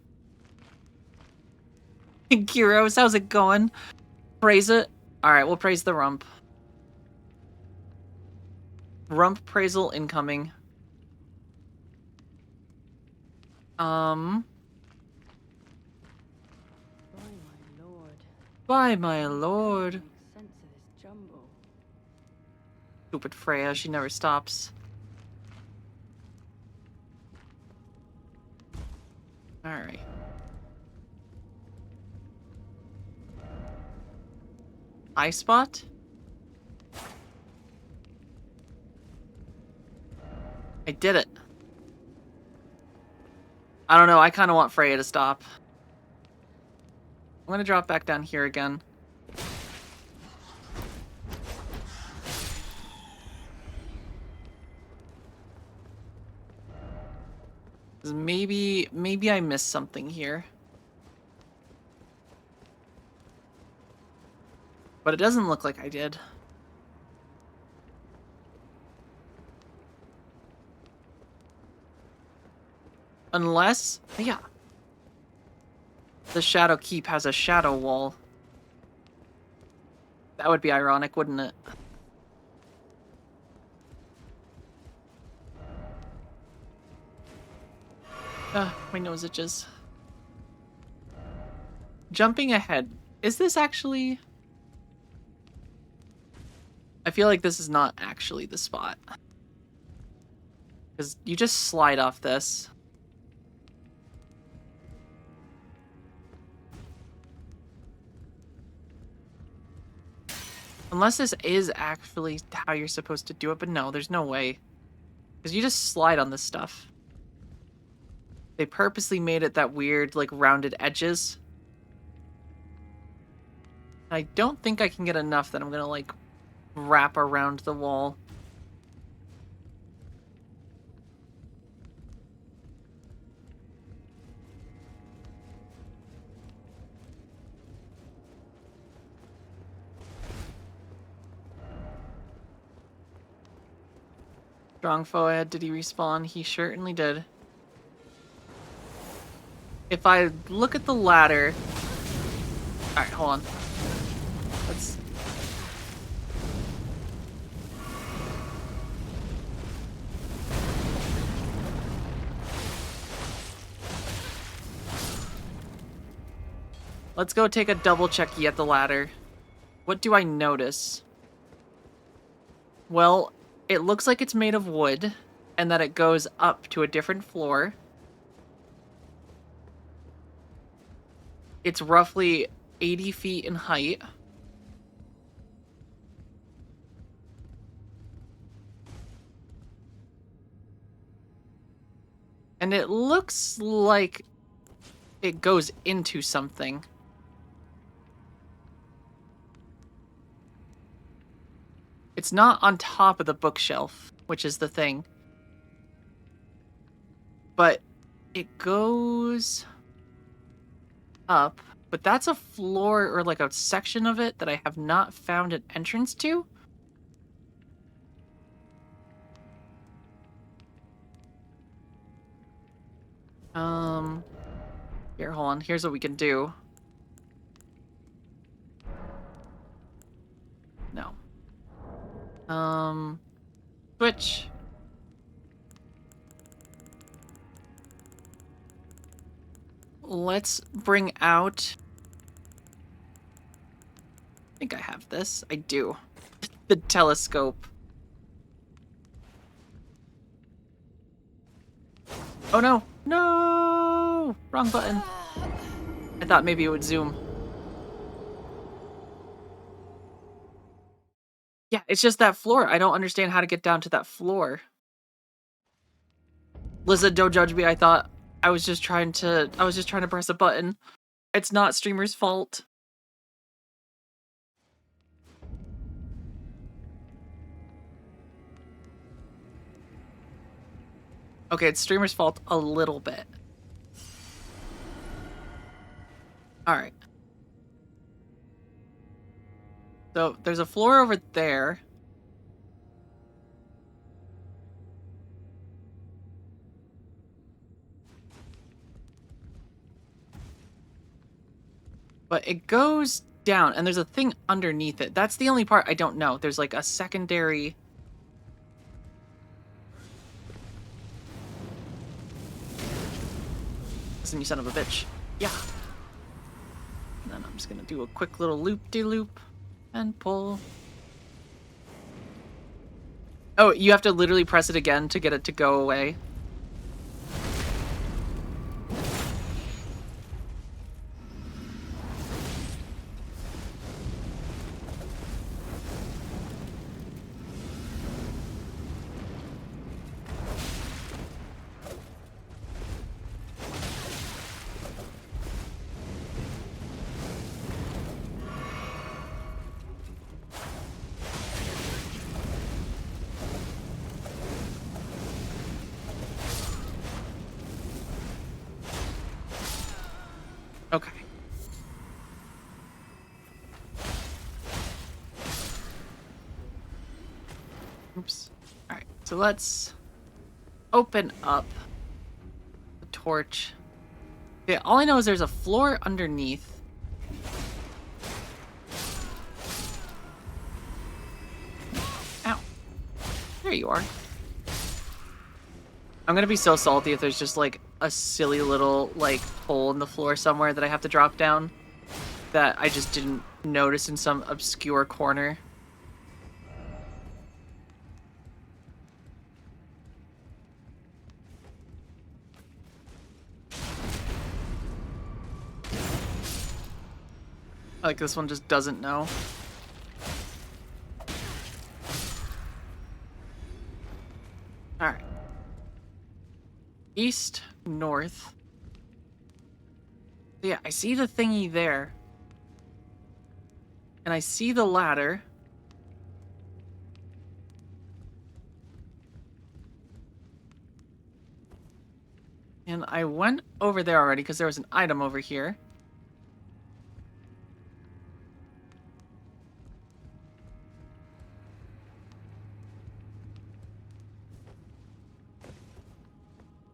Kyros, how's it going? Praise it? Alright, we'll praise the rump. Rump praisal incoming. By my lord. Make sense of this jumble. Stupid Freya, she never stops. Alright. Eye spot? I did it. I don't know, I kind of want Freya to stop. I'm gonna drop back down here again. Maybe I missed something here. But it doesn't look like I did. Unless, yeah. The Shadow Keep has a shadow wall. That would be ironic, wouldn't it? My nose itches. Jumping ahead. Is this actually... I feel like this is not actually the spot. Because you just slide off this. Unless this is actually how you're supposed to do it, but no, there's no way. Because you just slide on this stuff. They purposely made it that weird, like, rounded edges. I don't think I can get enough that I'm gonna, like, wrap around the wall. Strong forehead, did he respawn? He certainly did. If I look at the ladder... Alright, hold on. Let's... Let's go take a double checky at the ladder. What do I notice? Well, it looks like it's made of wood, and that it goes up to a different floor. It's roughly 80 feet in height. And it looks like it goes into something. It's not on top of the bookshelf, which is the thing. But it goes up. But that's a floor or like a section of it that I have not found an entrance to. Here, hold on. Here's what we can do. No. Switch. Let's bring out... I think I have this. I do. The telescope. Oh no! No! Wrong button. I thought maybe it would zoom. Yeah, it's just that floor. I don't understand how to get down to that floor. Lizza, don't judge me. I thought I was just trying to press a button. It's not streamer's fault. Okay, it's streamer's fault a little bit. Alright. So, there's a floor over there. But it goes down, and there's a thing underneath it. That's the only part I don't know. There's like a secondary... Listen, you son of a bitch. Yeah. And then I'm just gonna do a quick little loop-de-loop and pull. Oh, you have to literally press it again to get it to go away. Okay. Oops. Alright, so let's open up the torch. Yeah, all I know is there's a floor underneath. Ow. There you are. I'm gonna be so salty if there's just like a silly little like hole in the floor somewhere that I have to drop down that I just didn't notice in some obscure corner. Like this one just doesn't know. Alright. East, north. Yeah, I see the thingy there. And I see the ladder. And I went over there already because there was an item over here.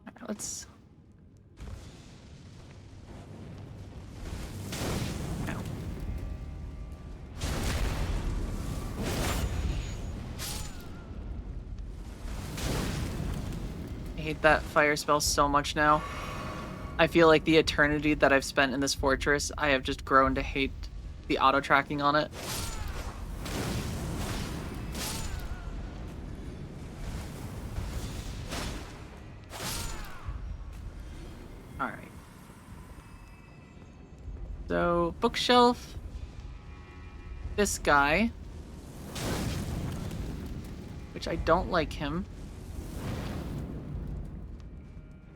Alright, let's... Ow. I hate that fire spell so much now. I feel like the eternity that I've spent in this fortress, I have just grown to hate the auto-tracking on it. Alright. So, bookshelf. This guy. Which I don't like him.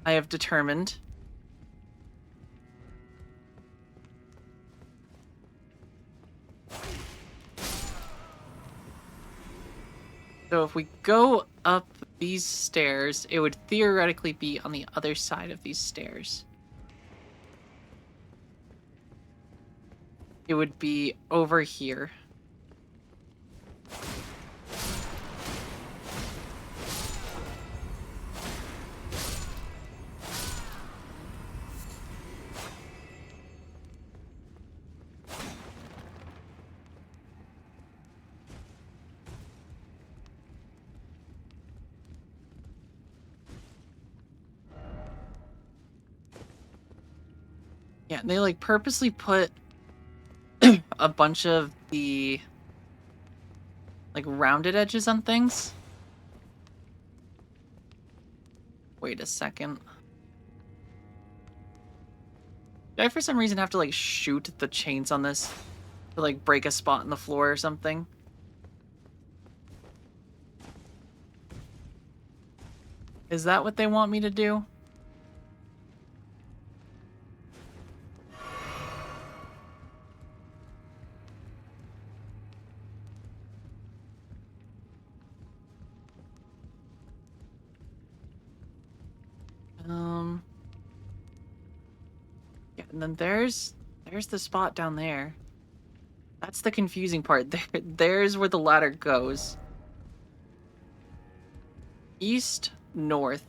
I have determined. So if we go up these stairs, it would theoretically be on the other side of these stairs. It would be over here. Yeah, they like purposely put a bunch of the like rounded edges on things. Wait a second. Do I for some reason have to like shoot the chains on this to like break a spot in the floor or something? Is that what they want me to do? And then there's the spot down there. That's the confusing part. There's where the ladder goes. East, north.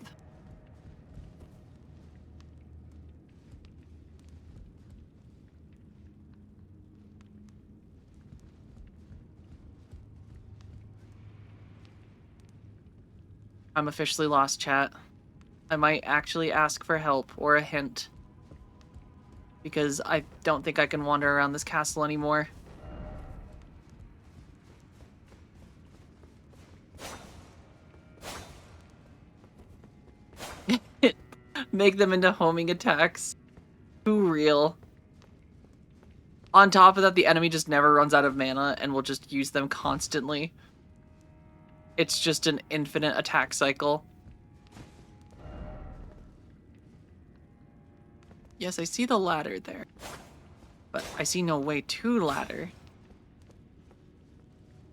I'm officially lost, chat. I might actually ask for help or a hint. Because I don't think I can wander around this castle anymore. Make them into homing attacks. Too real. On top of that, the enemy just never runs out of mana and will just use them constantly. It's just an infinite attack cycle. Yes, I see the ladder there. But I see no way to ladder.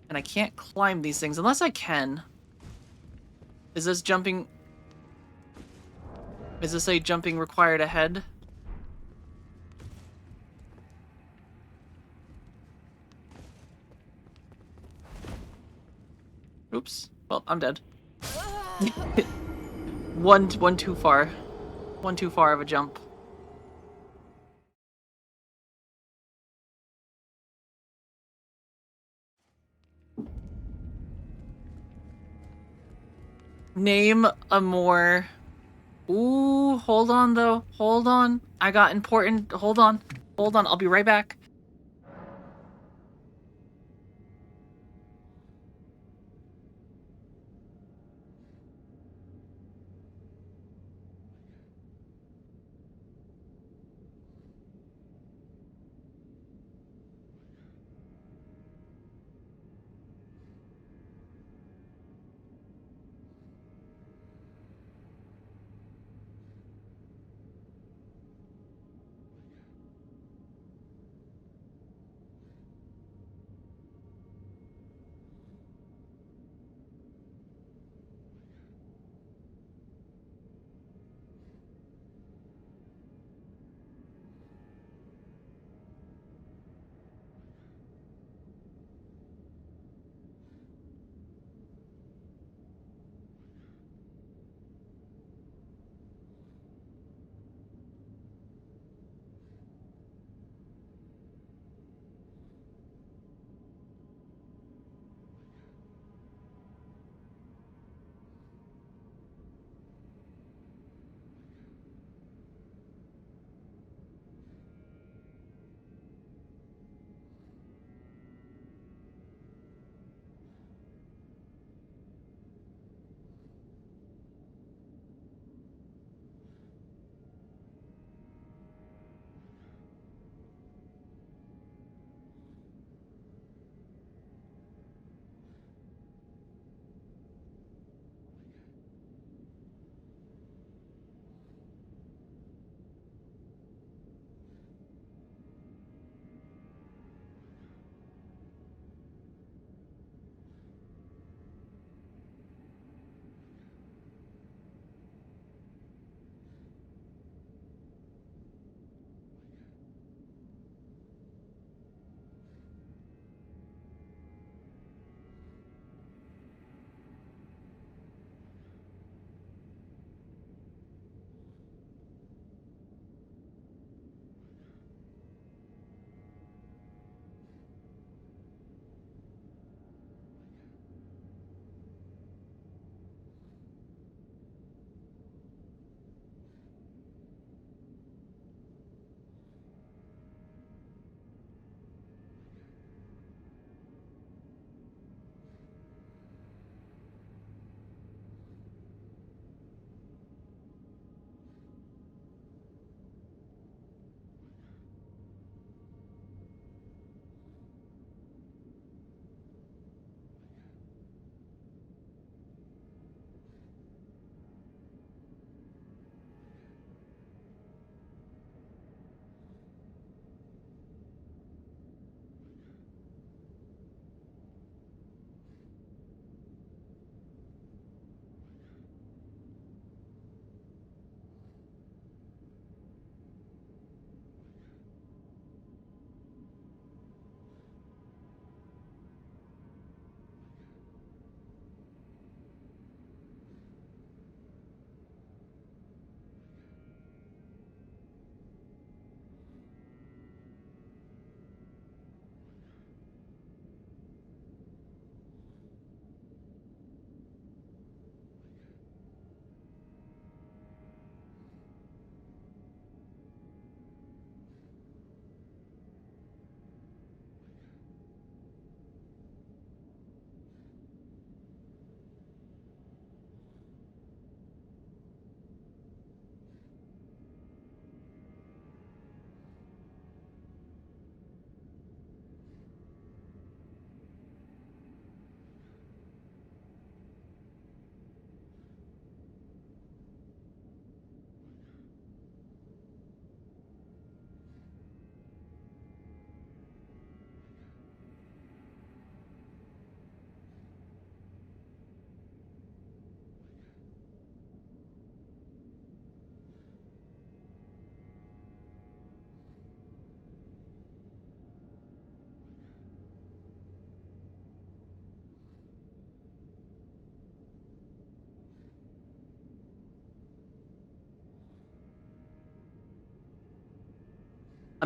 And I can't climb these things unless I can. Is this jumping... Is this a jumping required ahead? Oops. Well, I'm dead. One too far. One too far of a jump. Name a more... Ooh, hold on though. Hold on. I got important... Hold on. Hold on. I'll be right back.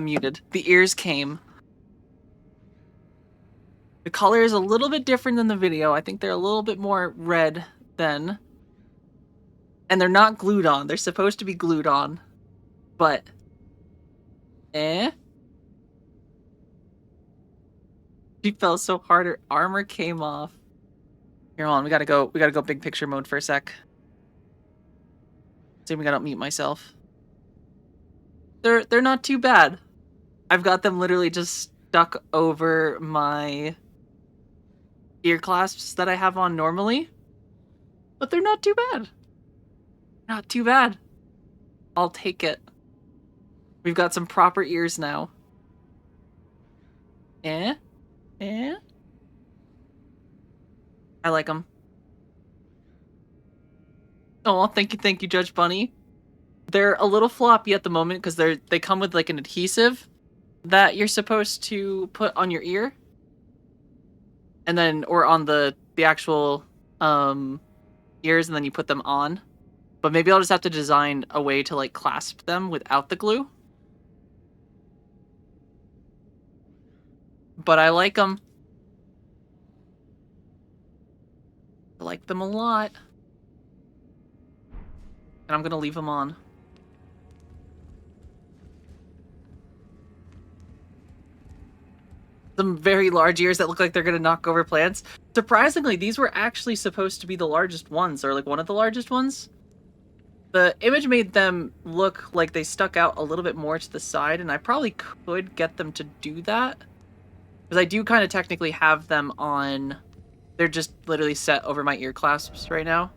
I'm muted. The ears came. The color is a little bit different than the video. I think they're a little bit more red than... And they're not glued on. They're supposed to be glued on. But... She fell so hard her armor came off. Here, hold on. We gotta go big picture mode for a sec. See, we gotta mute myself. They're not too bad. I've got them literally just stuck over my ear clasps that I have on normally. But they're not too bad. Not too bad. I'll take it. We've got some proper ears now. I like them. Oh, thank you, Judge Bunny. They're a little floppy at the moment because they come with like an adhesive that you're supposed to put on your ear, and then or on the actual ears, and then you put them on. But maybe I'll just have to design a way to like clasp them without the glue. But I like them. I like them a lot. And I'm gonna leave them on. Some very large ears that look like they're gonna knock over plants. Surprisingly, these were actually supposed to be the largest ones, or like one of the largest ones. The image made them look like they stuck out a little bit more to the side, and I probably could get them to do that. Because I do kind of technically have them on... They're just literally set over my ear clasps right now.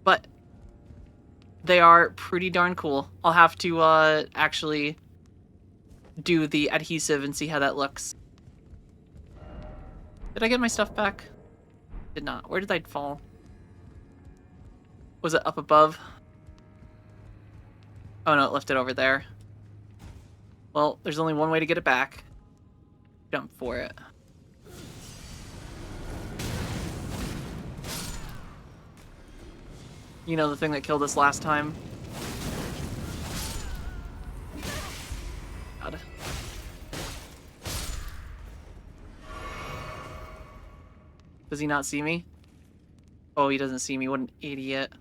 But they are pretty darn cool. I'll have to actually do the adhesive and see how that looks. Did I get my stuff back? Did not. Where did I fall? Was it up above? Oh no, it left it over there. Well, there's only one way to get it back. Jump for it. You know, the thing that killed us last time? God. Does he not see me? Oh, he doesn't see me. What an idiot.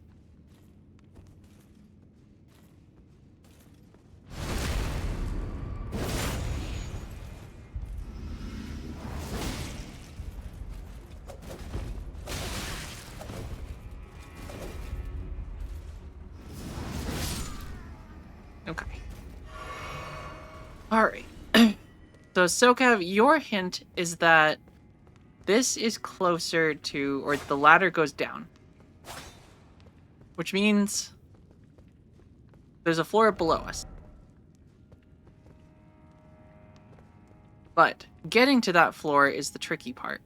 Okay. Alright. So, SoCav, your hint is that this is closer to, or the ladder goes down. Which means there's a floor below us. But getting to that floor is the tricky part.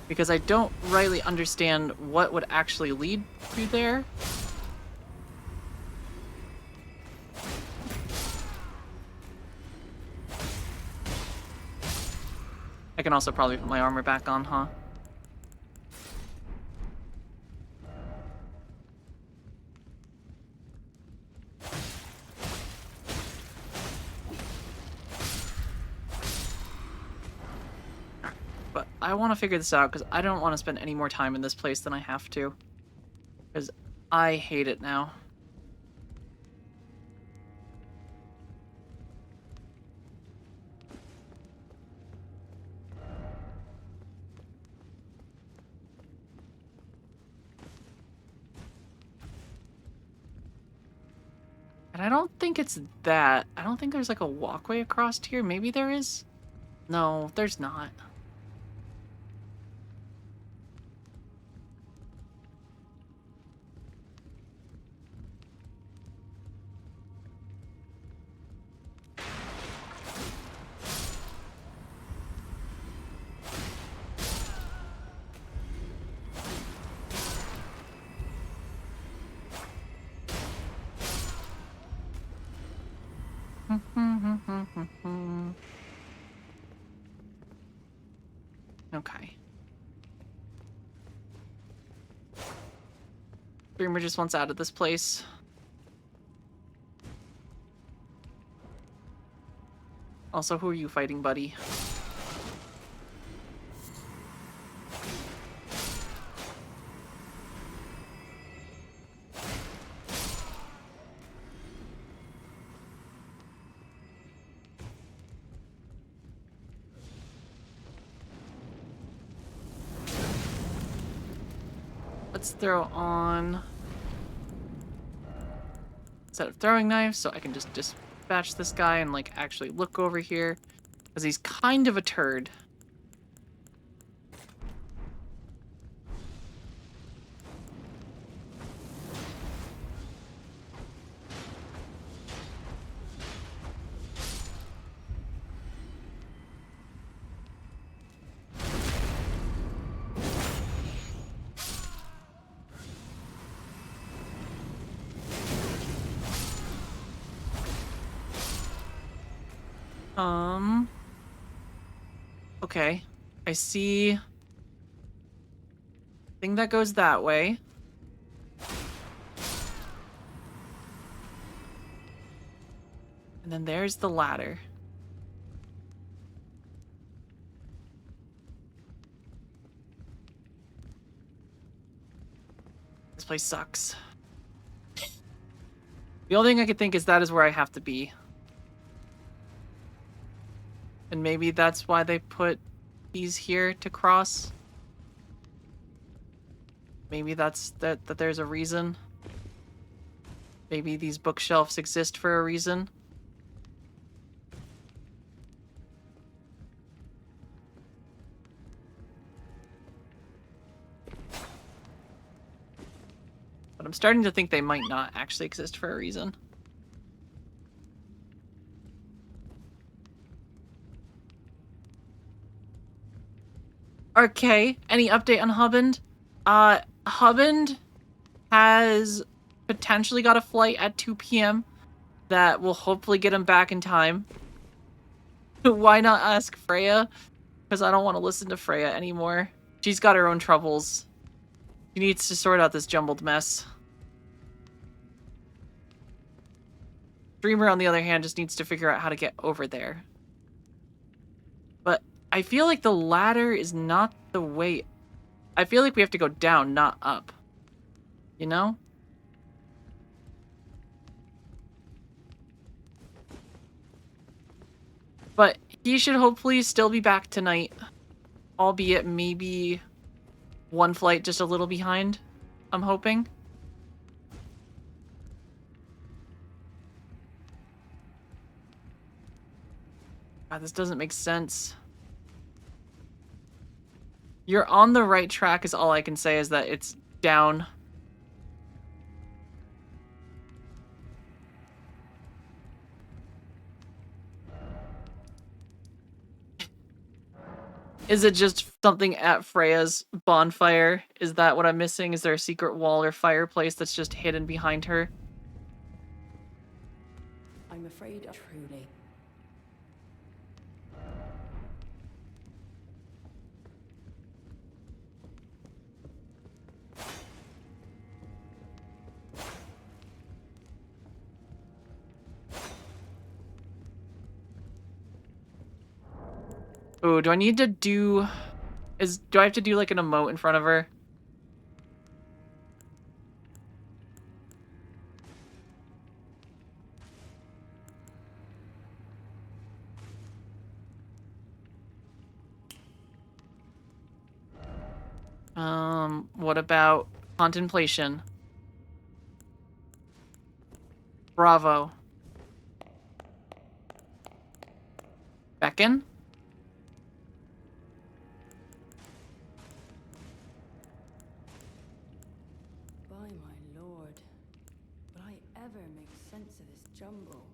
Because I don't rightly understand what would actually lead to there. I can also probably put my armor back on, huh? But I want to figure this out because I don't want to spend any more time in this place than I have to. Because I hate it now. And I don't think it's that. I don't think there's like a walkway across here. Maybe there is? No, there's not. Okay. Dreamer just wants out of this place. Also, who are you fighting, buddy? Let's throw on set of throwing knives so I can just dispatch this guy and like actually look over here because he's kind of a turd. Okay. I see thing that goes that way. And then there's the ladder. This place sucks. The only thing I could think is that is where I have to be. And maybe that's why they put these here to cross. Maybe that's that there's a reason. Maybe these bookshelves exist for a reason. But I'm starting to think they might not actually exist for a reason. Okay, any update on Hubband? Hubband has potentially got a flight at 2 p.m. that will hopefully get him back in time. Why not ask Freya? Because I don't want to listen to Freya anymore. She's got her own troubles. She needs to sort out this jumbled mess. Dreamer, on the other hand, just needs to figure out how to get over there. But I feel like the ladder is not the way. I feel like we have to go down, not up. You know? But he should hopefully still be back tonight. Albeit maybe one flight just a little behind, I'm hoping. God, this doesn't make sense. You're on the right track is all I can say, is that it's down. Is it just something at Freya's bonfire? Is that what I'm missing? Is there a secret wall or fireplace that's just hidden behind her? I'm afraid truly. Oh, do I need to do... Do I have to do like an emote in front of her? What about contemplation? Bravo. Beckon? By my lord, will I ever make sense of this jumble?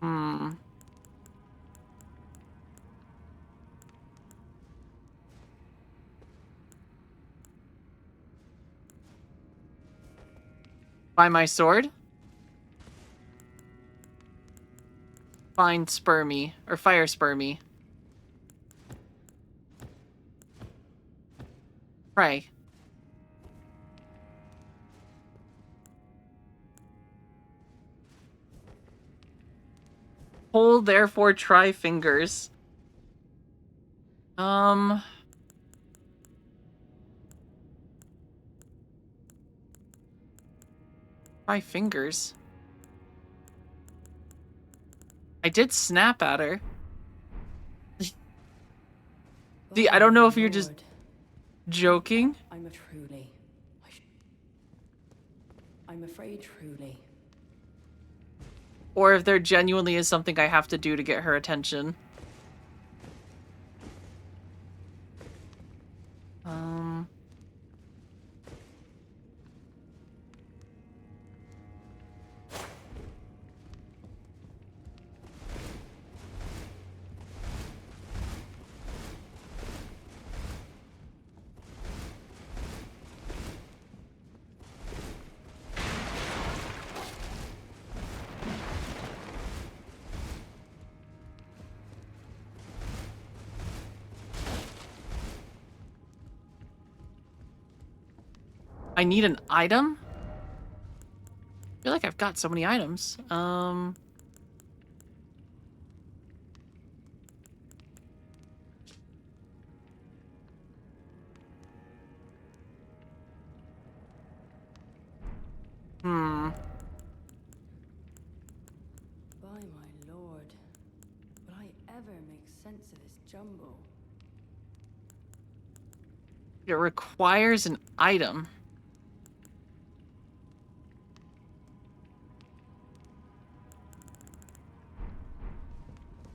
Hmm. By my sword? Find spermy, or fire spermy. Pray. Hold, therefore try fingers. Try fingers. I did snap at her. See, I don't know if you're just joking. I'm afraid truly. Or if there genuinely is something I have to do to get her attention. I need an item? I feel like I've got so many items. By my lord, will I ever make sense of this jumble? It requires an item.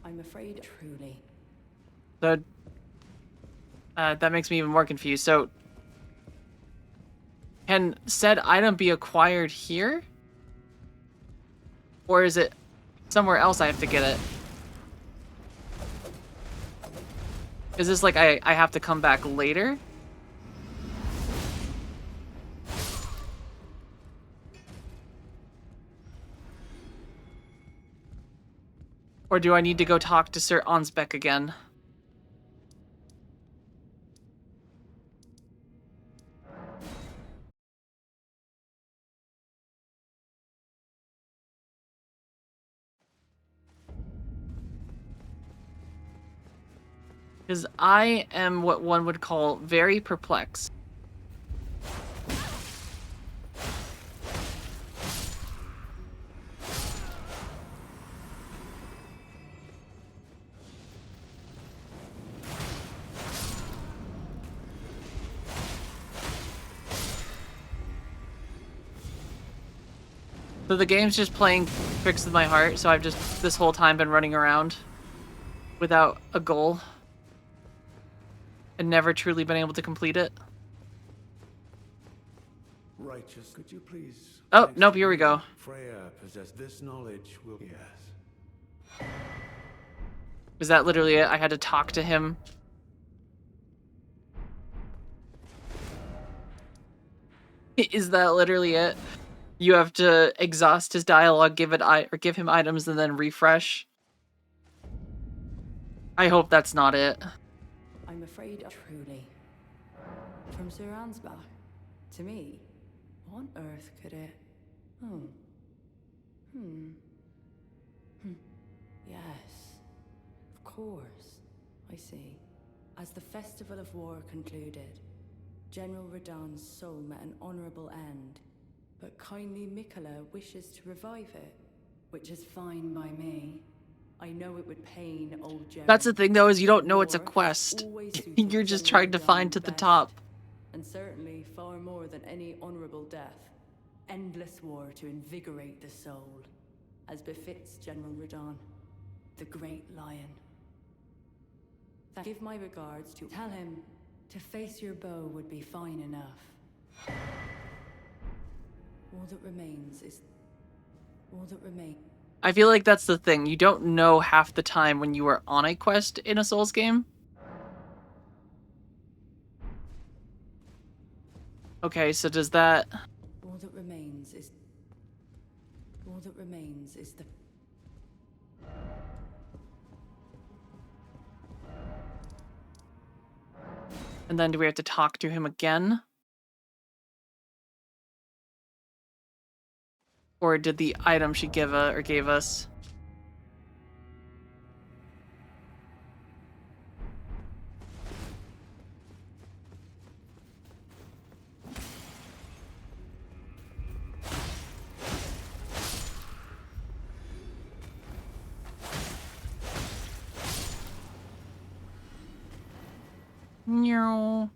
I'm afraid truly. So, that makes me even more confused. So, can said item be acquired here? Or is it somewhere else I have to get it? Is this like I have to come back later? Or do I need to go talk to Sir Ansbeck again? Because I am what one would call very perplexed. So the game's just playing tricks with my heart, so I've just this whole time been running around without a goal and never truly been able to complete it. Righteous, could you please? Oh, nope, here we go. Freya possess this knowledge will yes. Was that literally it? I had to talk to him. Is that literally it? You have to exhaust his dialogue, give him items, and then refresh. I hope that's not it. I'm afraid truly. From Sir Ansbach to me, what on earth could it? Oh. Yes. Of course. I see. As the Festival of War concluded, General Radahn's soul met an honorable end. But kindly Mikola wishes to revive it, which is fine by me. I know it would pain old Jerry. That's the thing, though, is you don't know it's a quest. You're just trying to find to the top. And certainly far more than any honorable death. Endless war to invigorate the soul, as befits General Radahn, the great lion. Give my regards to tell him to face your bow would be fine enough. All that remains. I feel like that's the thing. You don't know half the time when you are on a quest in a Souls game. Okay, so does that... All that remains is the... And then do we have to talk to him again? Or did the item she gave us? No.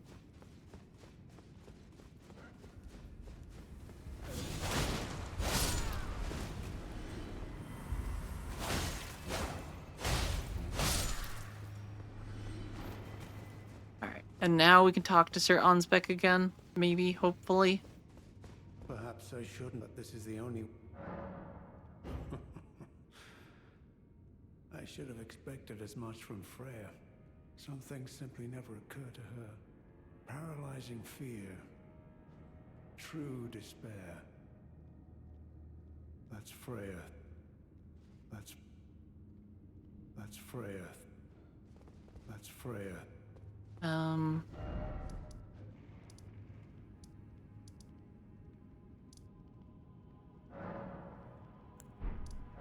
Alright, and now we can talk to Sir Ansbeck again. Maybe, hopefully. Perhaps I shouldn't, but this is the only... I should have expected as much from Freya. Some things simply never occur to her. Paralyzing fear. True despair. That's Freya. That's Freya. That's Freya.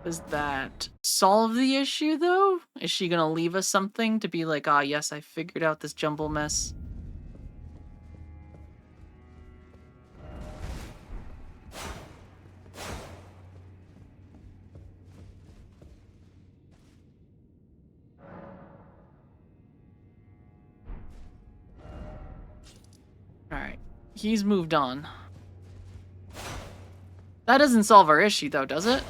Does that solve the issue, though? Is she gonna leave us something to be like, ah, yes, I figured out this jumble mess? Alright, he's moved on. That doesn't solve our issue, though, does it?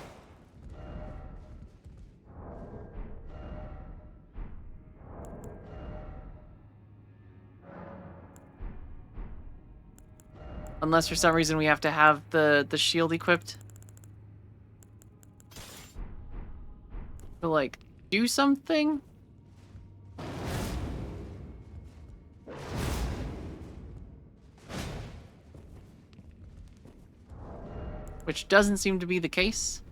Unless for some reason we have to have the shield equipped. To, like, do something? Which doesn't seem to be the case.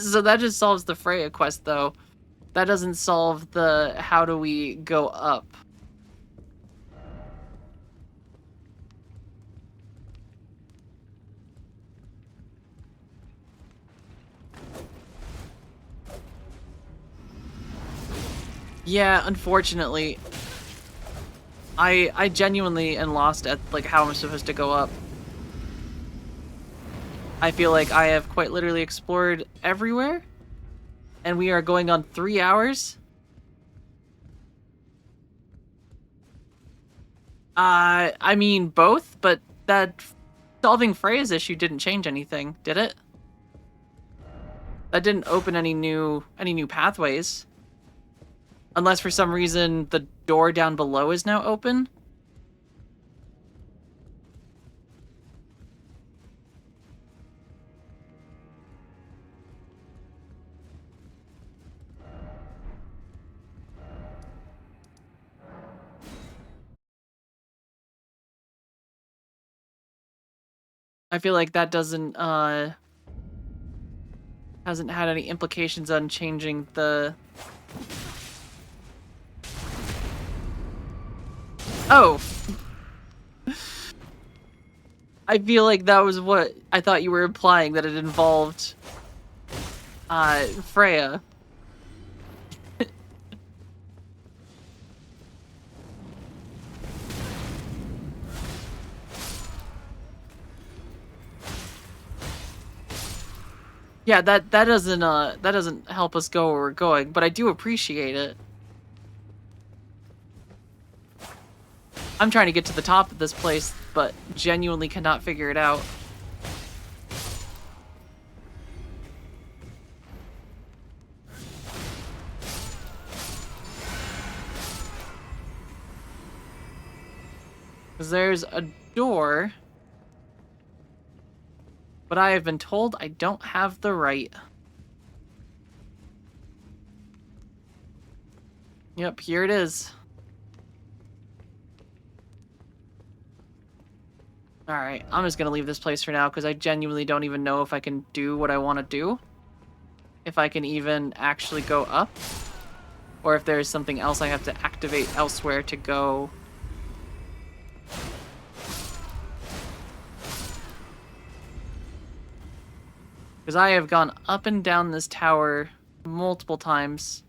So that just solves the Freya quest, though. That doesn't solve the how do we go up. Yeah, unfortunately. I genuinely am lost at like how I'm supposed to go up. I feel like I have quite literally explored everywhere. And we are going on 3 hours. I mean both, but that solving Freya's issue didn't change anything, did it? That didn't open any new pathways. Unless for some reason the door down below is now open. I feel like that doesn't, hasn't had any implications on changing the... Oh! I feel like that was what I thought you were implying, that it involved, Freya. Yeah, that doesn't help us go where we're going, but I do appreciate it. I'm trying to get to the top of this place, but genuinely cannot figure it out. Because there's a door, but I have been told I don't have the right. Yep, here it is. Alright, I'm just gonna leave this place for now because I genuinely don't even know if I can do what I want to do. If I can even actually go up. Or if there's something else I have to activate elsewhere to go. Because I have gone up and down this tower multiple times.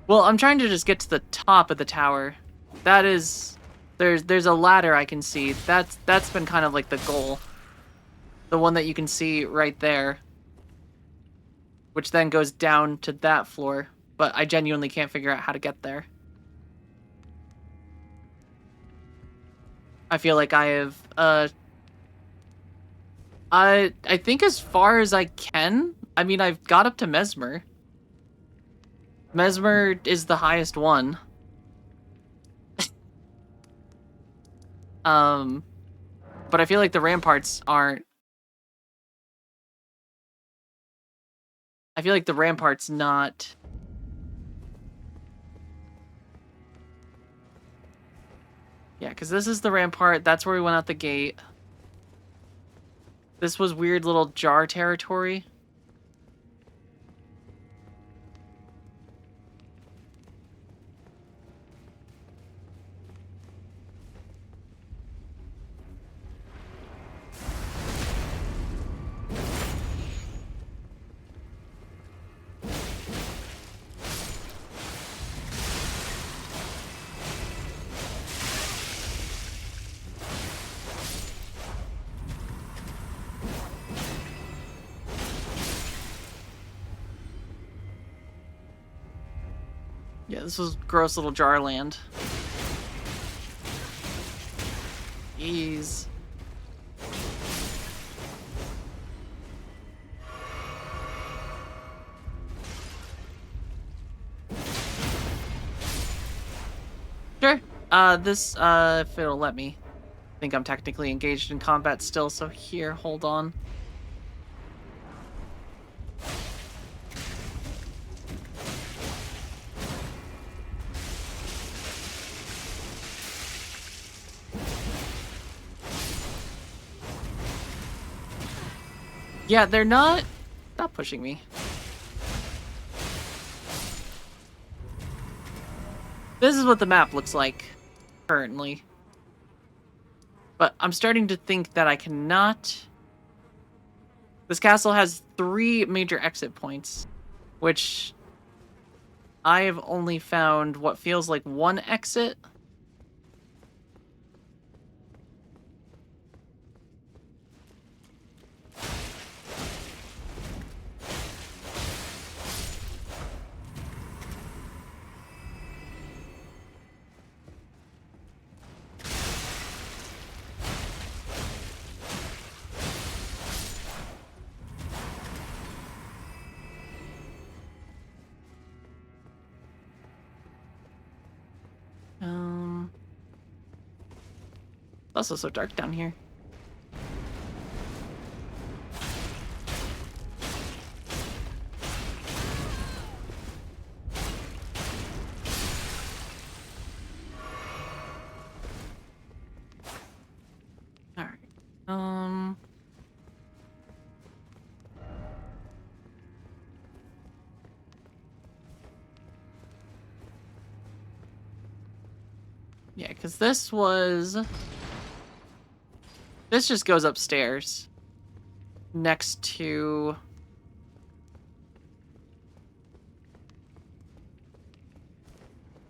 Well, I'm trying to just get to the top of the tower. That is... There's a ladder I can see. That's been kind of like the goal. The one that you can see right there. Which then goes down to that floor. But I genuinely can't figure out how to get there. I feel like I have, I think as far as I can. I mean, I've got up to Mesmer. Mesmer is the highest one. But I feel like the ramparts aren't. I feel like the rampart's not. Yeah, because this is the rampart. That's where we went out the gate. This was weird little jar territory. Yeah, this was gross little jar land. Jeez. Sure. If it'll let me. I think I'm technically engaged in combat still, so here, hold on. Yeah, they're not... Stop pushing me. This is what the map looks like, currently. But I'm starting to think that I cannot... This castle has 3 major exit points, which I have only found what feels like 1 exit. It's also so dark down here. Alright. Yeah, because this was... This just goes upstairs. Next to...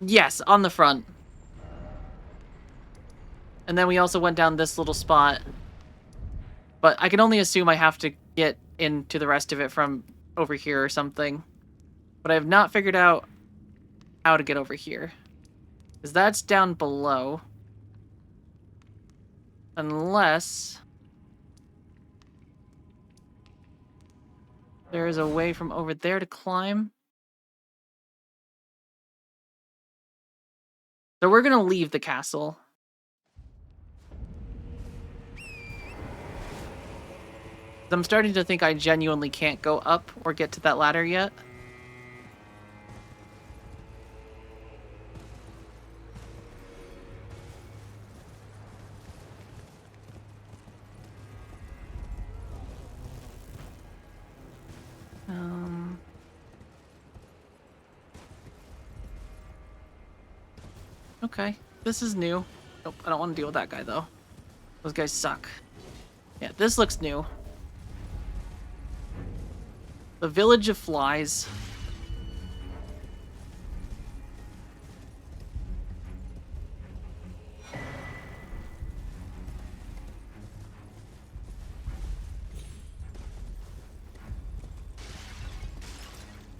Yes, on the front. And then we also went down this little spot. But I can only assume I have to get into the rest of it from over here or something. But I have not figured out how to get over here. Because that's down below. Unless... there is a way from over there to climb. So we're gonna leave the castle. I'm starting to think I genuinely can't go up or get to that ladder yet. Okay, this is new. Nope, I don't want to deal with that guy though. Those guys suck. Yeah, this looks new. The Village of Flies.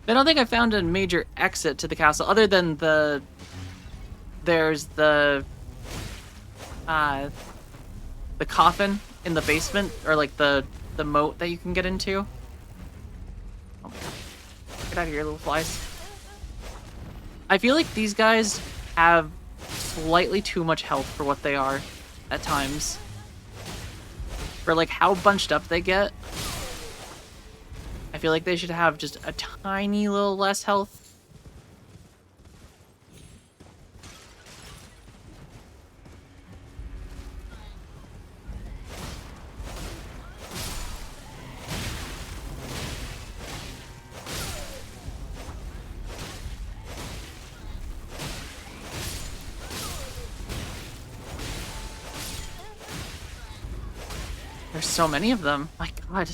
I don't think I found a major exit to the castle other than there's the coffin in the basement, or like the moat that you can get into. Oh my god. Get out of here, little flies. I feel like these guys have slightly too much health for what they are at times. For like how bunched up they get. I feel like they should have just a tiny little less health. There's so many of them. My god.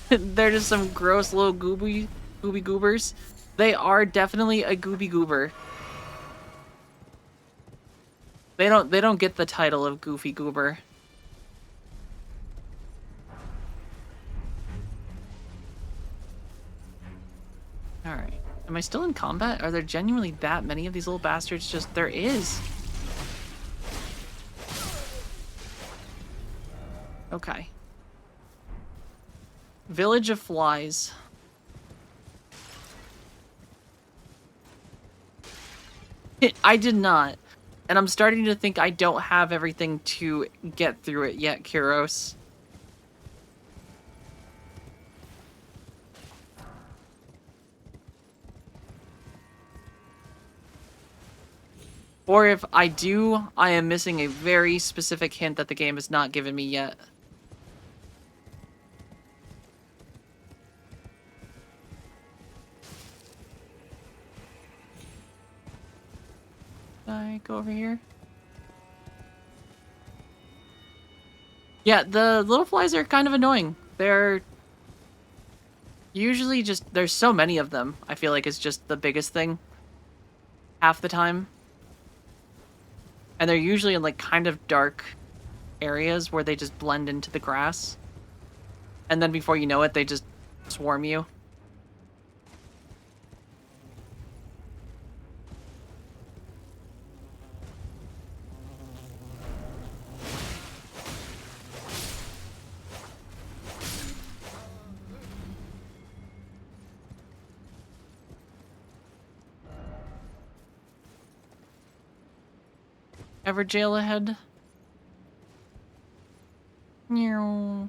They're just some gross little gooby goobers. They are definitely a gooby goober. They don't get the title of goofy goober. Alright. Am I still in combat? Are there genuinely that many of these little bastards? Just there is. Okay. Village of Flies. I did not. And I'm starting to think I don't have everything to get through it yet, Kyros. Or if I do, I am missing a very specific hint that the game has not given me yet. I go over here? Yeah, the little flies are kind of annoying. They're usually just, there's so many of them, I feel like it's just the biggest thing. Half the time. And they're usually in like kind of dark areas where they just blend into the grass. And then before you know it, they just swarm you. Ever jail ahead? Meow.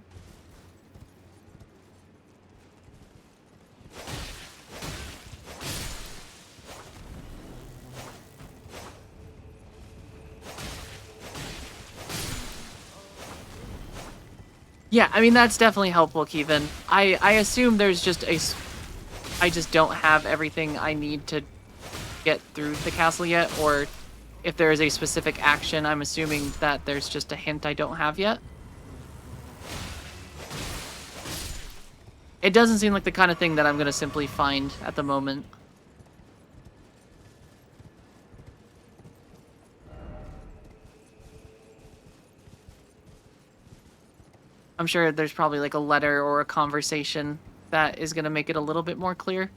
Yeah, I mean, that's definitely helpful, Kevin. I assume there's just I just don't have everything I need to get through the castle yet, or if there is a specific action, I'm assuming that there's just a hint I don't have yet. It doesn't seem like the kind of thing that I'm gonna simply find at the moment. I'm sure there's probably like a letter or a conversation that is going to make it a little bit more clear.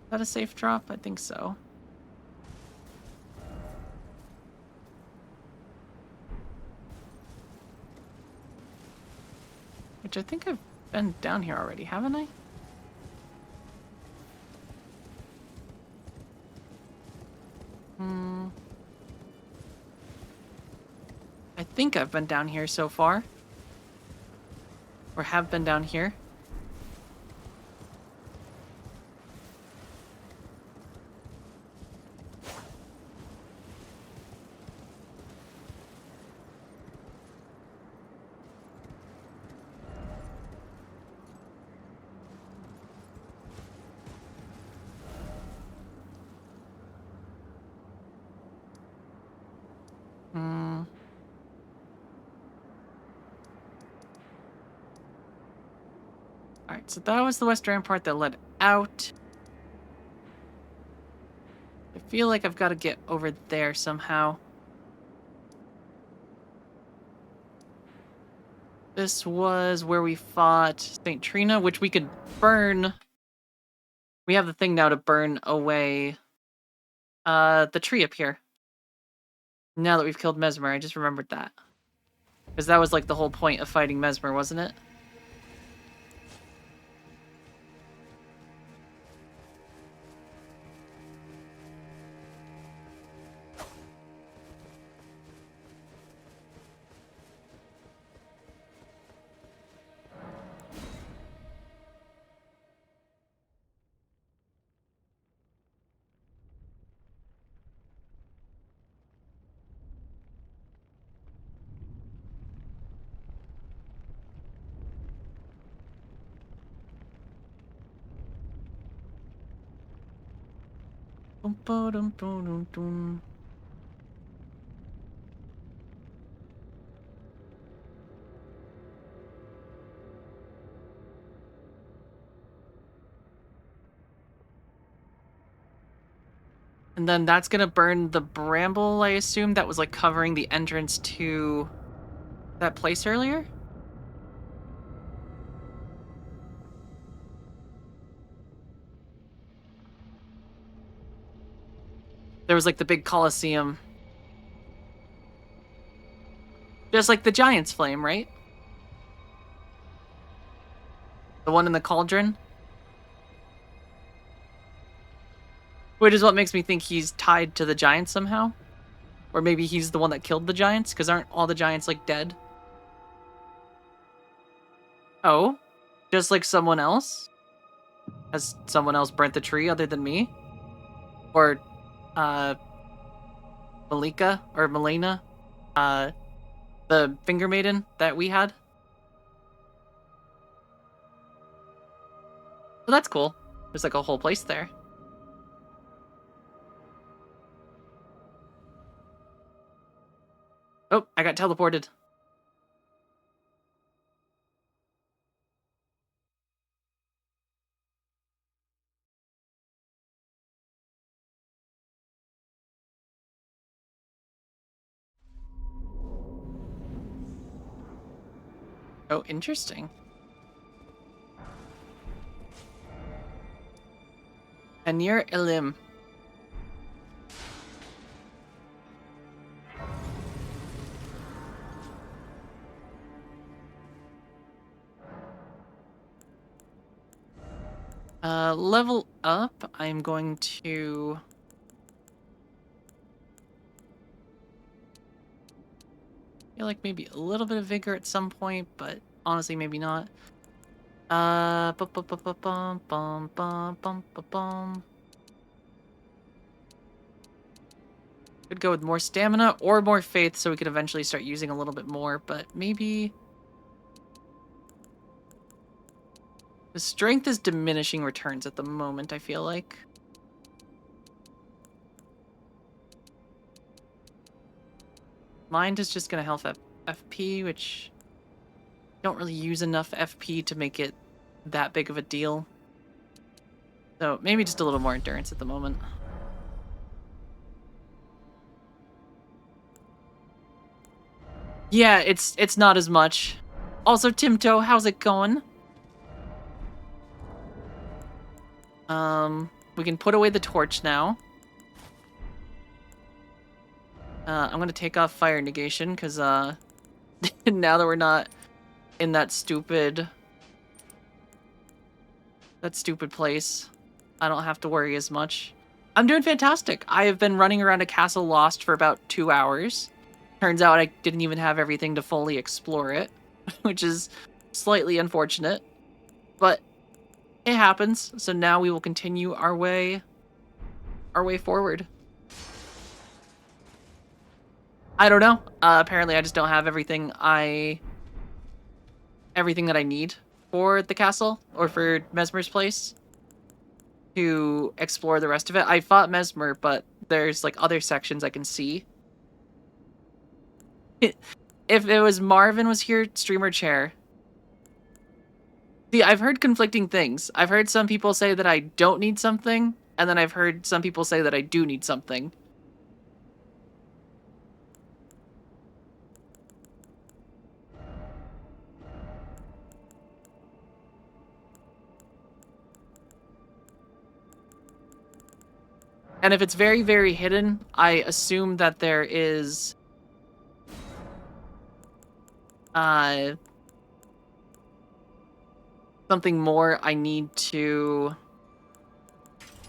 Is that a safe drop? I think so. Which I think I've been down here already, haven't I? I think I've been down here so far. Or have been down here. Alright, so that was the west rampart that led out. I feel like I've got to get over there somehow. This was where we fought St. Trina, which we could burn. We have the thing now to burn away the tree up here. Now that we've killed Mesmer, I just remembered that. Because that was like the whole point of fighting Mesmer, wasn't it? And then that's gonna burn the bramble, I assume, that was like covering the entrance to that place earlier? There was like the big Colosseum. Just like the Giant's Flame, right? The one in the cauldron? Which is what makes me think he's tied to the giants somehow. Or maybe he's the one that killed the giants, because aren't all the giants, like, dead? Oh? Just like someone else? Has someone else burnt the tree other than me? Or, Malika? Or Melena? The Finger Maiden that we had? Well, that's cool. There's like a whole place there. Oh, I got teleported. Oh, interesting. And near Elim. Level up, I'm going to... feel like maybe a little bit of vigor at some point, but honestly, maybe not. Could go with more stamina or more faith so we could eventually start using a little bit more, but maybe... the strength is diminishing returns at the moment, I feel like. Mind is just gonna health up FP, which... don't really use enough FP to make it that big of a deal. So maybe just a little more endurance at the moment. Yeah, it's not as much. Also, Timto, how's it going? We can put away the torch now. I'm gonna take off fire negation, because, now that we're not in that stupid place, I don't have to worry as much. I'm doing fantastic. I have been running around a castle lost for about 2 hours. Turns out I didn't even have everything to fully explore it, which is slightly unfortunate, but it happens. So now we will continue our way forward. I don't know. Apparently I just don't have everything that I need for the castle or for Mesmer's place to explore the rest of it. I fought Mesmer, but there's like other sections I can see. If it was Marvin was here, streamer chair. See, I've heard conflicting things. I've heard some people say that I don't need something, and then I've heard some people say that I do need something. And if it's very, very hidden, I assume that there is something more I need to...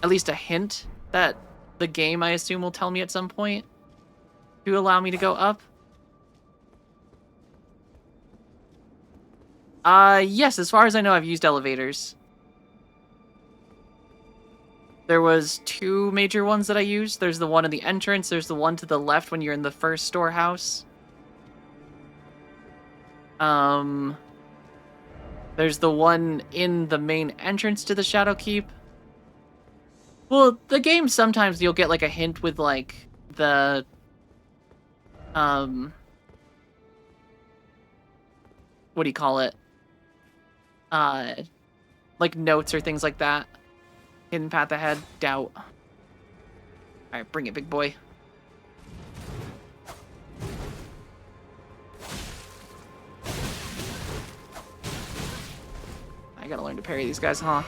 At least a hint that the game, I assume, will tell me at some point to allow me to go up. Yes, as far as I know, I've used elevators. There was 2 major ones that I used. There's the one in the entrance. There's the one to the left when you're in the first storehouse. There's the one in the main entrance to the Shadow Keep. Well, the game sometimes you'll get like a hint with like the what do you call it? Like notes or things like that. Hidden path ahead, doubt. Alright, bring it, big boy. I gotta learn to parry these guys, huh?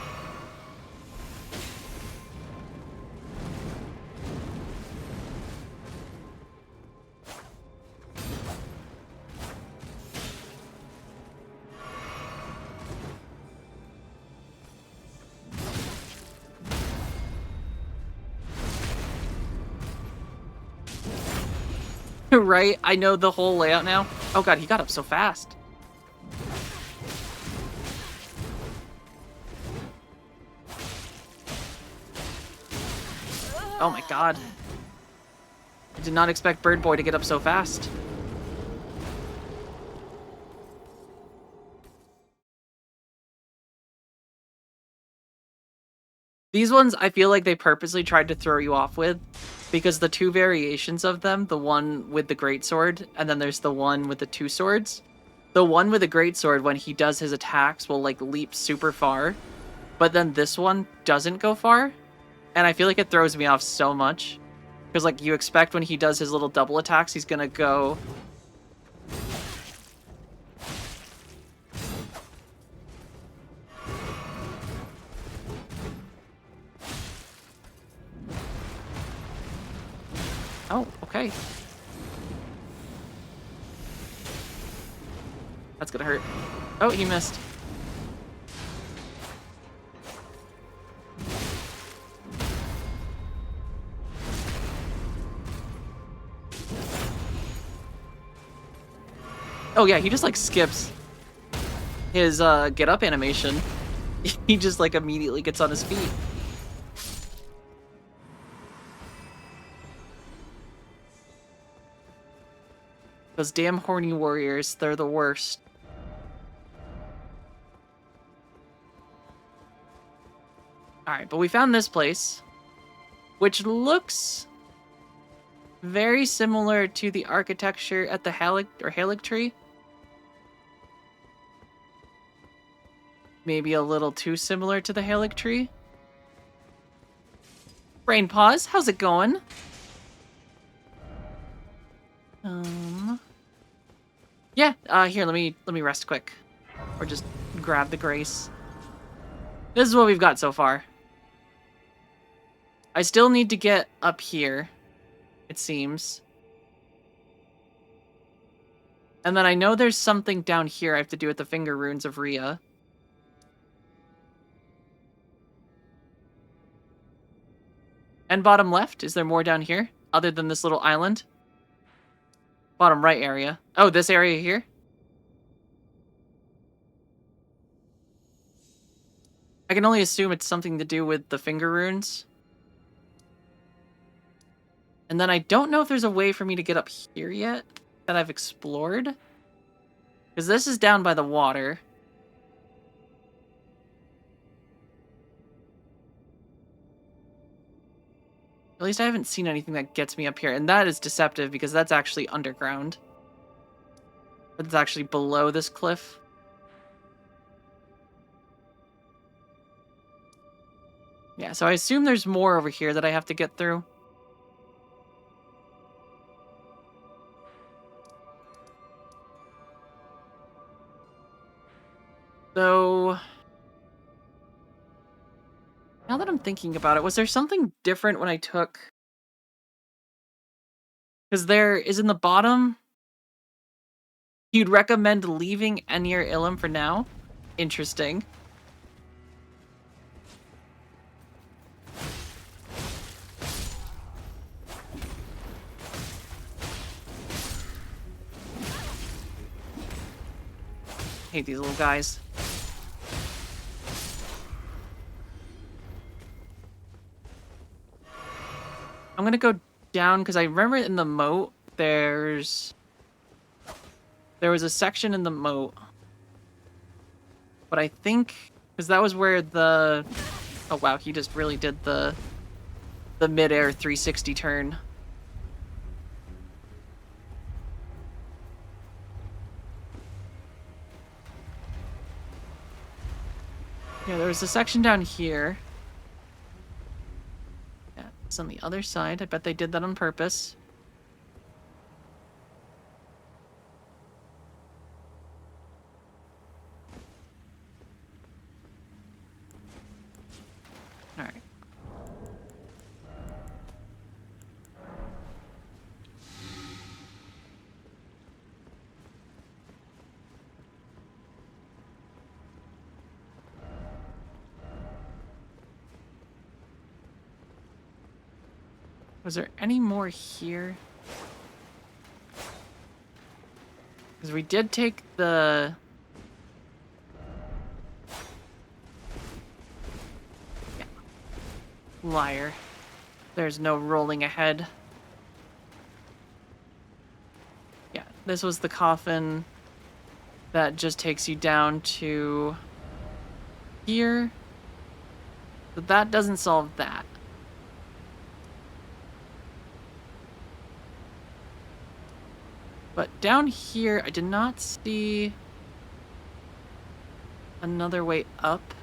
Right? I know the whole layout now. Oh god, he got up so fast. Oh my god. I did not expect Bird Boy to get up so fast. These ones, I feel like they purposely tried to throw you off with, because the 2 variations of them, the one with the greatsword, and then there's the one with the 2 swords. The one with the greatsword, when he does his attacks, will like leap super far, but then this one doesn't go far, and I feel like it throws me off so much. Because like you expect when he does his little double attacks, he's gonna go... Oh, okay. That's gonna hurt. Oh, he missed. Oh yeah, he just like skips his get up animation. He just like immediately gets on his feet. Those damn horny warriors, they're the worst. Alright, but we found this place, which looks very similar to the architecture at the Halig tree. Maybe a little too similar to the Halig tree. Brain pause, how's it going? Yeah, here, let me rest quick. Or just grab the grace. This is what we've got so far. I still need to get up here, it seems. And then I know there's something down here I have to do with the finger runes of Rhea. And bottom left, is there more down here? Other than this little island? Bottom right area. Oh, this area here? I can only assume it's something to do with the finger runes. And then I don't know if there's a way for me to get up here yet that I've explored. Because this is down by the water. At least I haven't seen anything that gets me up here. And that is deceptive because that's actually underground. It's actually below this cliff. Yeah, so I assume there's more over here that I have to get through. So, now that I'm thinking about it, was there something different when I took... Because there is in the bottom... You'd recommend leaving Enir Ilum for now? Interesting. Hate these little guys. I'm gonna go down because I remember in the moat there was a section in the moat, but I think because that was where the oh wow, he just really did the mid-air 360 turn. Yeah, there was a section down here. Yeah, it's on the other side. I bet they did that on purpose. All right. Was there any more here? Because we did take the... Yeah. Liar. There's no rolling ahead. Yeah, this was the coffin that just takes you down to here. But that doesn't solve that. But down here, I did not see another way up.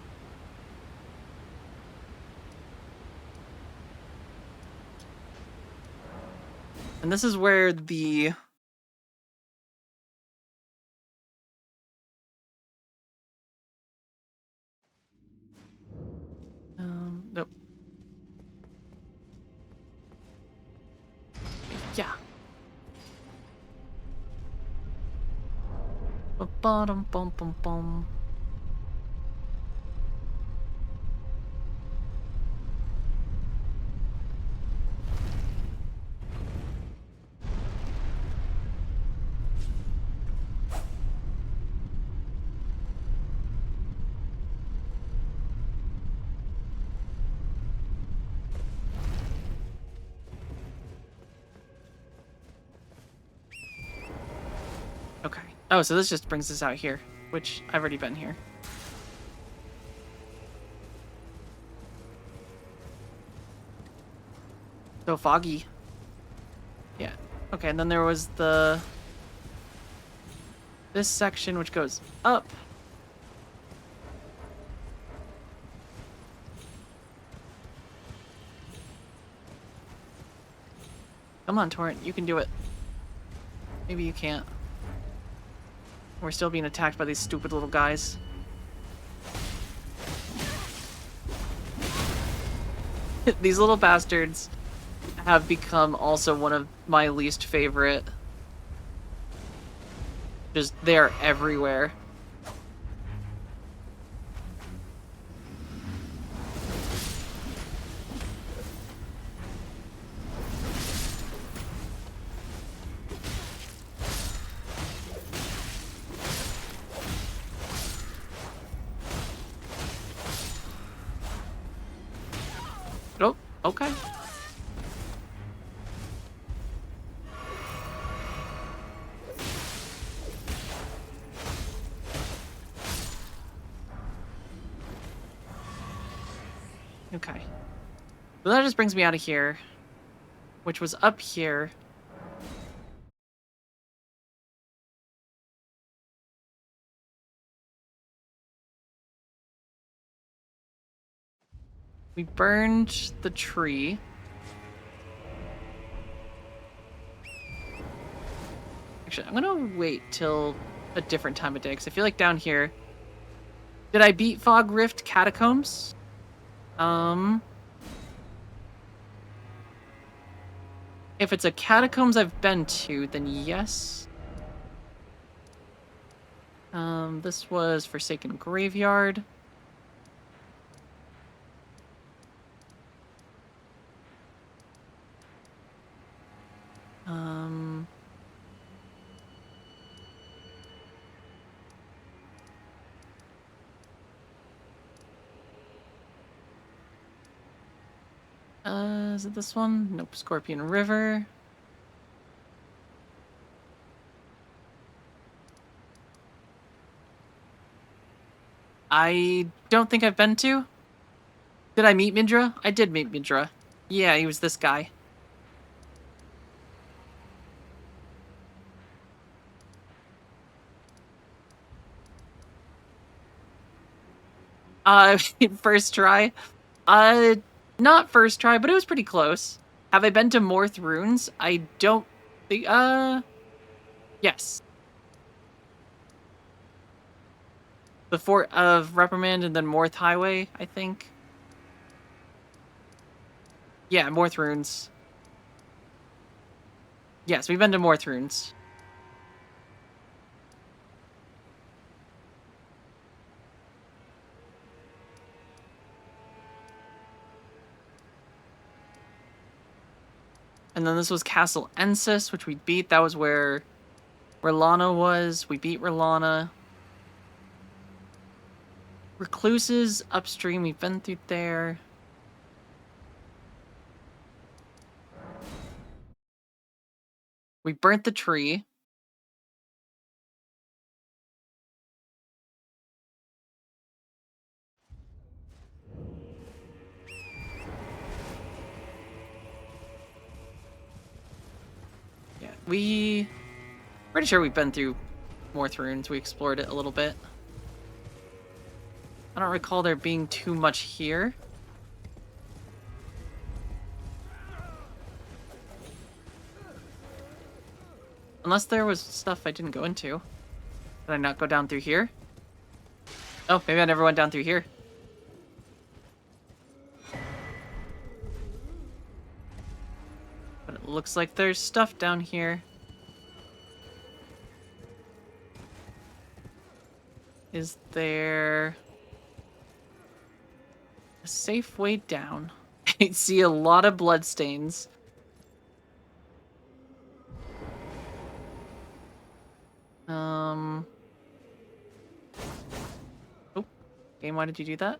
And this is where the... Nope. Yeah. Ba-bum, bum, bum, bum. Okay. Oh, so this just brings us out here, which I've already been here. So foggy. Yeah. Okay, and then there was this section which goes up. Come on, Torrent. You can do it. Maybe you can't. We're still being attacked by these stupid little guys. These little bastards have become also one of my least favorite. Just, they're everywhere. Oh, okay. Okay. So that just brings me out of here, which was up here. We burned the tree. Actually, I'm gonna wait till a different time of day, because I feel like down here... Did I beat Fog Rift Catacombs? If it's a catacombs I've been to, then yes. This was Forsaken Graveyard. Is it this one? Nope, Scorpion River. I don't think I've been to. Did I meet Mindra? I did meet Mindra. Yeah, he was this guy. First try? Not first try, but it was pretty close. Have I been to Morth Runes? I don't think, yes. The Fort of Reprimand and then Morth Highway, I think. Yeah, Morth Runes. Yes, we've been to Morth Runes. And then this was Castle Ensis, which we beat. That was where Rilana was. We beat Rilana. Recluses upstream. We've been through there. We burnt the tree. Yeah, pretty sure we've been through Morth Runes. We explored it a little bit. I don't recall there being too much here. Unless there was stuff I didn't go into. Did I not go down through here? Oh, maybe I never went down through here. But it looks like there's stuff down here. Is there a safe way down? I see a lot of bloodstains. Oh, game, why did you do that?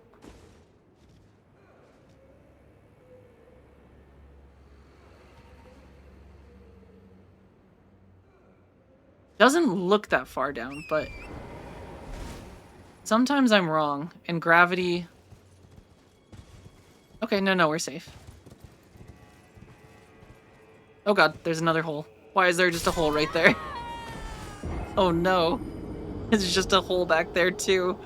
Doesn't look that far down, but sometimes I'm wrong, and gravity... Okay, no, we're safe. Oh god, there's another hole. Why is there just a hole right there? Oh no. It's just a hole back there too.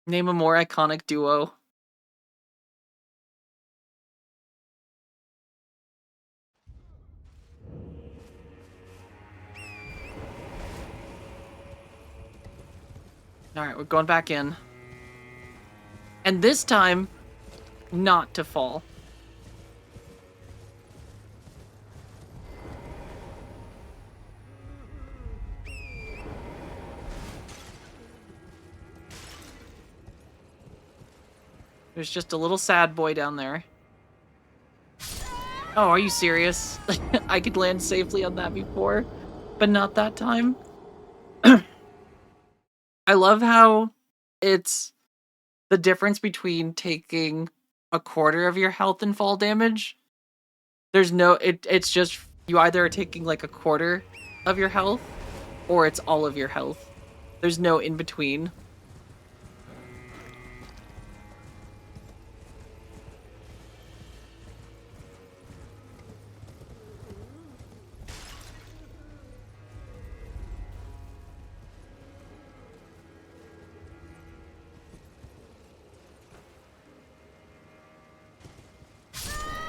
Name a more iconic duo. Alright, we're going back in. And this time, not to fall. There's just a little sad boy down there. Oh, are you serious? I could land safely on that before, but not that time. I love how it's the difference between taking a quarter of your health and fall damage. There's no, it's just, you either are taking like a quarter of your health, or it's all of your health. There's no in between.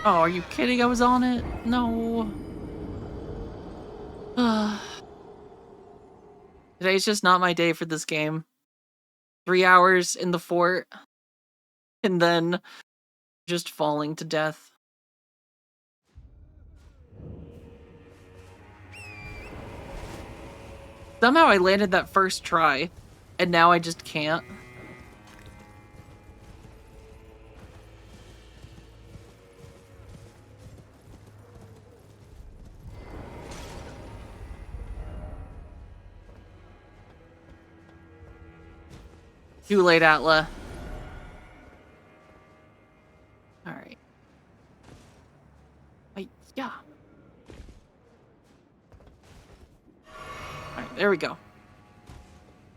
Oh, are you kidding? I was on it? No. Today's just not my day for this game. 3 hours in the fort, and then just falling to death. Somehow I landed that first try, and now I just can't. Too late, Atla. Alright. Yeah. Alright, there we go.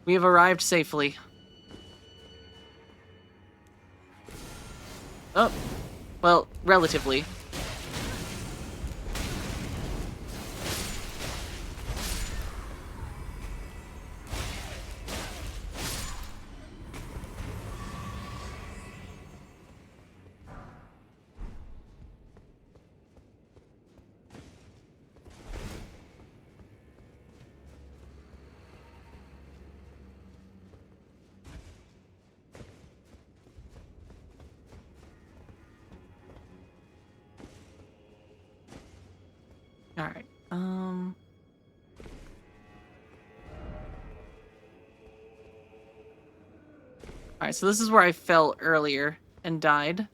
We have arrived safely. Oh. Well, relatively. Alright, Alright, so this is where I fell earlier and died.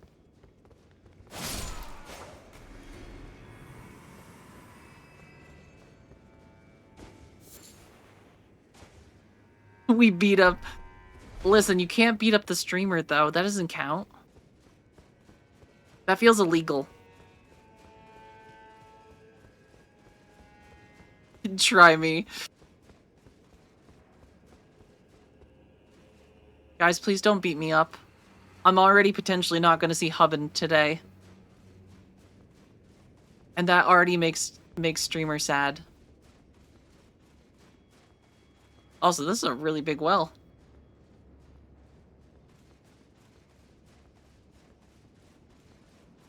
We beat up... Listen, you can't beat up the streamer, though. That doesn't count. That feels illegal. Try me. Guys, please don't beat me up. I'm already potentially not going to see Hubbin today. And that already makes streamer sad. Also, this is a really big well.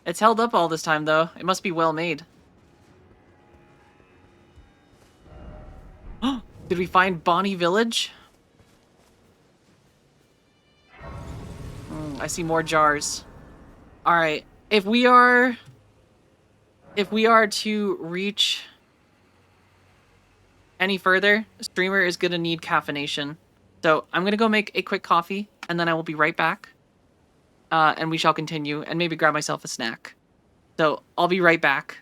It's held up all this time, though. It must be well made. Did we find Bonnie Village? I see more jars. Alright, if we are to reach any further, streamer is gonna need caffeination. So I'm gonna go make a quick coffee, and then I will be right back. And we shall continue, and maybe grab myself a snack. So I'll be right back.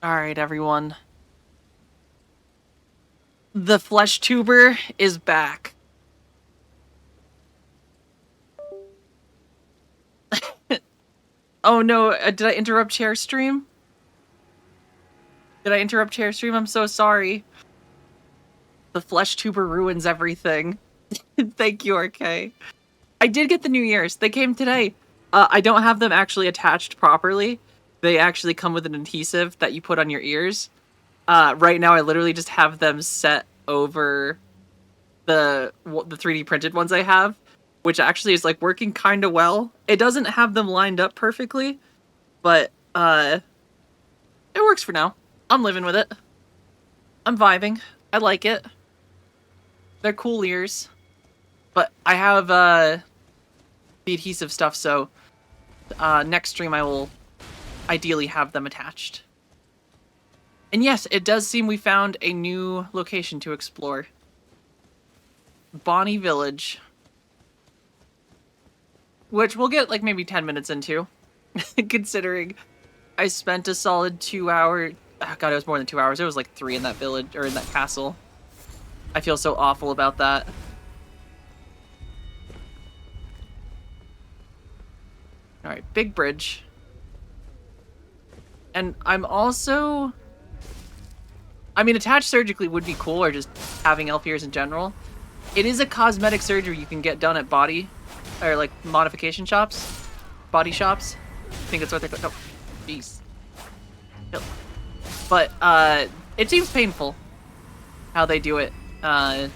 Alright, everyone. The flesh tuber is back. Oh no, did I interrupt share stream? Did I interrupt share stream? I'm so sorry. The flesh tuber ruins everything. Thank you, RK. I did get the New Year's. They came today. I don't have them actually attached properly. They actually come with an adhesive that you put on your ears. Right now, I literally just have them set over the 3D printed ones I have, which actually is like working kind of well. It doesn't have them lined up perfectly, but it works for now. I'm living with it. I'm vibing. I like it. They're cool ears. But I have the adhesive stuff, so next stream I will ideally have them attached. And yes, it does seem we found a new location to explore. Bonnie Village. Which we'll get like maybe 10 minutes into. Considering I spent a solid 2 hours. Oh god, it was more than 2 hours. It was like 3 in that village, or in that castle. I feel so awful about that. Alright, big bridge. And I'm also... I mean, attached surgically would be cool, or just having elf ears in general. It is a cosmetic surgery you can get done at body, or like modification shops. Body shops. I think that's what they're called. Oh, jeez. But, it seems painful how they do it. Because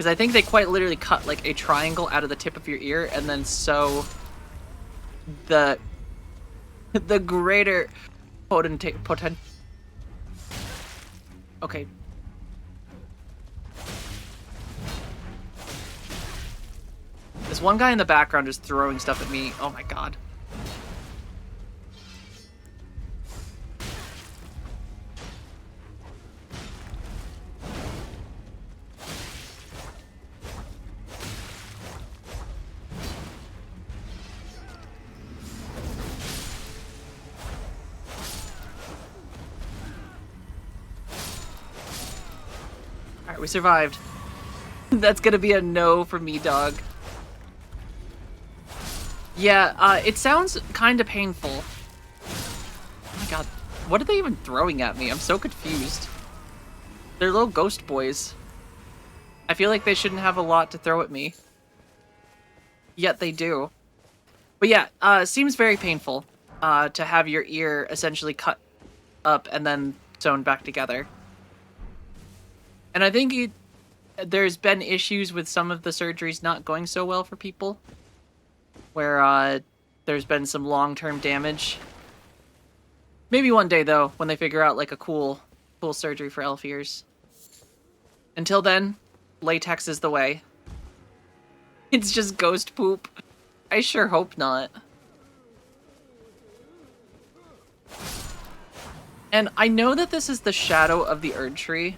I think they quite literally cut like a triangle out of the tip of your ear and then sew the greater potent. Okay. This one guy in the background is throwing stuff at me. Oh my god. Alright, we survived. That's gonna be a no for me, dog. Yeah, it sounds kind of painful. Oh my god, what are they even throwing at me? I'm so confused. They're little ghost boys. I feel like they shouldn't have a lot to throw at me. Yet they do. But yeah, seems very painful to have your ear essentially cut up and then sewn back together. And I think there's been issues with some of the surgeries not going so well for people. Where there's been some long-term damage. Maybe one day, though, when they figure out like a cool surgery for elf ears. Until then, latex is the way. It's just ghost poop. I sure hope not. And I know that this is the shadow of the Erd Tree,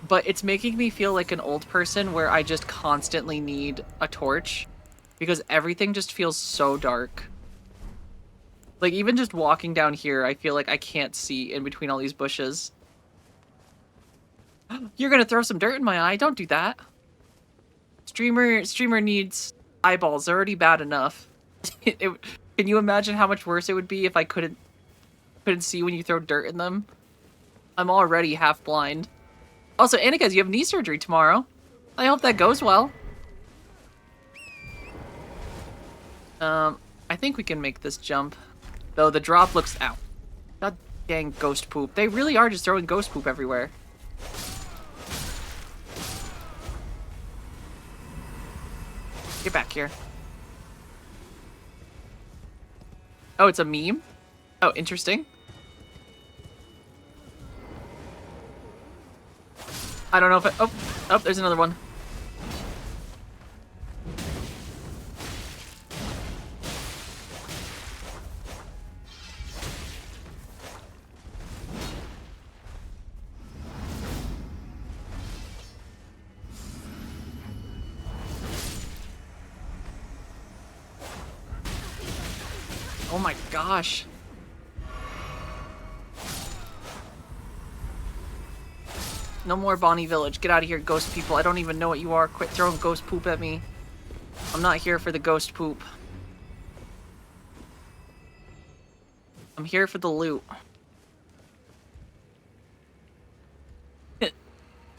but it's making me feel like an old person where I just constantly need a torch. Because everything just feels so dark. Like, even just walking down here, I feel like I can't see in between all these bushes. You're gonna throw some dirt in my eye? Don't do that. Streamer needs eyeballs. They're already bad enough. Can you imagine how much worse it would be if I couldn't see when you throw dirt in them? I'm already half blind. Also, Annika, you have knee surgery tomorrow. I hope that goes well. I think we can make this jump. Though the drop looks out. God dang ghost poop. They really are just throwing ghost poop everywhere. Get back here. Oh, it's a meme? Oh, interesting. I don't know if it... Oh, there's another one. Oh my gosh. No more Bonnie Village. Get out of here, ghost people. I don't even know what you are. Quit throwing ghost poop at me. I'm not here for the ghost poop. I'm here for the loot.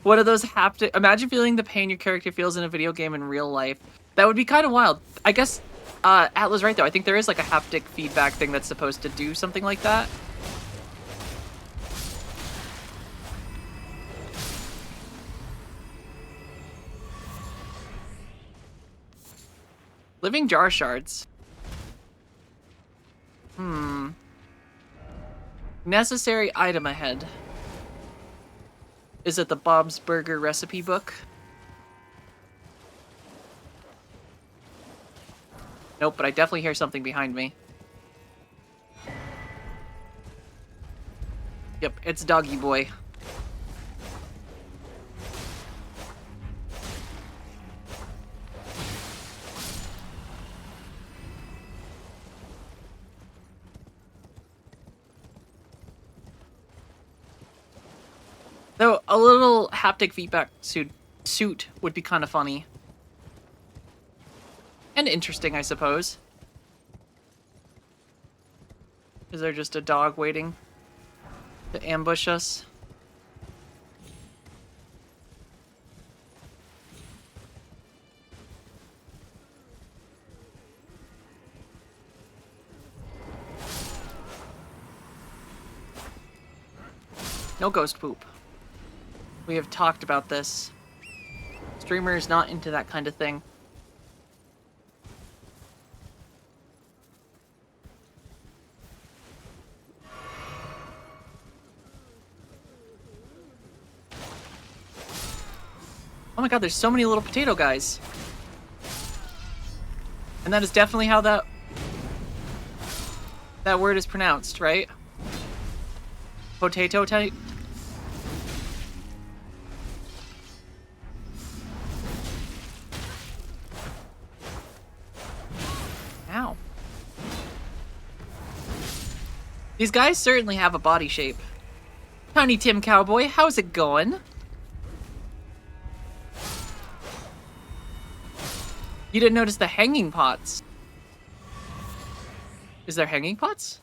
One of those haptic... Imagine feeling the pain your character feels in a video game in real life. That would be kind of wild. I guess Atla's right, though. I think there is like a haptic feedback thing that's supposed to do something like that. Living jar shards. Necessary item ahead. Is it the Bob's Burger recipe book? Nope, but I definitely hear something behind me. Yep, it's Doggy Boy. Though a little haptic feedback suit would be kind of funny. And interesting, I suppose. Is there just a dog waiting to ambush us? No ghost poop. We have talked about this. Streamer is not into that kind of thing. Oh my god, there's so many little potato guys. And that is definitely how that word is pronounced, right? Potato type. Ow. These guys certainly have a body shape. Tiny Tim Cowboy, how's it going? You didn't notice the hanging pots. Is there hanging pots?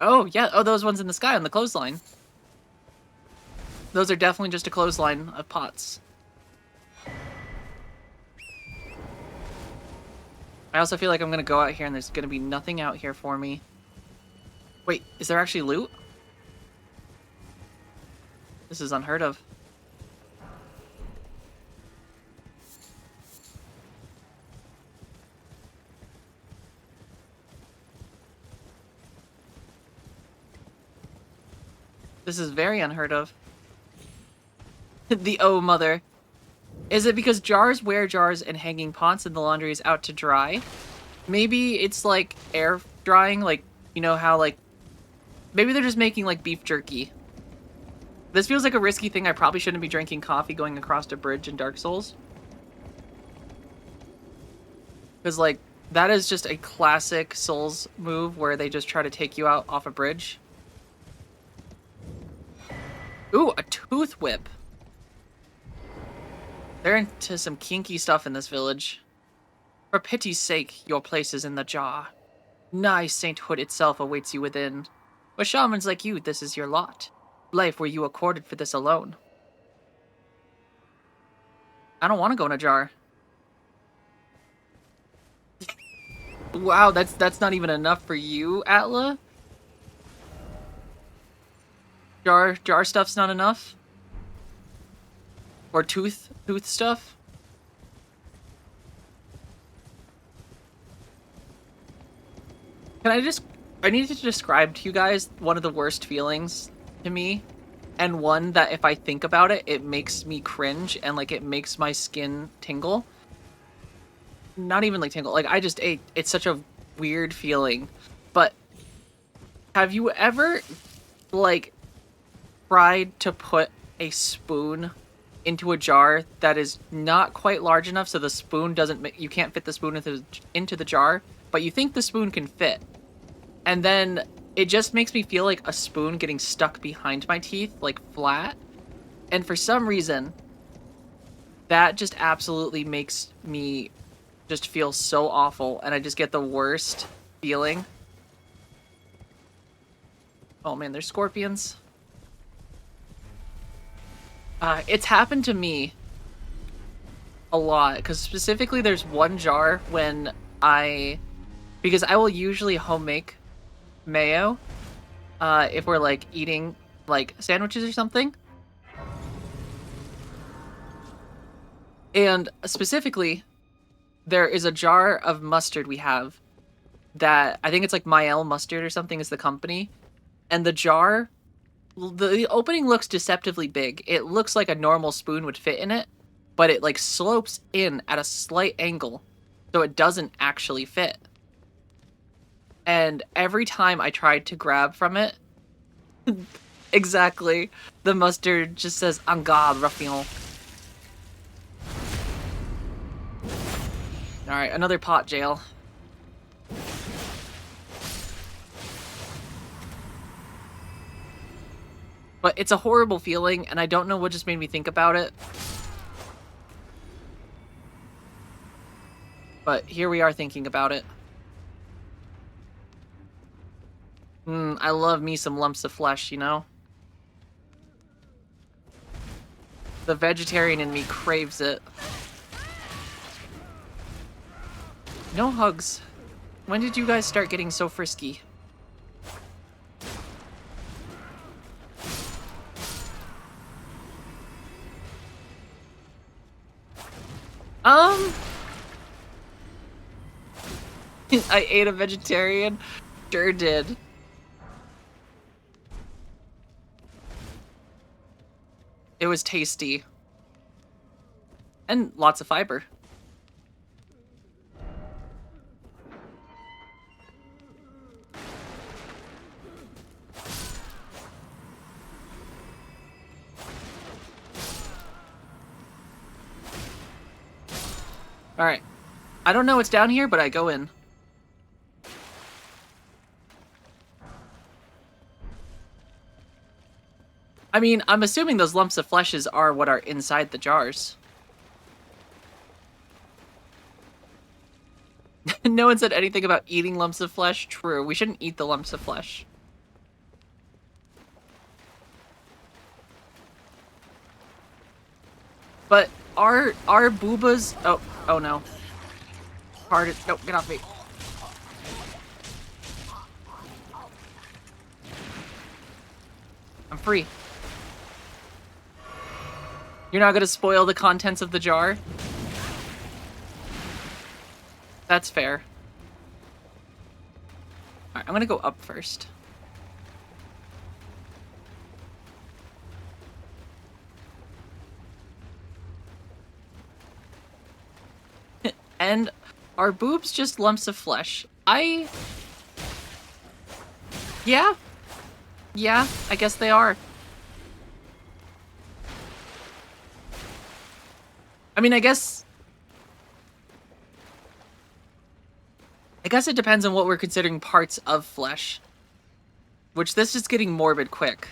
Oh, yeah. Oh, those ones in the sky on the clothesline. Those are definitely just a clothesline of pots. I also feel like I'm going to go out here and there's going to be nothing out here for me. Wait, is there actually loot? This is unheard of. This is very unheard of. The oh mother. Is it because jars, ware jars, and hanging pots and the laundry is out to dry? Maybe it's like air drying, like, you know how like... Maybe they're just making like beef jerky. This feels like a risky thing. I probably shouldn't be drinking coffee going across a bridge in Dark Souls. Because like, that is just a classic Souls move where they just try to take you out off a bridge. Ooh, a tooth whip. They're into some kinky stuff in this village. For pity's sake, your place is in the jar. Nigh sainthood itself awaits you within. For shamans like you, this is your lot. Life were you accorded for this alone. I don't want to go in a jar. Wow, that's not even enough for you, Atla? Jar stuff's not enough? Or tooth stuff? I need to describe to you guys one of the worst feelings to me, and one that if I think about it, it makes me cringe and like it makes my skin tingle. Not even like tingle, like it's such a weird feeling. But have you ever like tried to put a spoon into a jar that is not quite large enough so the spoon you can't fit the spoon into the jar, but you think the spoon can fit, and then it just makes me feel like a spoon getting stuck behind my teeth, like flat, And for some reason, that just absolutely makes me just feel so awful, and I just get the worst feeling. Oh man, there's scorpions. It's happened to me a lot, because specifically there's one jar when because I will usually home make mayo if we're like eating like sandwiches or something. And specifically, there is a jar of mustard we have that I think it's like Mael Mustard or something is the company. And the jar, the opening looks deceptively big. It looks like a normal spoon would fit in it, but it like slopes in at a slight angle, so it doesn't actually fit. And every time I tried to grab from it, exactly, the mustard just says, "En garde, ruffian." Alright, another pot jail. But it's a horrible feeling, and I don't know what just made me think about it. But here we are thinking about it. I love me some lumps of flesh, you know? The vegetarian in me craves it. No hugs. When did you guys start getting so frisky? I ate a vegetarian. Sure did. It was tasty. And lots of fiber. Alright. I don't know what's down here, but I go in. I mean, I'm assuming those lumps of fleshes are what are inside the jars. No one said anything about eating lumps of flesh. True, we shouldn't eat the lumps of flesh. But are boobas... Oh no. Hard... No, get off me. I'm free. You're not gonna spoil the contents of the jar? That's fair. Alright, I'm gonna go up first. And are boobs just lumps of flesh? Yeah. Yeah, I guess they are. I mean, I guess it depends on what we're considering parts of flesh. Which, this is getting morbid quick.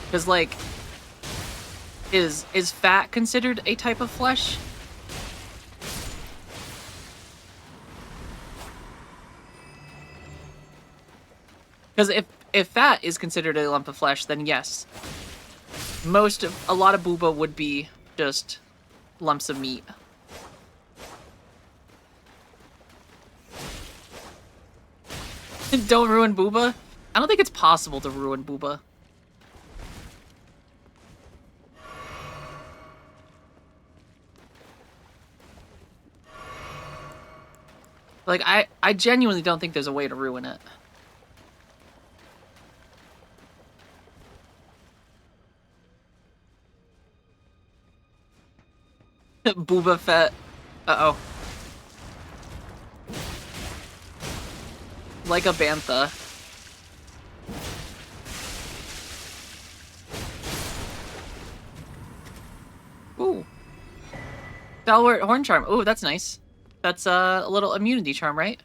Because, like, is fat considered a type of flesh? Because if fat is considered a lump of flesh, then yes. A lot of booba would be just lumps of meat. Don't ruin booba? I don't think it's possible to ruin booba. Like, I genuinely don't think there's a way to ruin it. Booba Fett. Uh-oh. Like a bantha. Ooh. Stalwart Horn Charm. Ooh, that's nice. That's a little immunity charm, right?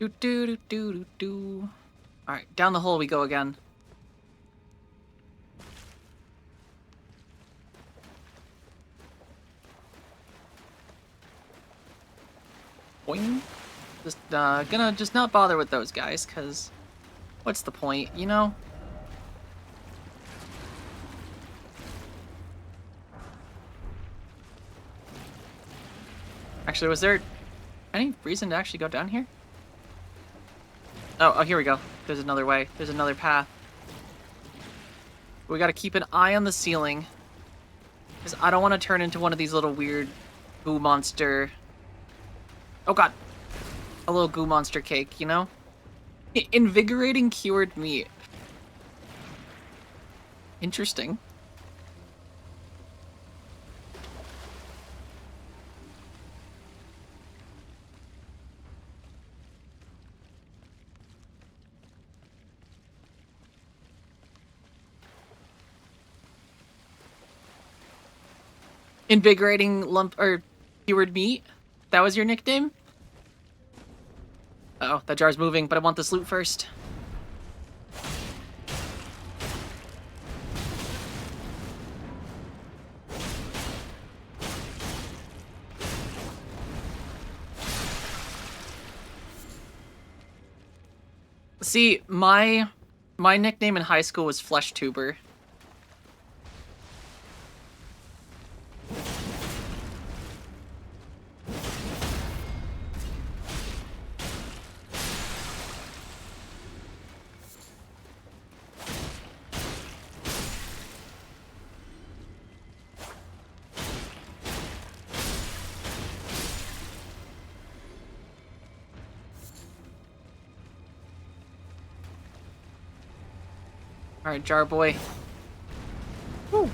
Do do do do do do. All right, down the hole we go again. Boing. Just gonna just not bother with those guys, cause what's the point, you know? Actually, was there any reason to actually go down here? Oh, here we go. There's another way. There's another path. We gotta keep an eye on the ceiling. Because I don't want to turn into one of these little weird goo monster... Oh god. A little goo monster cake, you know? Invigorating cured meat. Interesting. Invigorating lump or keyword meat? That was your nickname? Uh oh, that jar's moving, but I want this loot first. See, my nickname in high school was Flesh Tuber. Alright, jar boy. Woo.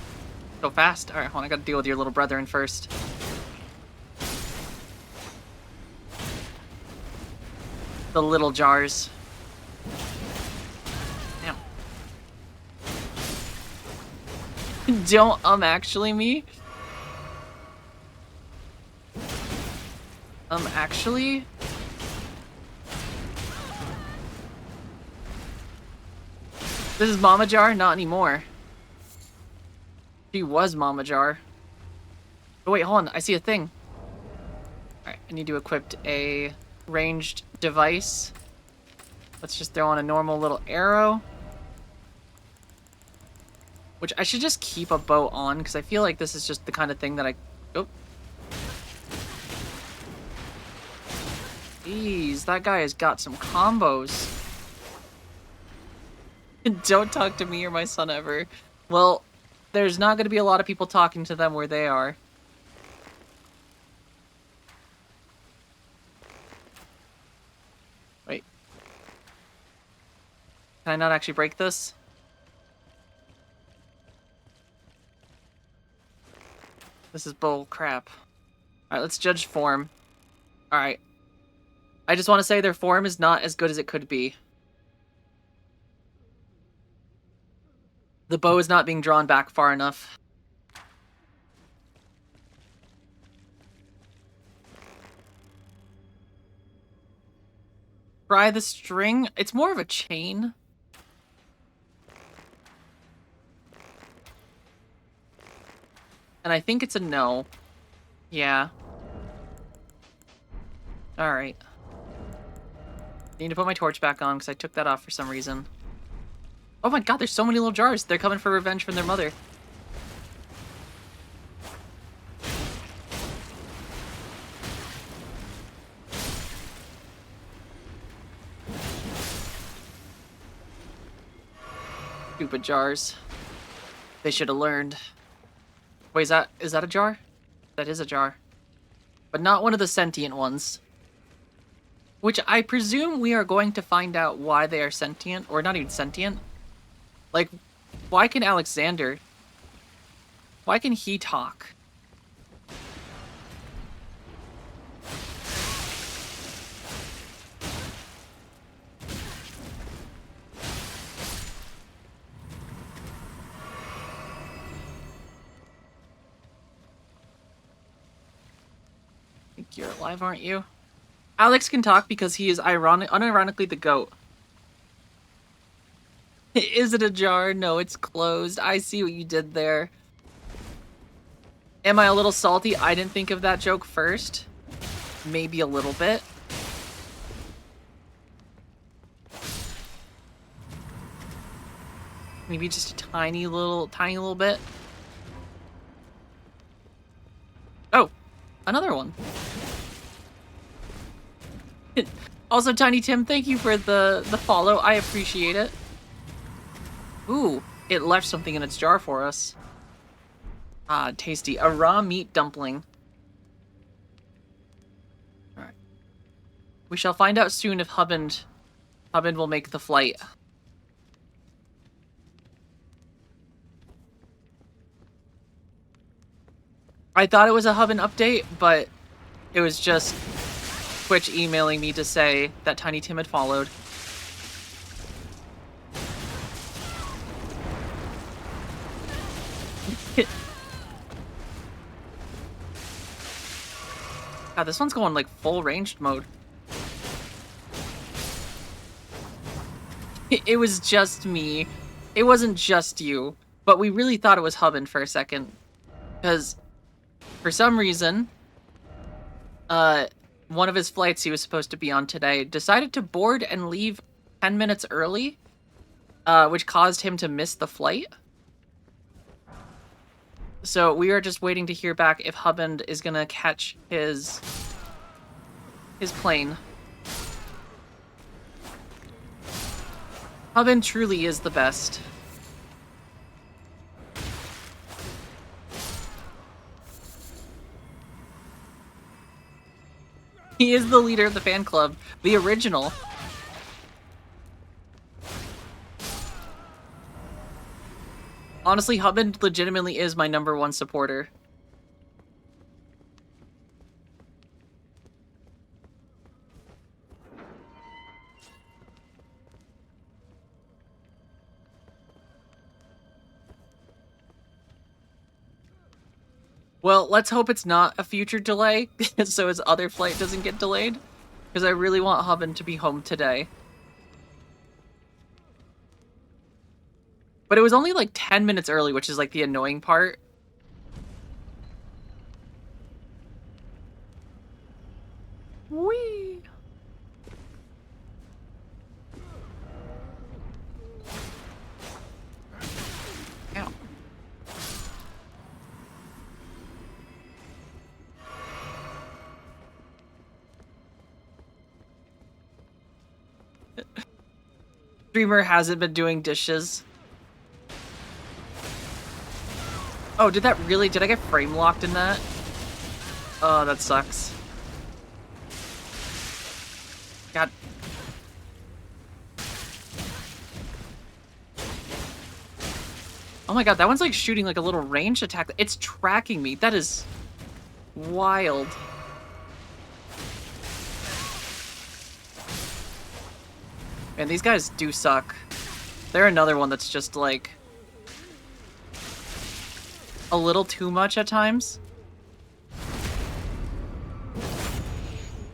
So fast. Alright, hold on, I gotta deal with your little brethren first. The little jars. Damn. Don't actually me? Actually? This is Mama Jar? Not anymore. She was Mama Jar. Oh wait, hold on, I see a thing. Alright, I need to equip a ranged device. Let's just throw on a normal little arrow. Which I should just keep a bow on, because I feel like this is just the kind of thing that I... Oh. Jeez, that guy has got some combos. Don't talk to me or my son ever. Well, there's not going to be a lot of people talking to them where they are. Wait. Can I not actually break this? This is bull crap. Alright, let's judge form. Alright. I just want to say their form is not as good as it could be. The bow is not being drawn back far enough. Try the string. It's more of a chain. And I think it's a no. Yeah. Alright. Need to put my torch back on because I took that off for some reason. Oh my god, there's so many little jars. They're coming for revenge from their mother. Stupid jars. They should have learned. Wait, is that a jar? That is a jar. But not one of the sentient ones. Which I presume we are going to find out why they are sentient, or not even sentient. Like, why can Alexander... Why can he talk? I think you're alive, aren't you? Alex can talk because he is unironically the goat. Is it ajar? No, it's closed. I see what you did there. Am I a little salty? I didn't think of that joke first. Maybe a little bit. Maybe just a tiny little bit. Oh, another one. Also, Tiny Tim, thank you for the follow. I appreciate it. Ooh, it left something in its jar for us. Ah, tasty. A raw meat dumpling. Alright. We shall find out soon if Hubband will make the flight. I thought it was a Hubband update, but it was just Twitch emailing me to say that Tiny Tim had followed. God, this one's going like full ranged mode. It was just me. It wasn't just you. But we really thought it was Hubbin for a second. Because for some reason, one of his flights he was supposed to be on today decided to board and leave 10 minutes early, which caused him to miss the flight. So we are just waiting to hear back if Hubband is gonna catch his plane. Hubband truly is the best. He is the leader of the fan club, the original. Honestly, Hubband legitimately is my #1 supporter. Well, let's hope it's not a future delay, so his other flight doesn't get delayed. Because I really want Hubbin to be home today. But it was only like 10 minutes early, which is like the annoying part. Whee! Ow. Streamer hasn't been doing dishes. Oh, did I get frame locked in that? Oh, that sucks. God. Oh my god, that one's like shooting like a little ranged attack. It's tracking me. That is wild. Man, these guys do suck. They're another one that's just like a little too much at times.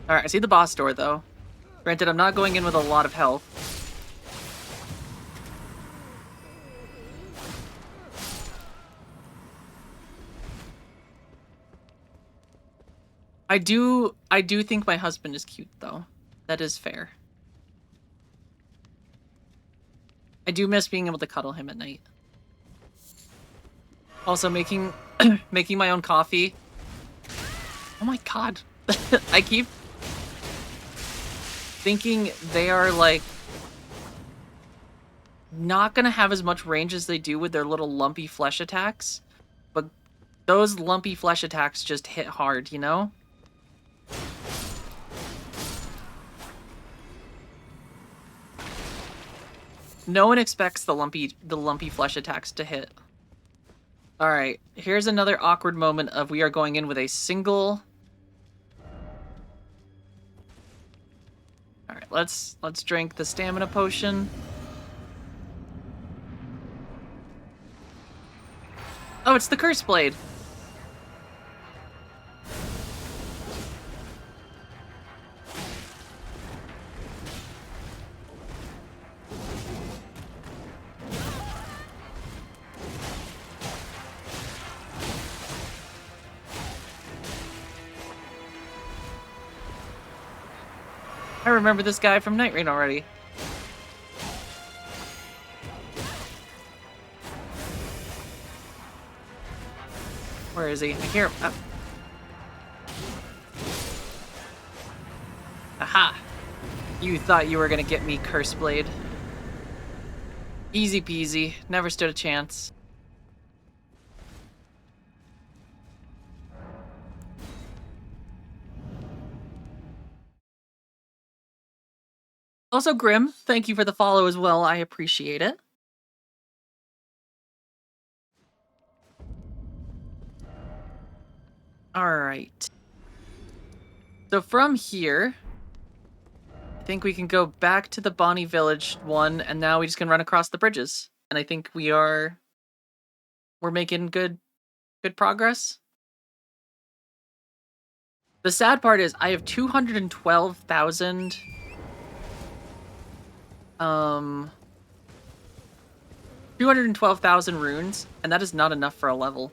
Alright, I see the boss door though. Granted, I'm not going in with a lot of health. I do think my husband is cute though. That is fair. I do miss being able to cuddle him at night. Also making making my own coffee. Oh my god. I keep thinking they are like not gonna have as much range as they do with their little lumpy flesh attacks. But those lumpy flesh attacks just hit hard, you know? No one expects the lumpy flesh attacks to hit. Alright, here's another awkward moment of we are going in with a single... Alright, let's drink the stamina potion. Oh, it's the Curse Blade! I remember this guy from Night Rain already. Where is he? I hear him. Aha! You thought you were gonna get me, Curse Blade. Easy peasy. Never stood a chance. Also, Grim, thank you for the follow as well. I appreciate it. Alright. So from here, I think we can go back to the Bonnie Village one, and now we just can run across the bridges. And I think we're making good progress. The sad part is I have 212,000 212,000 runes, and that is not enough for a level.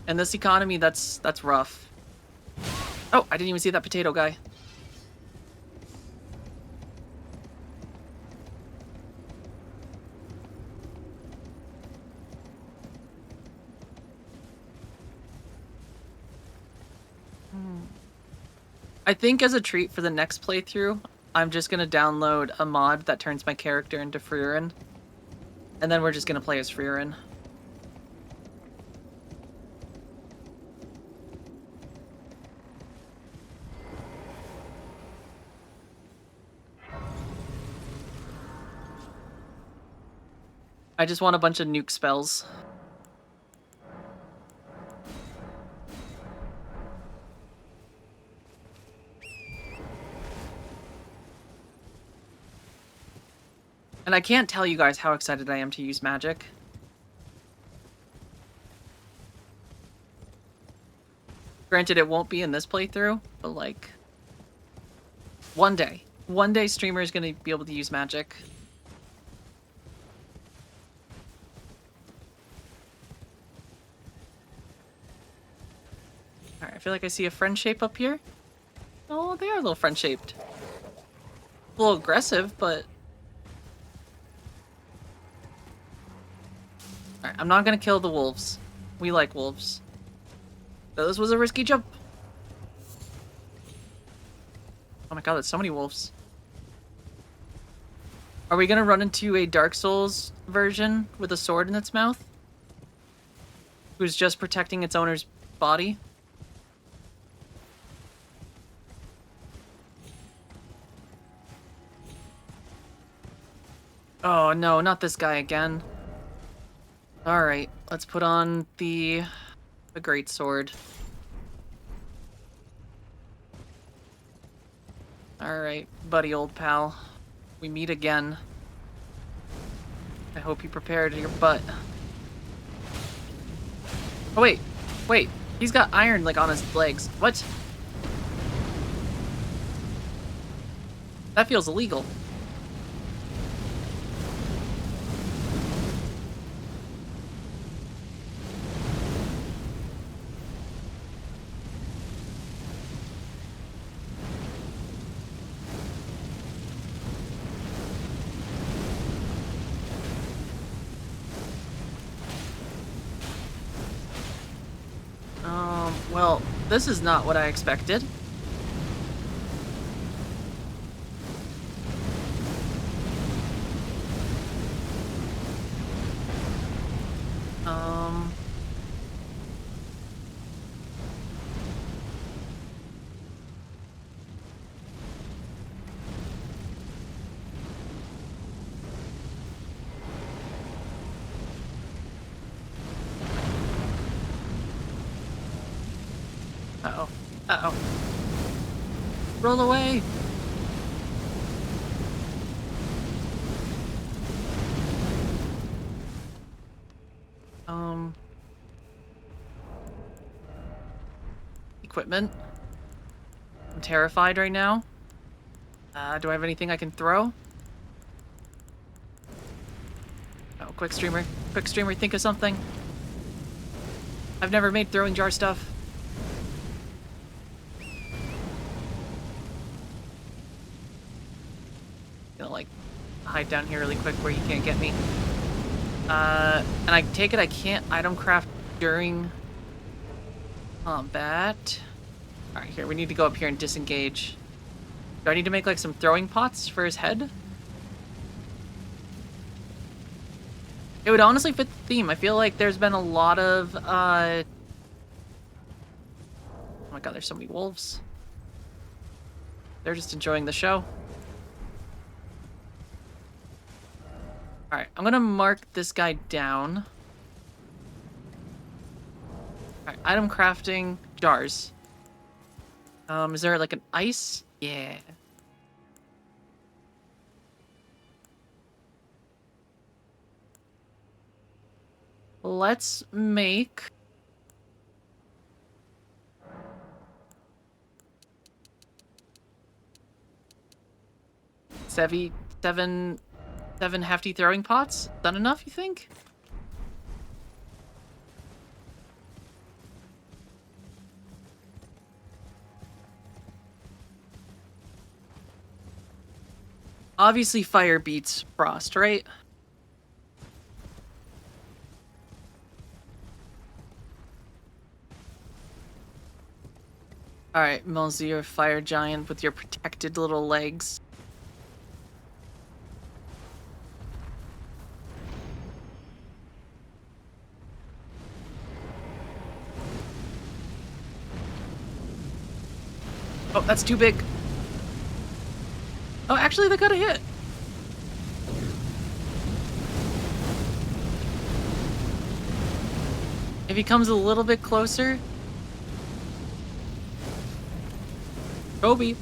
And this economy, that's rough. Oh, I didn't even see that potato guy. I think as a treat for the next playthrough, I'm just gonna download a mod that turns my character into Frieren. And then we're just gonna play as Frieren. I just want a bunch of nuke spells. And I can't tell you guys how excited I am to use magic. Granted, it won't be in this playthrough, but like... One day streamer is gonna be able to use magic. Alright, I feel like I see a friend shape up here. Oh, they are a little friend shaped. A little aggressive, but... Alright, I'm not gonna kill the wolves. We like wolves. So this was a risky jump. Oh my god, there's so many wolves. Are we gonna run into a Dark Souls version with a sword in its mouth? Who's just protecting its owner's body? Oh no, not this guy again. Alright, let's put on the great sword. Alright, buddy old pal. We meet again. I hope you prepared your butt. Oh wait, he's got iron like on his legs. What? That feels illegal. Well, this is not what I expected. Uh-oh. Uh-oh. Roll away! Equipment. I'm terrified right now. Do I have anything I can throw? Oh, quick streamer, think of something. I've never made throwing jar stuff. Gonna like hide down here really quick where you can't get me. And I take it I can't item craft during combat. All right, here, we need to go up here and disengage. Do I need to make like some throwing pots for his head? It would honestly fit the theme. I feel like there's been a lot of, oh my god, there's so many wolves. They're just enjoying the show. Alright, I'm gonna mark this guy down. Alright, item crafting, jars. Is there like an ice? Yeah. Let's make... seven hefty throwing pots? Is that enough, you think? Obviously fire beats frost, right? Alright, Melzier, fire giant with your protected little legs. Oh, that's too big. Oh, actually, that got a hit. If he comes a little bit closer. Kobe.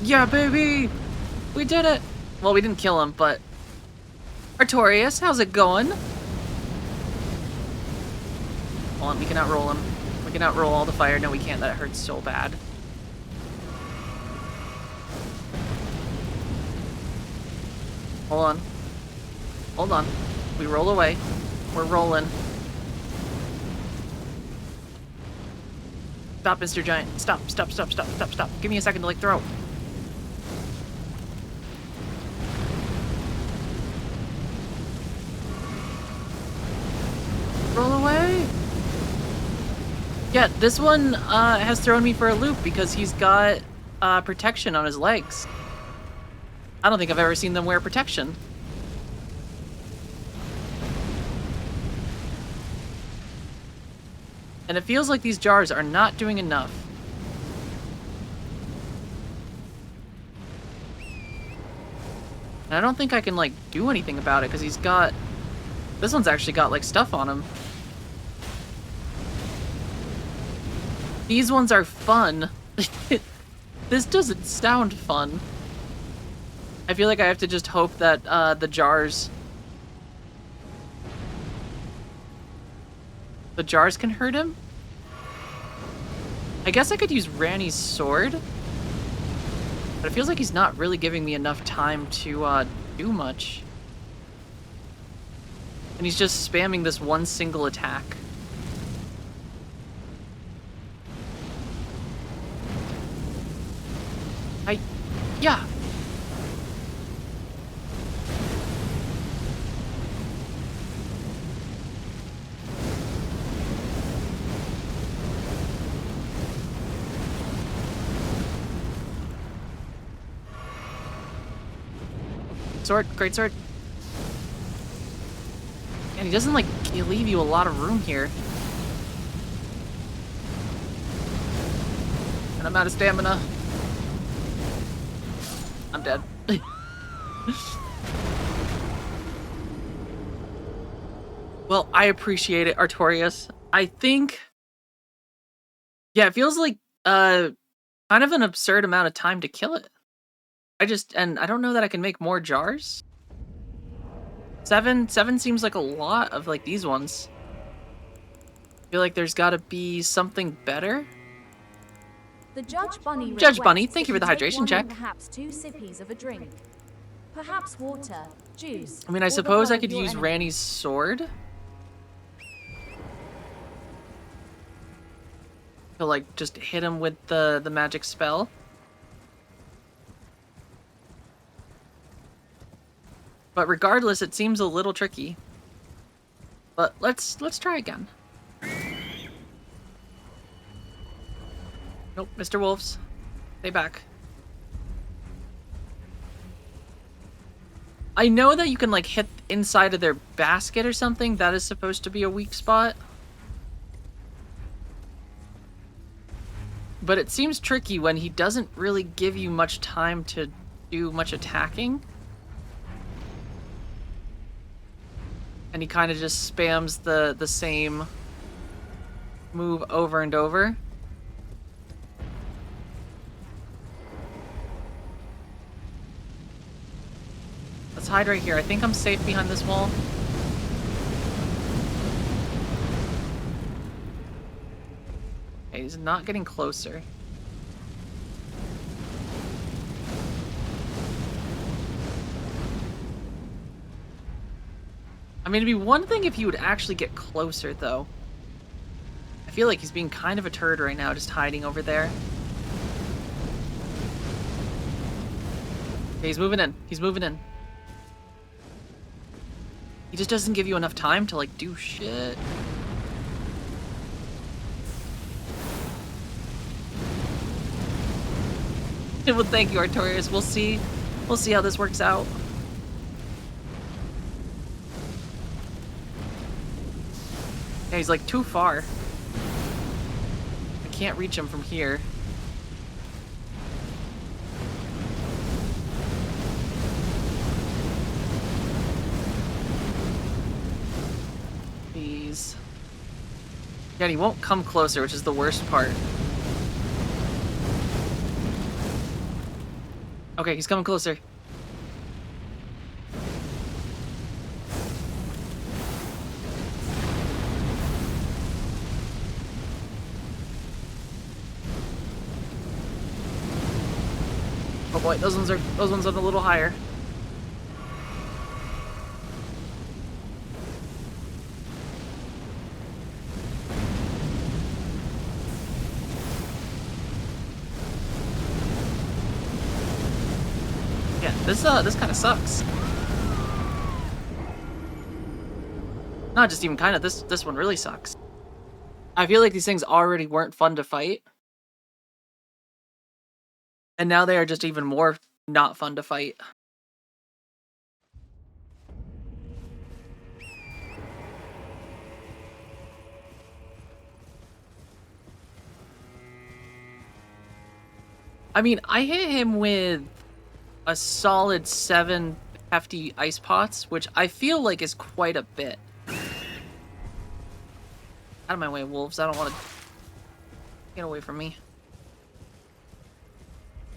Yeah, baby! We did it! Well, we didn't kill him, but... Artorias, how's it going? Hold on, we can outroll him. We can outroll all the fire. No, we can't. That hurts so bad. Hold on. Hold on. We roll away. We're rolling. Stop, Mr. Giant. Stop, stop, stop, stop, stop, stop. Give me a second to, like, throw. Roll away. Yeah, this one has thrown me for a loop because he's got protection on his legs. I don't think I've ever seen them wear protection. And it feels like these jars are not doing enough. And I don't think I can, like, do anything about it because he's got... This one's actually got, like, stuff on him. These ones are fun. This doesn't sound fun. I feel like I have to just hope that the jars can hurt him? I guess I could use Ranni's sword. But it feels like he's not really giving me enough time to do much. And he's just spamming this one single attack. Yeah. Sword, great sword. And he doesn't, like, leave you a lot of room here. And I'm out of stamina. I'm dead. Well, I appreciate it, Artorias. I think... Yeah, it feels like, kind of an absurd amount of time to kill it. And I don't know that I can make more jars. 7 seems like a lot of, like, these ones. I feel like there's gotta be something better. The Judge Bunny Judge Bunny, requests thank you for the that take hydration one check. and perhaps 2 sippies of a drink. Perhaps water, juice. I mean, I or the suppose blood I of could your use enemy. Ranni's sword. to like just hit him with the magic spell. But regardless, it seems a little tricky. But let's try again. Nope, Mr. Wolves. Stay back. I know that you can like hit inside of their basket or something. That is supposed to be a weak spot. But it seems tricky when he doesn't really give you much time to do much attacking. And he kind of just spams the same move over and over. Let's hide right here. I think I'm safe behind this wall. Okay, he's not getting closer. I mean, it'd be one thing if he would actually get closer, though. I feel like he's being kind of a turd right now, just hiding over there. Okay, he's moving in. He's moving in. He just doesn't give you enough time to, like, do shit. Well, thank you, Artorias. We'll see. We'll see how this works out. Yeah, he's, like, too far. I can't reach him from here. Yeah, he won't come closer, which is the worst part. Okay, he's coming closer. Oh boy, those ones are a little higher. This kind of sucks. Not just even kind of, this one really sucks. I feel like these things already weren't fun to fight. And now they are just even more not fun to fight. I mean, I hit him with a solid 7 hefty ice pots, which I feel like is quite a bit. Out of my way, wolves. I don't want to get away from me.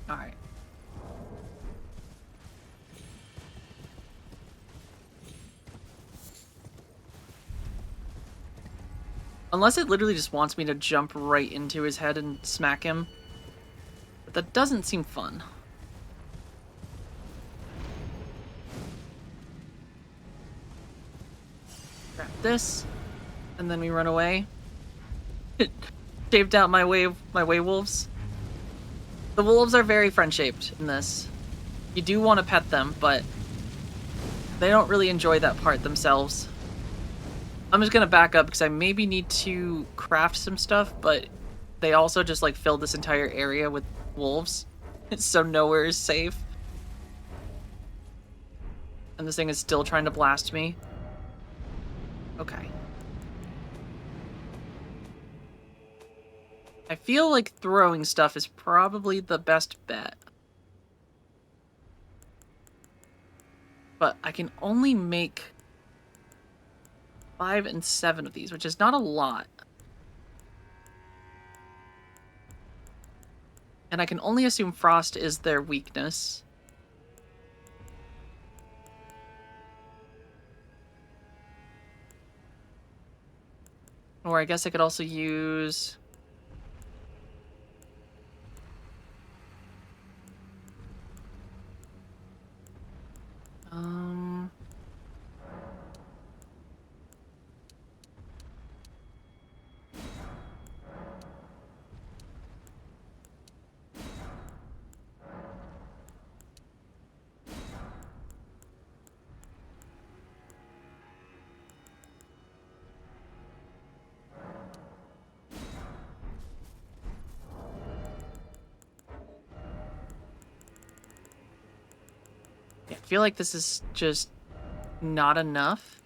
Alright. Unless it literally just wants me to jump right into his head and smack him. But that doesn't seem fun. Grab this, and then we run away. Shaped out my wolves. The wolves are very friend-shaped in this. You do want to pet them, but they don't really enjoy that part themselves. I'm just gonna back up because I maybe need to craft some stuff, but they also just like fill this entire area with wolves, so nowhere is safe. And this thing is still trying to blast me. Okay. I feel like throwing stuff is probably the best bet. But I can only make 5 and 7 of these, which is not a lot. And I can only assume frost is their weakness. Or I guess I could also use... feel like this is just not enough.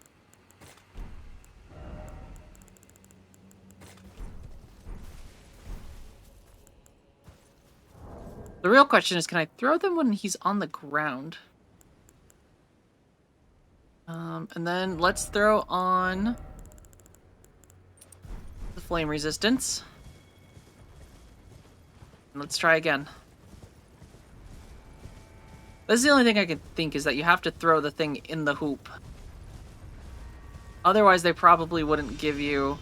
The real question is, can I throw them when he's on the ground? And then let's throw on the flame resistance. And let's try again. This is the only thing I can think, is that you have to throw the thing in the hoop. Otherwise, they probably wouldn't give you...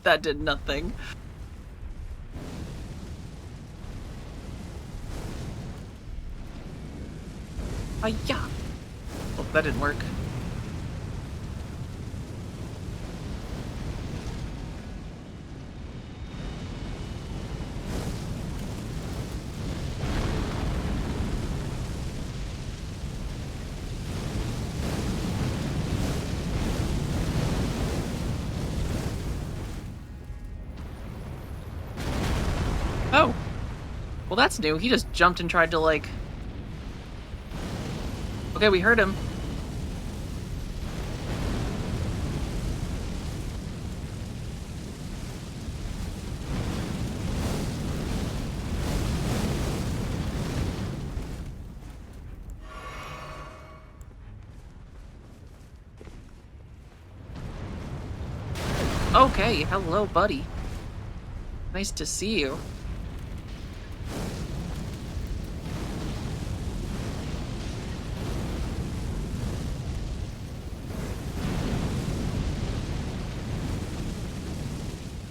That did nothing. Yeah. Oh, that didn't work. Oh. Well, that's new. He just jumped and tried to, like... Okay, we heard him. Okay, hello, buddy. Nice to see you.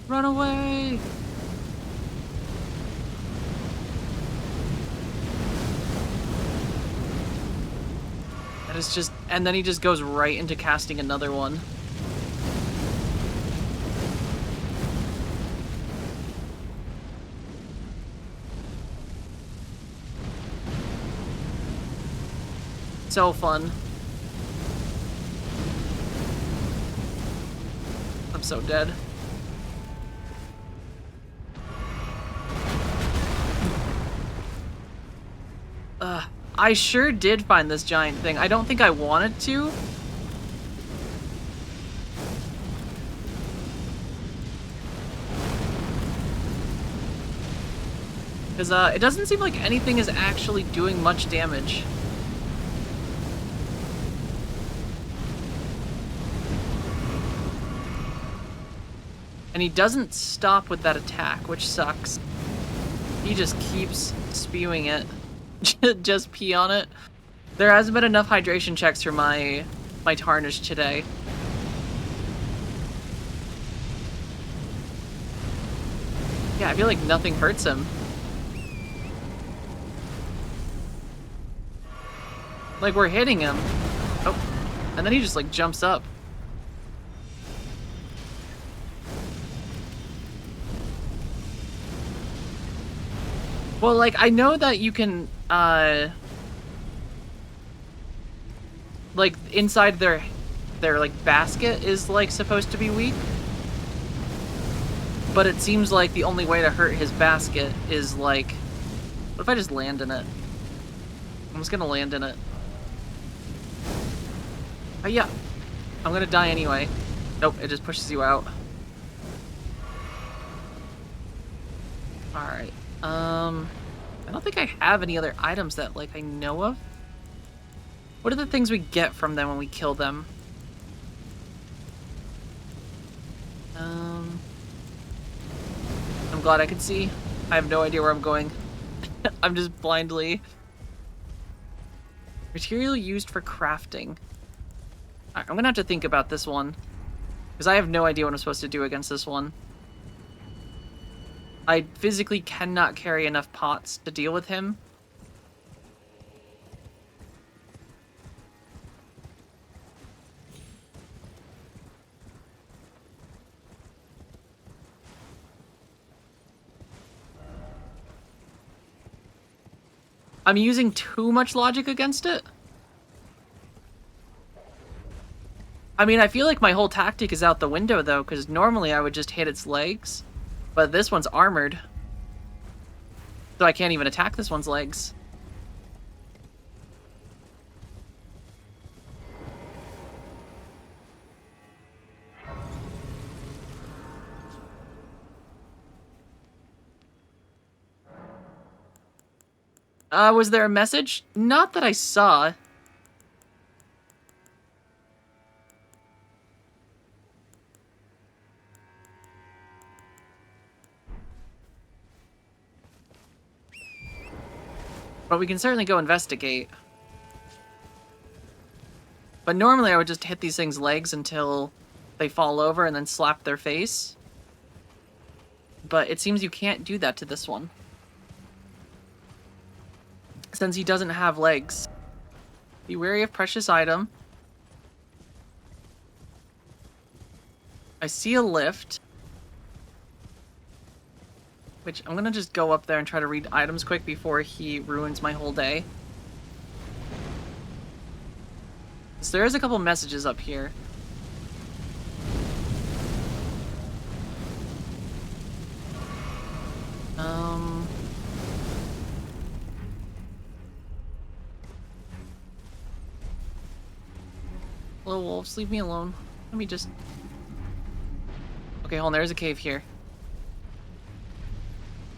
Run away! That is just... And then he just goes right into casting another one. So fun. I'm so dead. I sure did find this giant thing. I don't think I wanted to. Because it doesn't seem like anything is actually doing much damage. And he doesn't stop with that attack, which sucks. He just keeps spewing it. Just pee on it. There hasn't been enough hydration checks for my tarnish today. Yeah, I feel like nothing hurts him. Like, we're hitting him. Oh, and then he just, like, jumps up. Well, like, I know that you can, like, inside their like, basket is, like, supposed to be weak. But it seems like the only way to hurt his basket is, like... What if I just land in it? I'm just gonna land in it. Oh, yeah. I'm gonna die anyway. Nope, it just pushes you out. Alright. I don't think I have any other items that, like, I know of. What are the things we get from them when we kill them? I'm glad I can see. I have no idea where I'm going. I'm just blindly... Material used for crafting. Alright, I'm gonna have to think about this one. Because I have no idea what I'm supposed to do against this one. I physically cannot carry enough pots to deal with him. I'm using too much logic against it. I mean, I feel like my whole tactic is out the window, though, because normally I would just hit its legs. But this one's armored. So I can't even attack this one's legs. Was there a message? Not that I saw. But we can certainly go investigate. But normally I would just hit these things' legs until they fall over and then slap their face. But it seems you can't do that to this one. Since he doesn't have legs. Be wary of precious item. I see a lift. Which I'm gonna just go up there and try to read items quick before he ruins my whole day. So there is a couple messages up here. Hello, wolves. Leave me alone. Let me just... Okay, hold on. There's a cave here.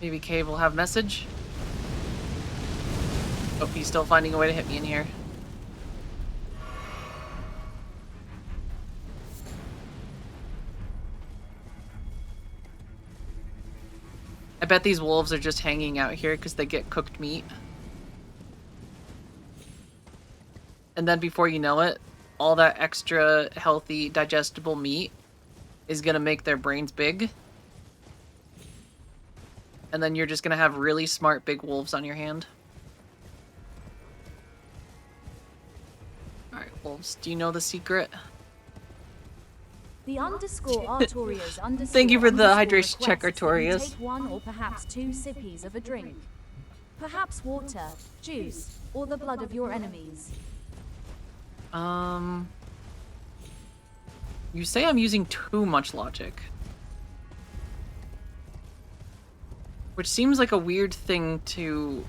Maybe cave will have message. Oh, he's still finding a way to hit me in here. I bet these wolves are just hanging out here because they get cooked meat. And then before you know it, all that extra healthy, digestible meat is gonna make their brains big. And then you're just gonna have really smart big wolves on your hand. Alright, wolves, do you know the secret? The underscore Artorias underscore. Thank you for the underscore hydration check, requests that you Artorias. Take one or perhaps two sippies of a drink. Perhaps water, juice, or the blood of your enemies. You say I'm using too much logic. Which seems like a weird thing to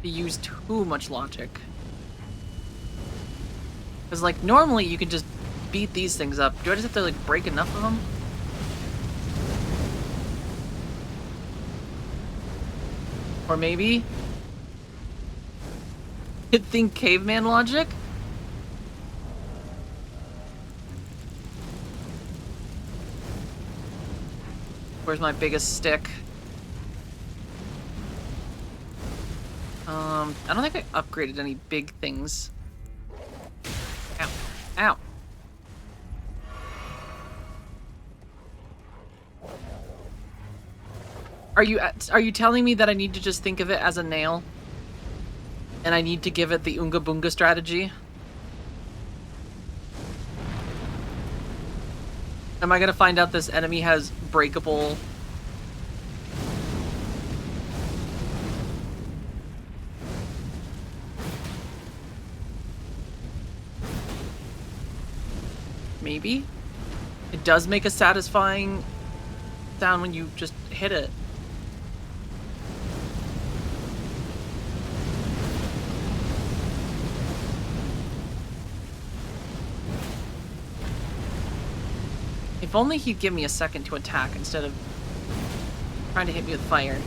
use too much logic. Because, like, normally you can just beat these things up. Do I just have to, like, break enough of them? Or maybe... think caveman logic? Where's my biggest stick? I don't think I upgraded any big things. Ow. Ow. Are you telling me that I need to just think of it as a nail? And I need to give it the Oonga Boonga strategy? Am I gonna find out this enemy has breakable... Maybe? It does make a satisfying sound when you just hit it. If only he'd give me a second to attack instead of trying to hit me with fire.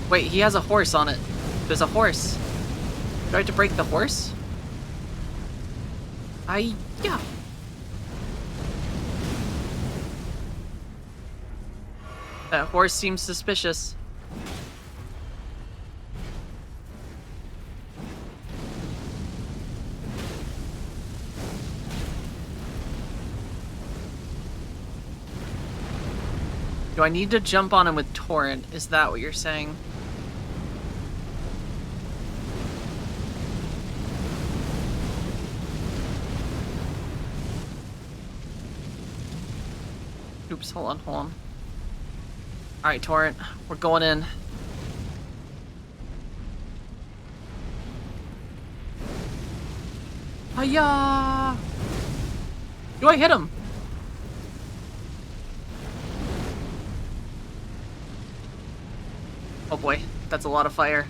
Wait, he has a horse on it. There's a horse. Do I have to break the horse? Yeah. That horse seems suspicious. Do I need to jump on him with Torrent? Is that what you're saying? Oops, hold on, hold on. Alright, Torrent, we're going in. Hiya! Do I hit him? Oh boy, that's a lot of fire.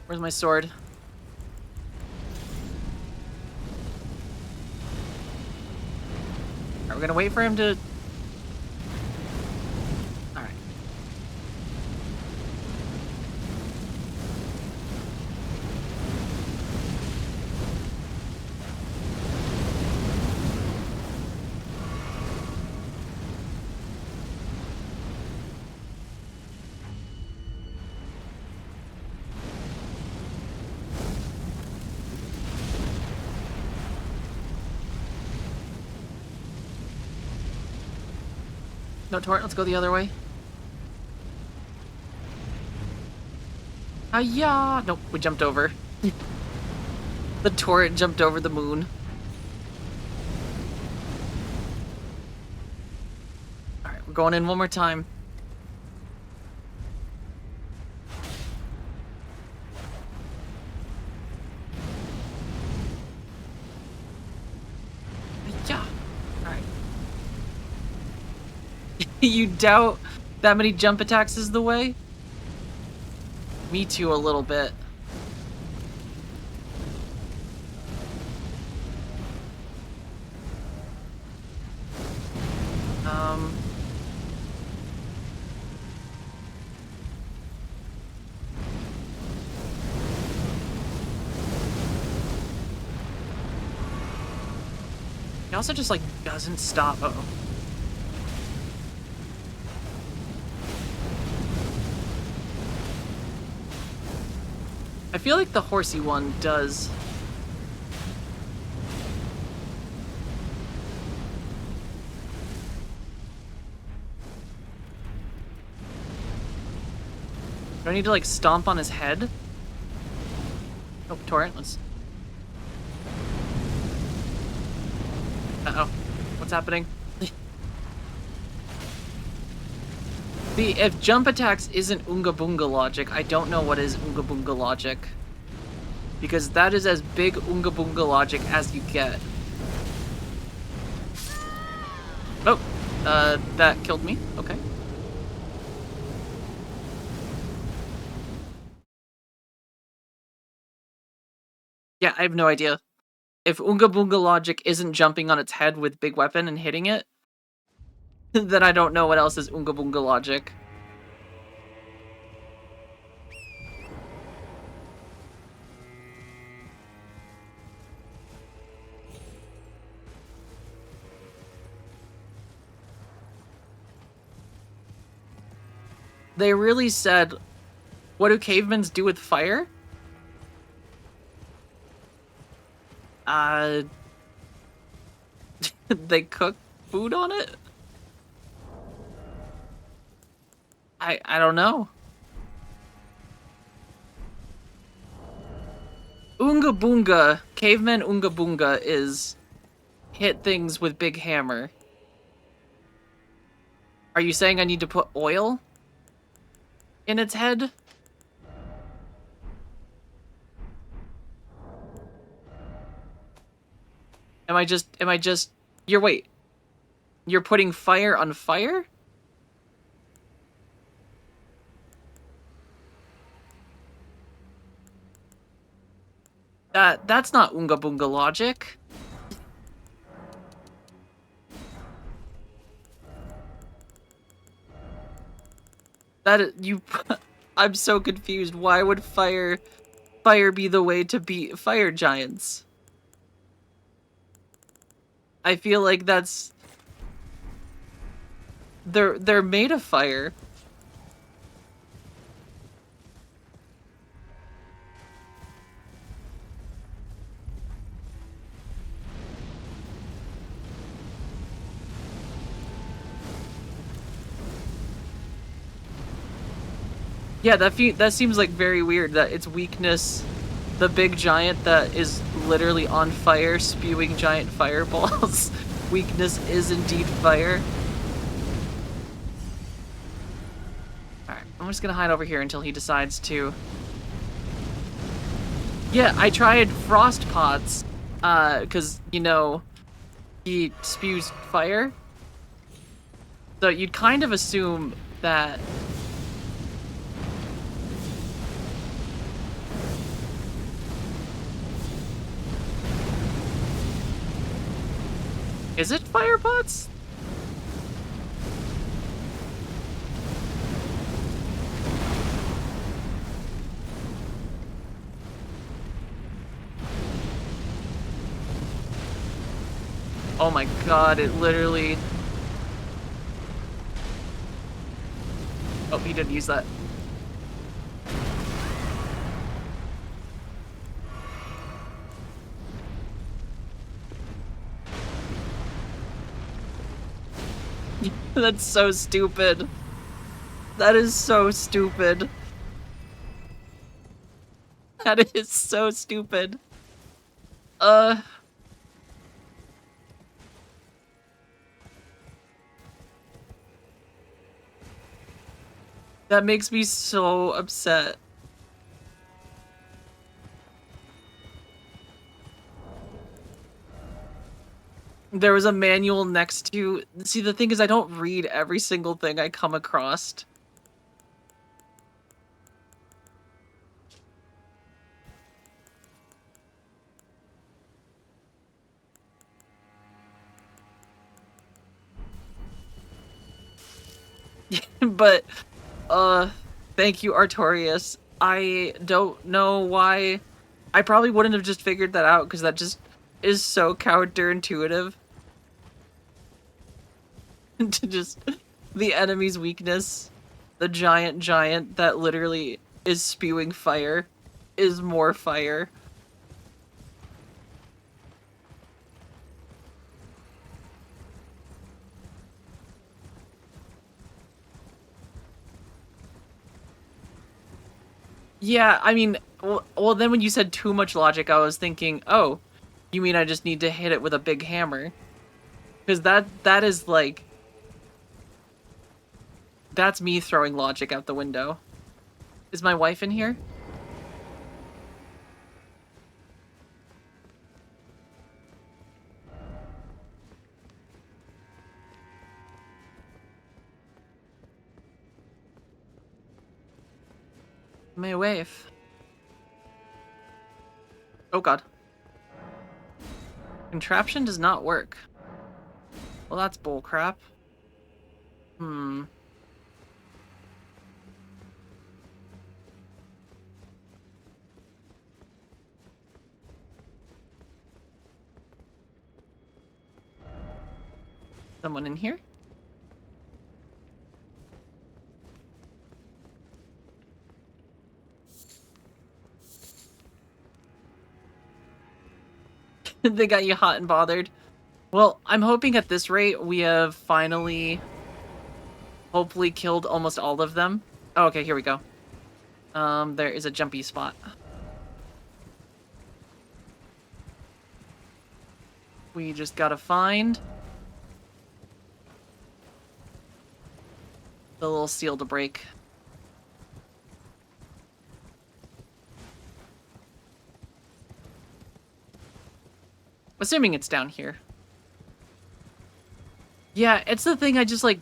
Where's my sword? gonna wait for him to... Alright. No, Torrent, let's go the other way. Hiya! Nope, we jumped over. The Torrent jumped over the moon. Alright, we're going in one more time. Hiya! Alright. You doubt that many jump attacks is the way? Me too, a little bit. He also just, like, doesn't stop. Uh-oh. I feel like the horsey one does. Do I need to, like, stomp on his head? Oh, Torrent, let's... Uh-oh. What's happening? See, if jump attacks isn't Oonga Boonga logic, I don't know what is Oonga Boonga logic. Because that is as big Oonga Boonga logic as you get. Oh, that killed me. Okay. Yeah, I have no idea. If Oonga Boonga logic isn't jumping on its head with big weapon and hitting it, then I don't know what else is Oonga Boonga logic. They really said, what do cavemen do with fire? They cook food on it? I don't know. Oonga Boonga, caveman Oonga Boonga is hit things with big hammer. Are you saying I need to put oil in its head? Am I just, you're putting fire on fire? That's not Oonga Boonga logic. I'm so confused. Why would fire be the way to beat fire giants? I feel like that's... They're made of fire. Yeah, that seems like very weird that its weakness, the big giant that is literally on fire, spewing giant fireballs, weakness is indeed fire. Alright, I'm just gonna hide over here until he decides to... Yeah, I tried frost pots, cause, you know, he spews fire. So you'd kind of assume that... Is it fire pots? Oh my god, it literally... Oh, he didn't use that. That's so stupid. That is so stupid. That is so stupid. That makes me so upset. There was a manual next to... See, the thing is, I don't read every single thing I come across. But, thank you, Artorias. I don't know why... I probably wouldn't have just figured that out, because that just is so counterintuitive. To just... The enemy's weakness. The giant that literally is spewing fire is more fire. Yeah, I mean, well, then when you said too much logic, I was thinking, oh, you mean I just need to hit it with a big hammer? Because that is like... That's me throwing logic out the window. Is my wife in here? My wife. Oh god. Contraption does not work. Well, that's bullcrap. Hmm. Someone in here? They got you hot and bothered. Well, I'm hoping at this rate we have finally hopefully killed almost all of them. Oh, okay, here we go. There is a jumpy spot. We just gotta find the little seal to break. Assuming it's down here. Yeah, it's the thing I just like...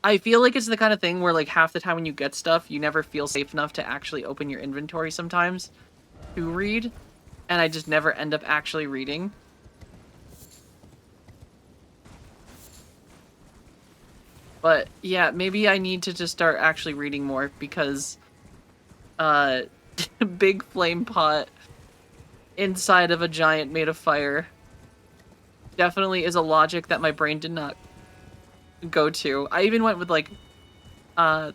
I feel like it's the kind of thing where like half the time when you get stuff, you never feel safe enough to actually open your inventory sometimes to read. And I just never end up actually reading. But yeah, maybe I need to just start actually reading more because big flame pot inside of a giant made of fire definitely is a logic that my brain did not go to. I even went with like ice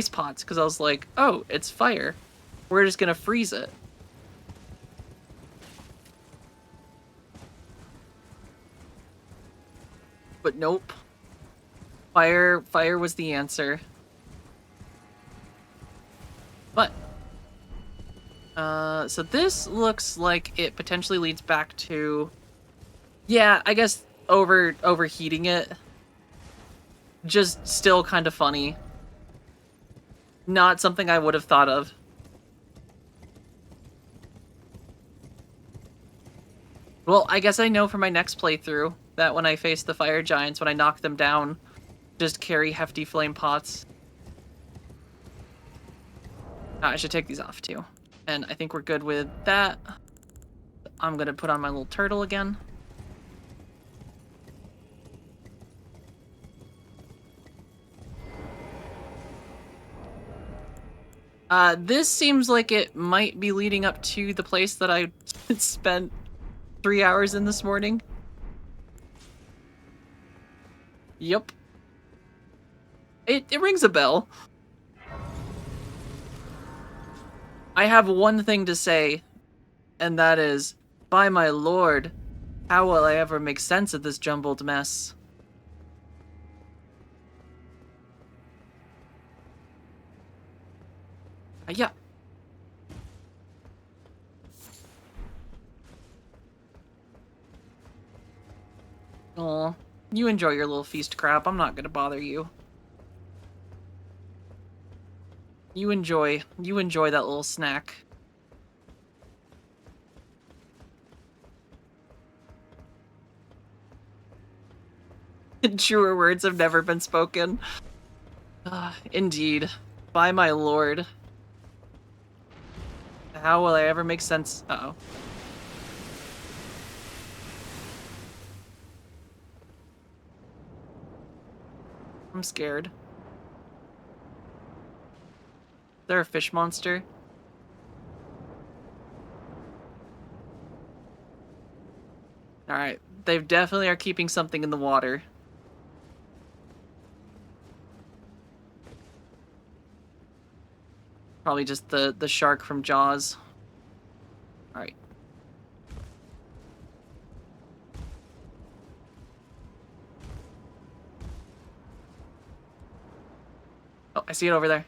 pots because I was like, oh, it's fire. We're just gonna freeze it. But nope. Fire was the answer. But so this looks like it potentially leads back to, yeah, I guess overheating it. Just still kind of funny. Not something I would have thought of. Well, I guess I know for my next playthrough that when I face the fire giants, when I knock them down, just carry hefty flame pots. I should take these off too. And I think we're good with that. I'm gonna put on my little turtle again. This seems like it might be leading up to the place that I spent 3 hours in this morning. Yep. It rings a bell. I have one thing to say, and that is, by my lord, how will I ever make sense of this jumbled mess? Yeah. Aw, you enjoy your little feast crap. I'm not gonna bother you. You enjoy that little snack. Truer words have never been spoken. Indeed. By my lord. How will I ever make sense? Uh-oh. I'm scared. Is there a fish monster? Alright. They definitely are keeping something in the water. Probably just the shark from Jaws. Alright. Oh, I see it over there.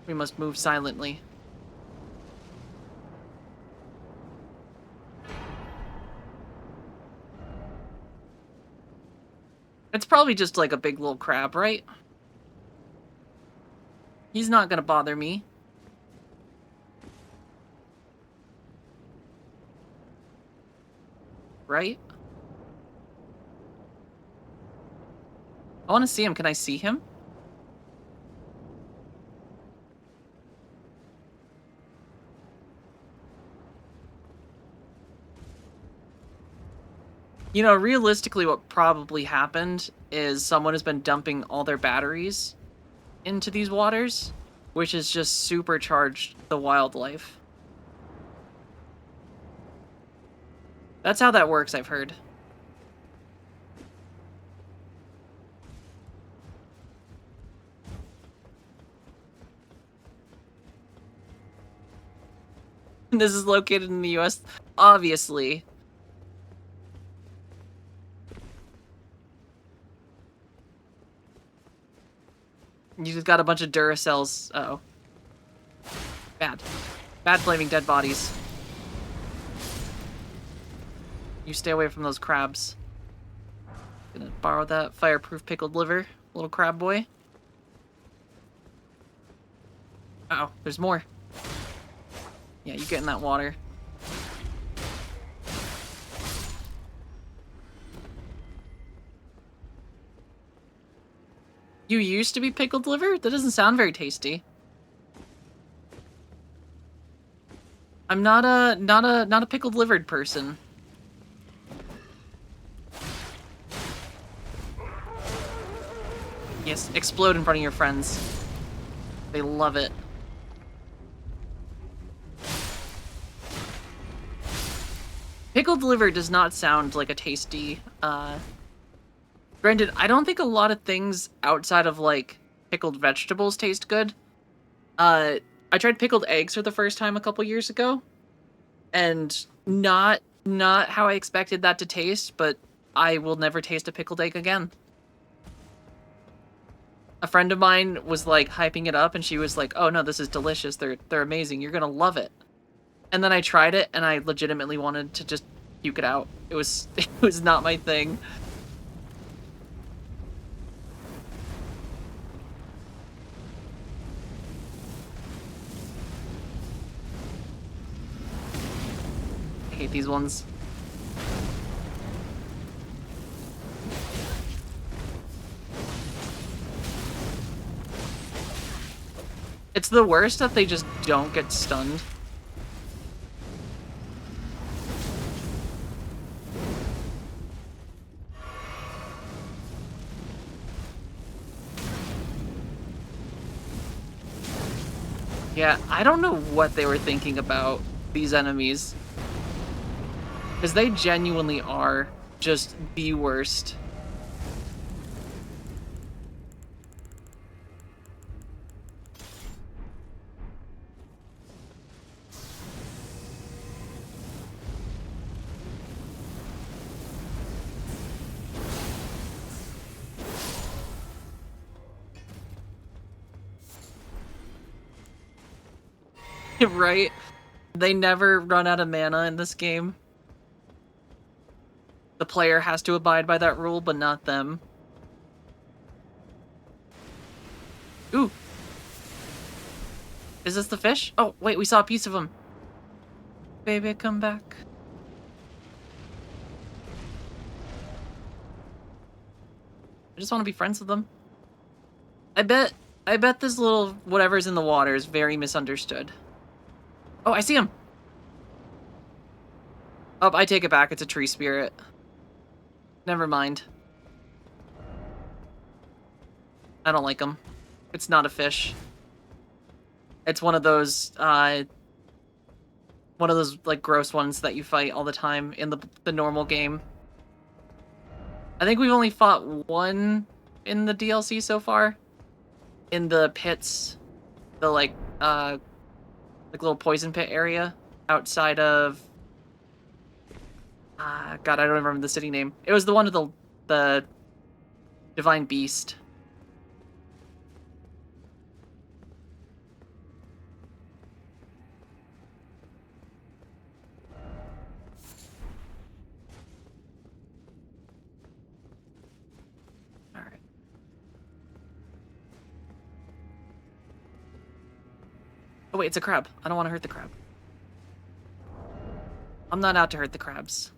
We must move silently. It's probably just like a big little crab, right? He's not gonna bother me. Right? I want to see him. Can I see him? You know, realistically, what probably happened is someone has been dumping all their batteries into these waters, which has just supercharged the wildlife. That's how that works, I've heard. This is located in the US, obviously. You just got a bunch of Duracells. Uh-oh. Bad. Bad flaming dead bodies. You stay away from those crabs. Gonna borrow that fireproof pickled liver, little crab boy. Uh-oh, there's more. Yeah, you get in that water. You used to be pickled liver? That doesn't sound very tasty. I'm not a pickled livered person. Yes, explode in front of your friends. They love it. Pickled liver does not sound like a tasty, Granted, I don't think a lot of things outside of, like, pickled vegetables taste good. I tried pickled eggs for the first time a couple years ago, and not how I expected that to taste, but I will never taste a pickled egg again. A friend of mine was, like, hyping it up, and she was like, oh no, this is delicious, they're amazing, you're gonna love it. And then I tried it, and I legitimately wanted to just puke it out. It was not my thing. I hate these ones. It's the worst that they just don't get stunned. Yeah, I don't know what they were thinking about these enemies. Because they genuinely are just the worst. Right? They never run out of mana in this game. The player has to abide by that rule, but not them. Ooh. Is this the fish? Oh, wait, we saw a piece of him. Baby, come back. I just want to be friends with them. I bet this little whatever's in the water is very misunderstood. Oh, I see him. Oh, I take it back. It's a tree spirit. Never mind. I don't like him. It's not a fish. It's one of those like gross ones that you fight all the time in the normal game. I think we've only fought one in the DLC so far. In the pits, the like little poison pit area outside of God, I don't remember the city name. It was the one with the divine beast. All right. Oh wait, it's a crab. I don't want to hurt the crab. I'm not out to hurt the crabs.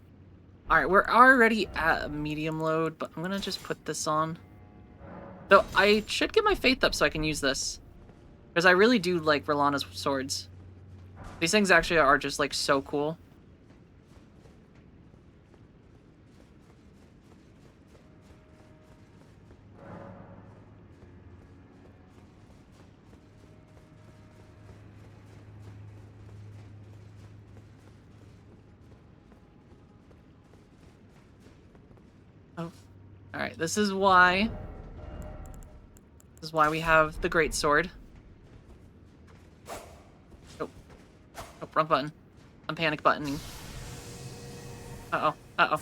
All right, we're already at a medium load, but I'm gonna just put this on. So I should get my faith up so I can use this. Because I really do like Rolana's swords. These things actually are just like so cool. Oh. Alright, this is why we have the great sword. Oh. Oh, wrong button. I'm panic buttoning. Uh-oh. Uh-oh.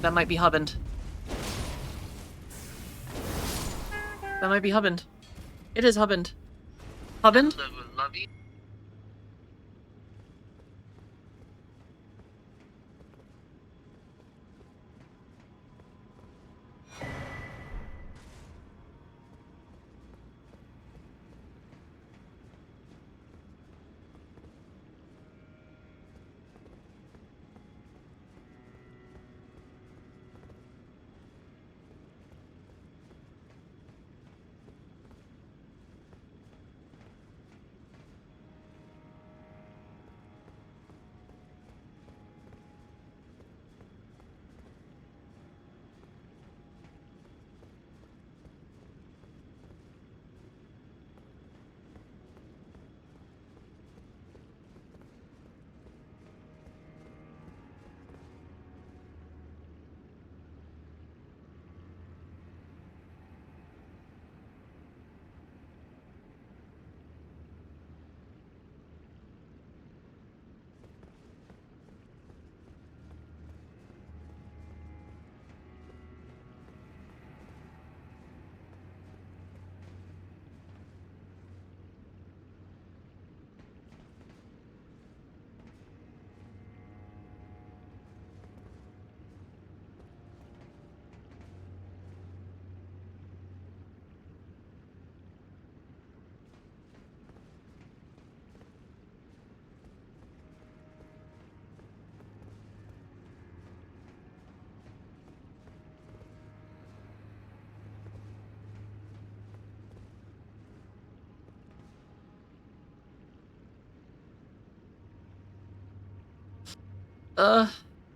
That might be Hubband. That might be Hubband. It is Hubband. Hubband?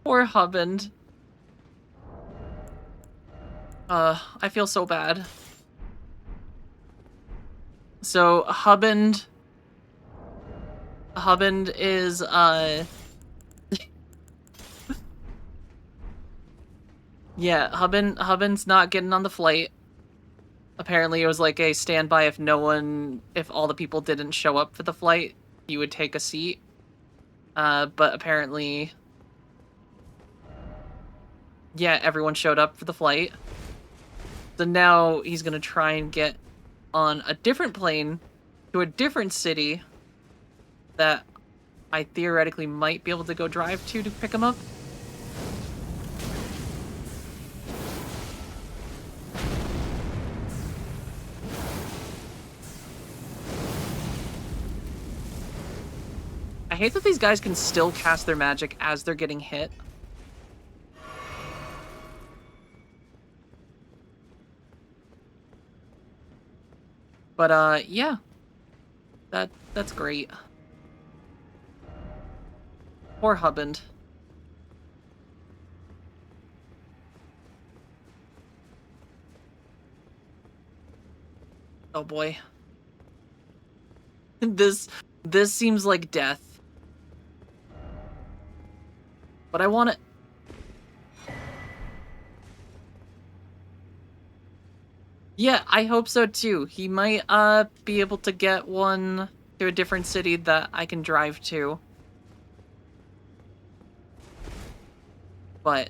Poor Hubband. I feel so bad. So Hubband is yeah, Hubband's not getting on the flight. Apparently it was like a standby if all the people didn't show up for the flight, he would take a seat. But apparently yeah, everyone showed up for the flight. So now he's gonna try and get on a different plane to a different city that I theoretically might be able to go drive to pick him up. I hate that these guys can still cast their magic as they're getting hit. But yeah. That's great. Poor Hubband. Oh boy. This seems like death. But I want it. Yeah, I hope so too. He might be able to get one to a different city that I can drive to. But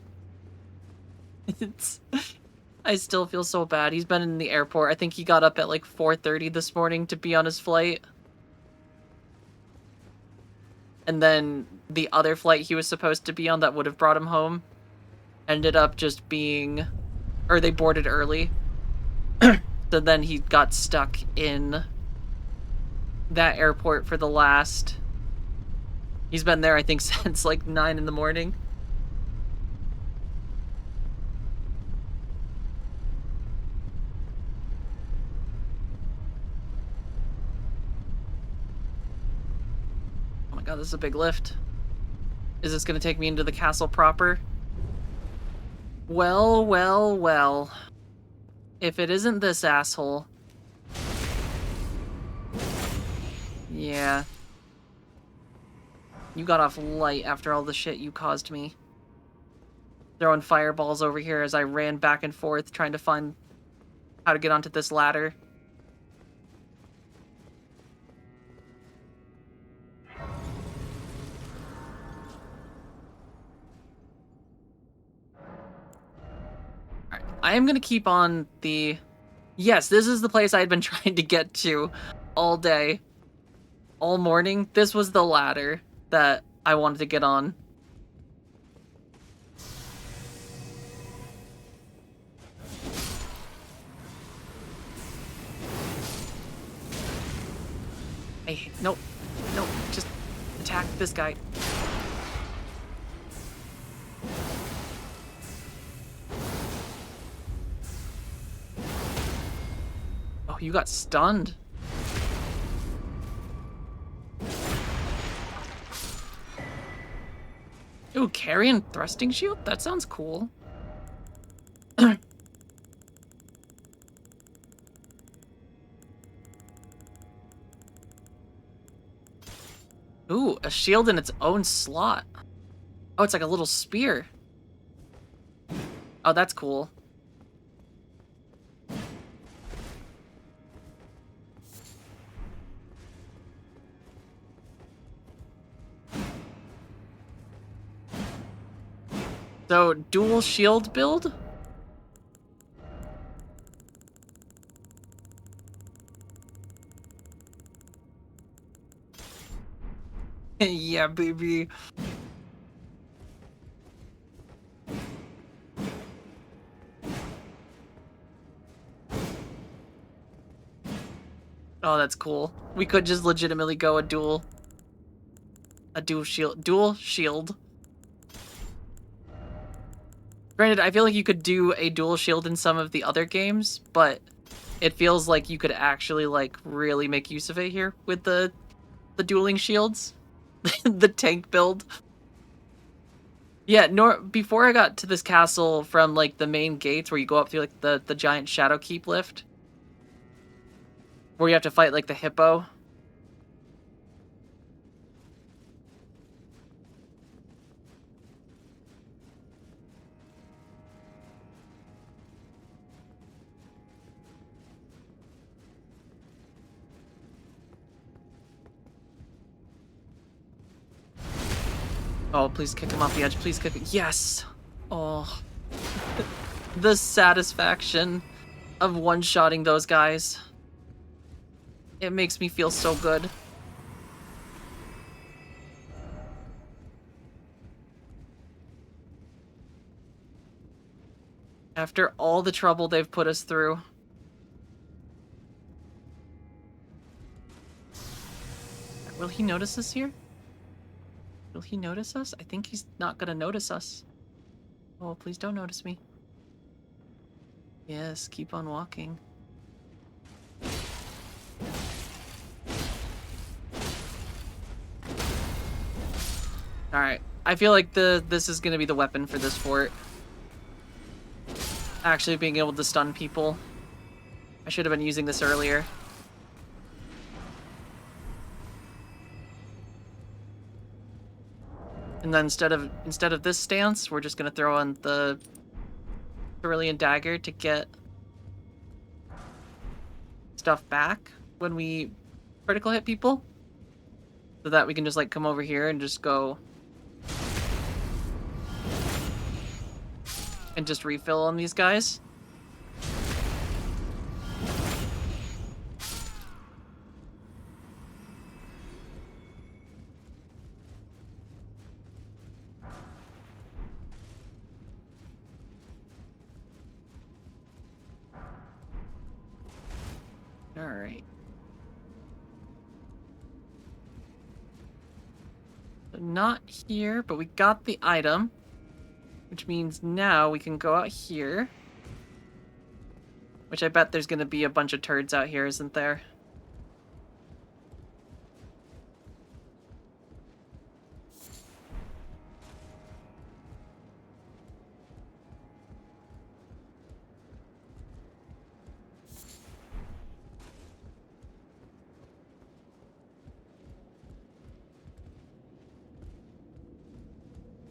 I still feel so bad. He's been in the airport. I think he got up at like 4:30 this morning to be on his flight. And then the other flight he was supposed to be on that would have brought him home ended up just being, or they boarded early. So then he got stuck in that airport for the last, he's been there I think since like 9 in the morning. Oh my god, this is a big lift. Is this gonna take me into the castle proper? Well, well, well. If it isn't this asshole. Yeah. You got off light after all the shit you caused me. Throwing fireballs over here as I ran back and forth trying to find how to get onto this ladder. Alright, I am gonna keep on the... Yes, this is the place I had been trying to get to all day. All morning. This was the ladder that I wanted to get on. Hey, no, just attack this guy. Oh, you got stunned. Ooh, carrion thrusting shield? That sounds cool. Ooh, a shield in its own slot. Oh, it's like a little spear. Oh, that's cool. So, dual shield build? Yeah, baby. Oh, that's cool. We could just legitimately go a dual shield. Granted, I feel like you could do a dual shield in some of the other games, but it feels like you could actually like really make use of it here with the dueling shields. The tank build. Yeah, before I got to this castle from like the main gates where you go up through like the giant Shadow Keep lift, Where you have to fight like the hippo. Oh, please kick him off the edge. Please kick it. Yes! Oh. The satisfaction of one-shotting those guys. It makes me feel so good. After all the trouble they've put us through. Will he notice us here? Will he notice us? I think he's not gonna notice us. Oh, please don't notice me. Yes, keep on walking. Alright, I feel like this is gonna be the weapon for this fort. Actually being able to stun people. I should have been using this earlier. And then instead of this stance, we're just gonna throw on the Cerulean Dagger to get stuff back when we critical hit people. So that we can just like come over here and just go and just refill on these guys. All right. So not here, but we got the item, which means now we can go out here. Which I bet there's going to be a bunch of turds out here, isn't there?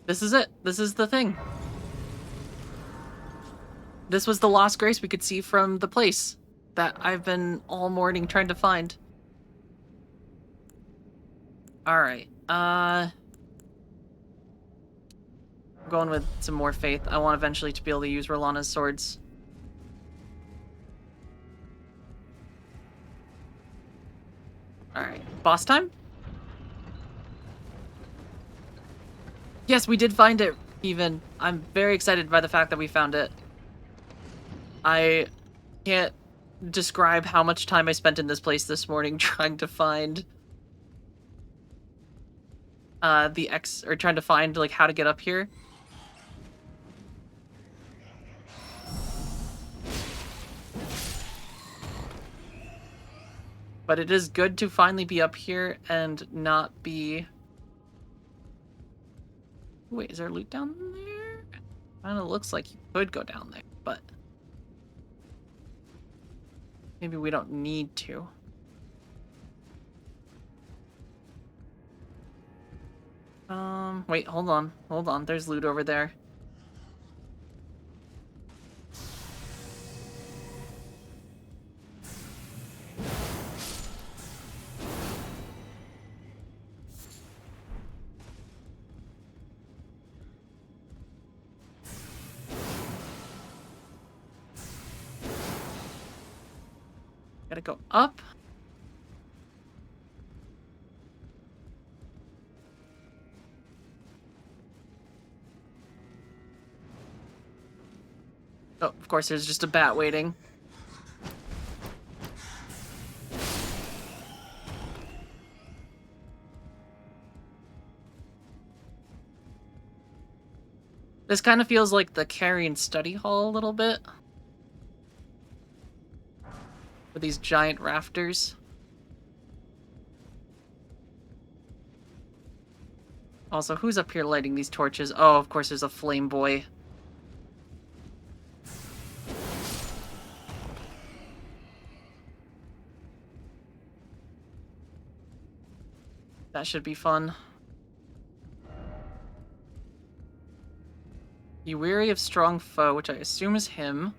This is it. This is the thing. This was the lost grace we could see from the place that I've been all morning trying to find. Alright, I'm going with some more faith. I want eventually to be able to use Rolana's swords. Alright, boss time? Yes, we did find it, even. I'm very excited by the fact that we found it. I can't describe how much time I spent in this place this morning trying to find trying to find like how to get up here. But it is good to finally be up here and not be... Wait, is there loot down there? Kinda looks like you could go down there, but... maybe we don't need to. Wait, hold on. Hold on, there's loot over there. Gotta go up. Oh, of course, there's just a bat waiting. This kind of feels like the Carrion study hall a little bit. With these giant rafters. Also, who's up here lighting these torches? Oh, of course, there's a flame boy. That should be fun. Be weary of strong foe, which I assume is him.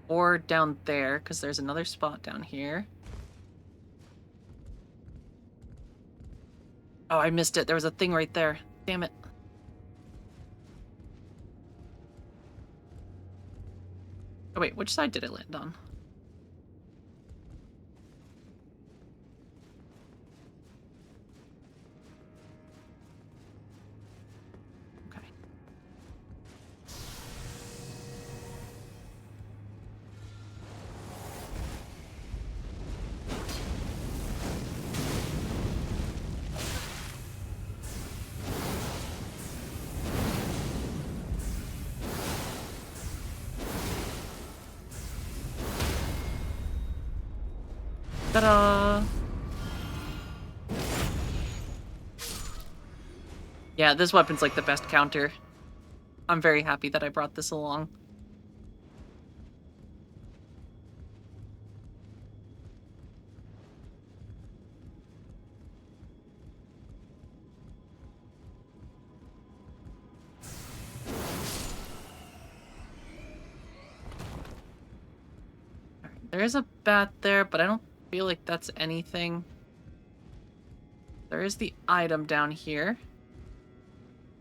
Or down there, because there's another spot down here. Oh, I missed it. There was a thing right there. Damn it. Oh, wait, which side did it land on? Okay. Ta-da! Yeah, this weapon's like the best counter. I'm very happy that I brought this along. There is a bat there, but I don't feel like that's anything. There is the item down here.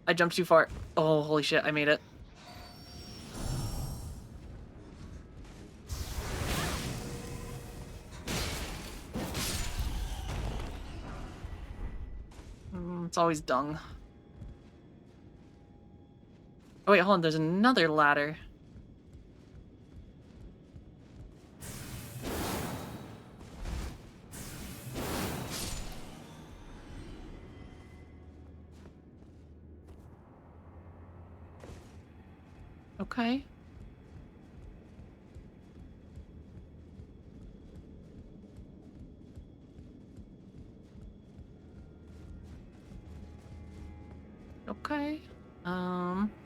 I jumped too far. Oh, holy shit, I made it. It's always dung. Oh wait, hold on, there's another ladder. Okay. Okay.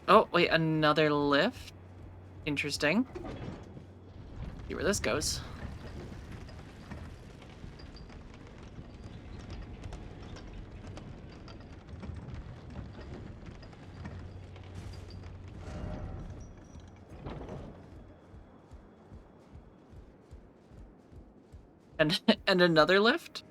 Oh, wait, another lift. Interesting. See where this goes. And and another lift?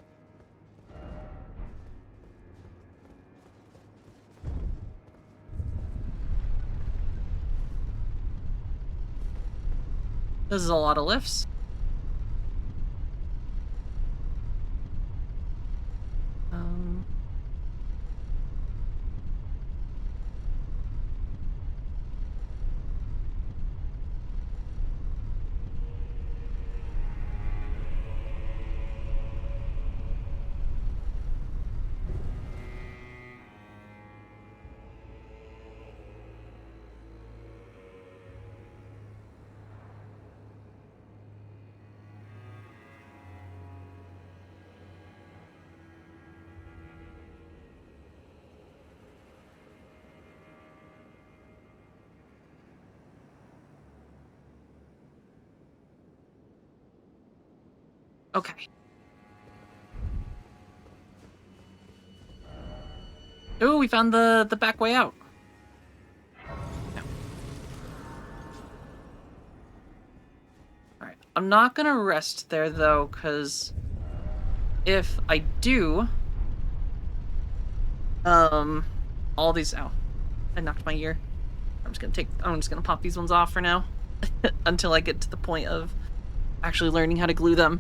This is a lot of lifts. Okay. Ooh, we found the back way out. No. Alright. I'm not gonna rest there though, because if I do, all these I knocked my ear. I'm just gonna pop these ones off for now. Until I get to the point of actually learning how to glue them.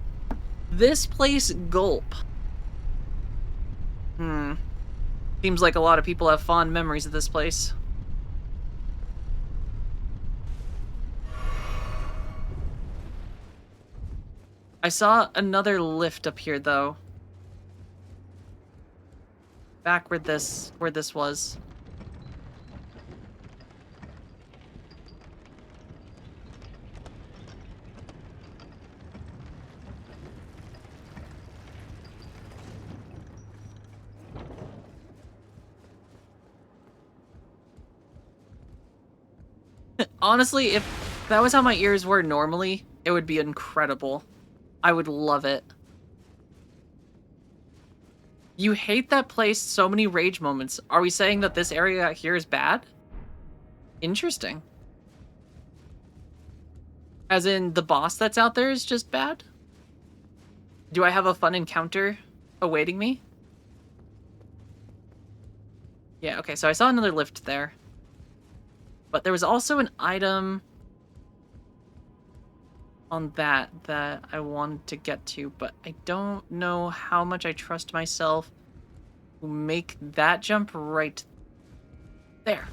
This place, gulp. Seems like a lot of people have fond memories of this place. I saw another lift up here, though. Back where this was. Honestly, if that was how my ears were normally, it would be incredible. I would love it. You hate that place, so many rage moments. Are we saying that this area here is bad? Interesting. As in, the boss that's out there is just bad? Do I have a fun encounter awaiting me? Yeah, okay, so I saw another lift there. But there was also an item on that I wanted to get to, but I don't know how much I trust myself to make that jump right there.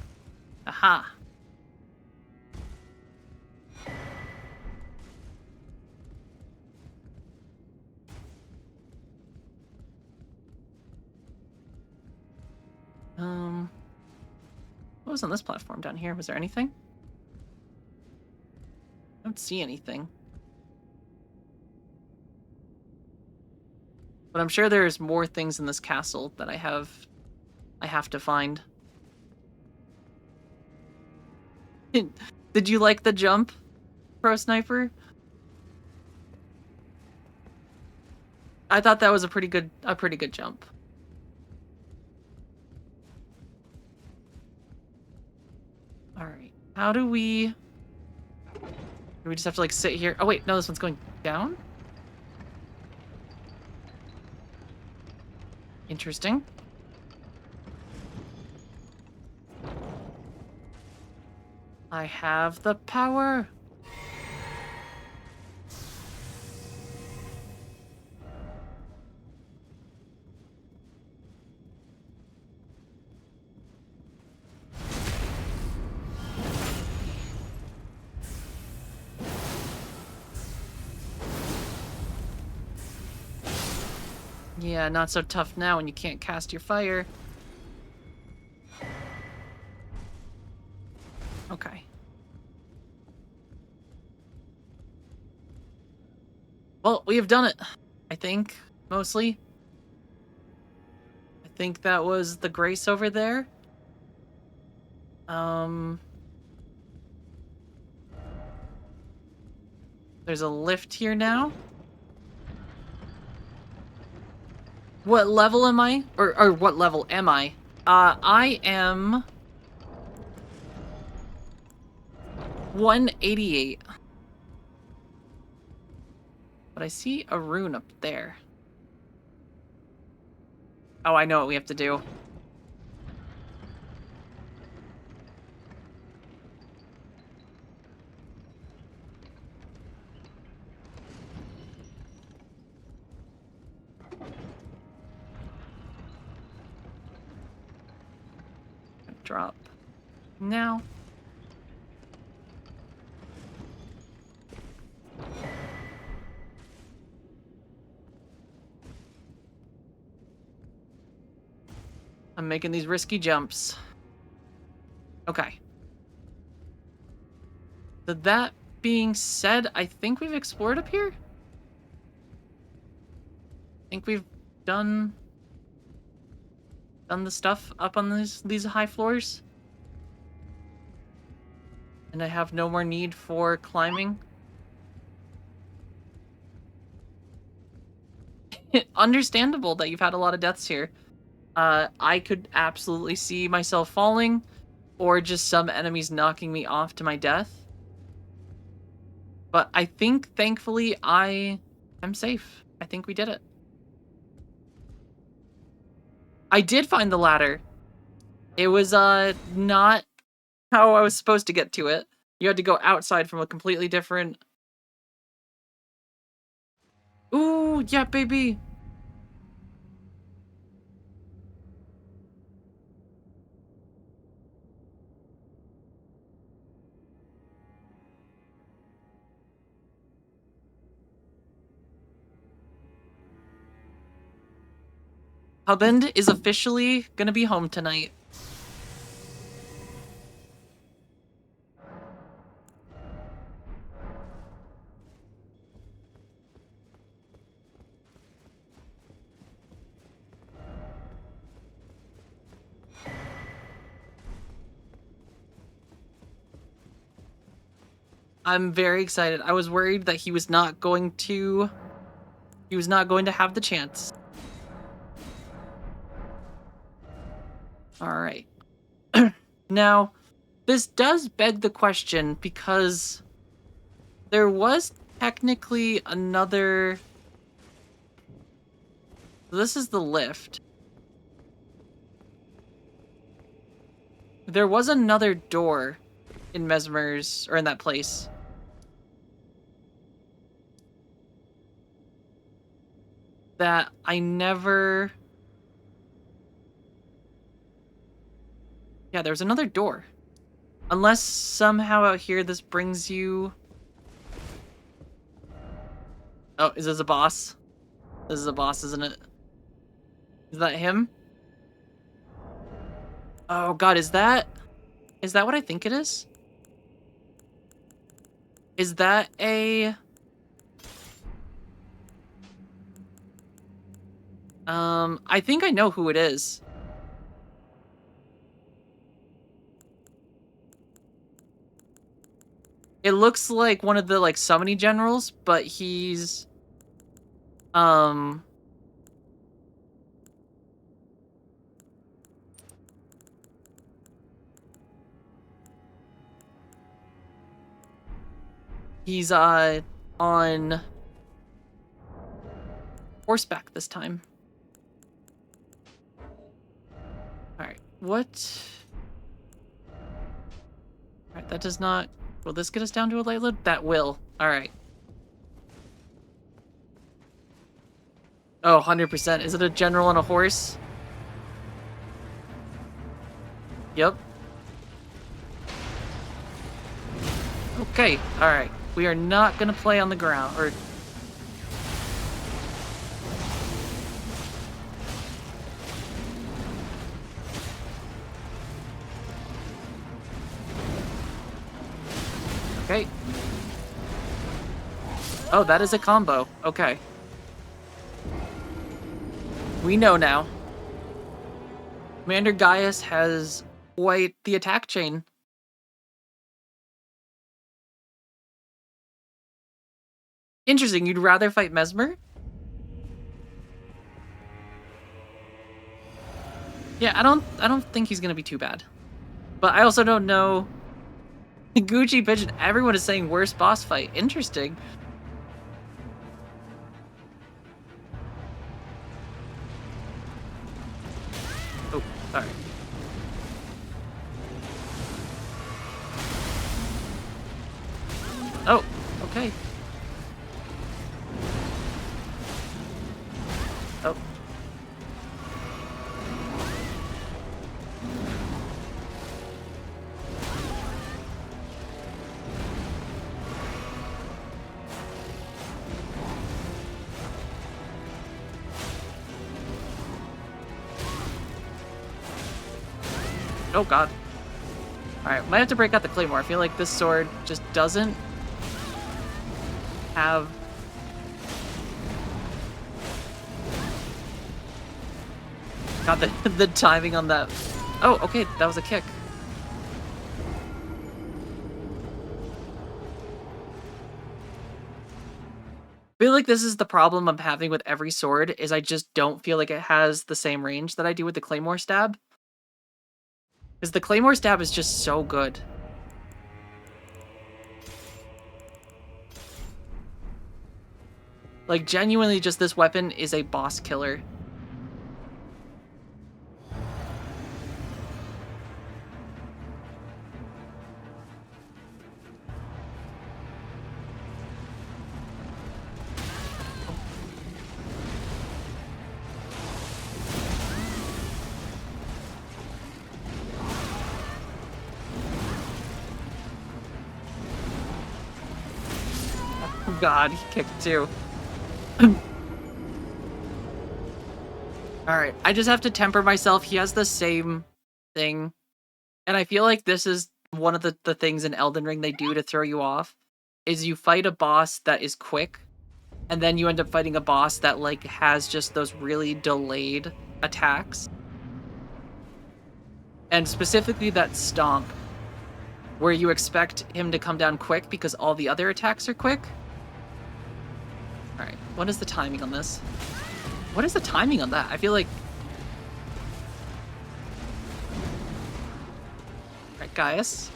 Aha. What was on this platform down here? Was there anything? I don't see anything. But I'm sure there's more things in this castle that I have to find. Did you like the jump, Pro Sniper? I thought that was a pretty good jump. All right. How do we just have to like sit here? Oh wait, no, this one's going down? Interesting. I have the power. Yeah, not so tough now when you can't cast your fire. Okay. Well, we have done it. I think, mostly. I think that was the Grace over there. There's a lift here now. What level am I? Or what level am I? I am 188. But I see a rune up there. Oh, I know what we have to do. Drop. Now. I'm making these risky jumps. Okay. So that being said, I think we've explored up here. I think we've done the stuff up on these high floors. And I have no more need for climbing. Understandable that you've had a lot of deaths here. I could absolutely see myself falling, or just some enemies knocking me off to my death. But I think, thankfully, I am safe. I think we did it. I did find the ladder. It was, not how I was supposed to get to it. You had to go outside from a completely different... Ooh, yeah, baby! Hubend is officially gonna be home tonight. I'm very excited. I was worried that he was not going to have the chance. Alright. Now, this does beg the question because there was technically another... This is the lift. There was another door in Mesmer's, or in that place. That I never... Yeah, there's another door. Unless somehow out here this brings you... Oh, is this a boss? This is a boss, isn't it? Is that him? Oh god, is that what I think it is? Is that a... I think I know who it is. It looks like one of the, like, summoning generals, but he's... He's, on... horseback this time. Alright, what... Alright, that does not... Will this get us down to a light load? That will. Alright. Oh, 100%. Is it a general on a horse? Yep. Okay, alright. We are not gonna play on the ground, or... Okay. Oh, that is a combo. Okay. We know now. Commander Gaius has quite the attack chain. Interesting, you'd rather fight Mesmer? Yeah, I don't think he's gonna be too bad. But I also don't know... Gucci Pigeon, everyone is saying worst boss fight. Interesting. Oh, alright. Oh, okay. Oh. Oh god. Alright, might have to break out the claymore. I feel like this sword just doesn't have... God, the timing on that... Oh, okay, that was a kick. I feel like this is the problem I'm having with every sword, is I just don't feel like it has the same range that I do with the claymore stab. Because the claymore stab is just so good. Like, genuinely, just this weapon is a boss killer. Oh god, he kicked too. Alright, I just have to temper myself. He has the same thing. And I feel like this is one of the things in Elden Ring they do to throw you off. Is you fight a boss that is quick, and then you end up fighting a boss that, like, has just those really delayed attacks. And specifically that stomp, where you expect him to come down quick because all the other attacks are quick. Alright, what is the timing on this? What is the timing on that? I feel like... Gaius.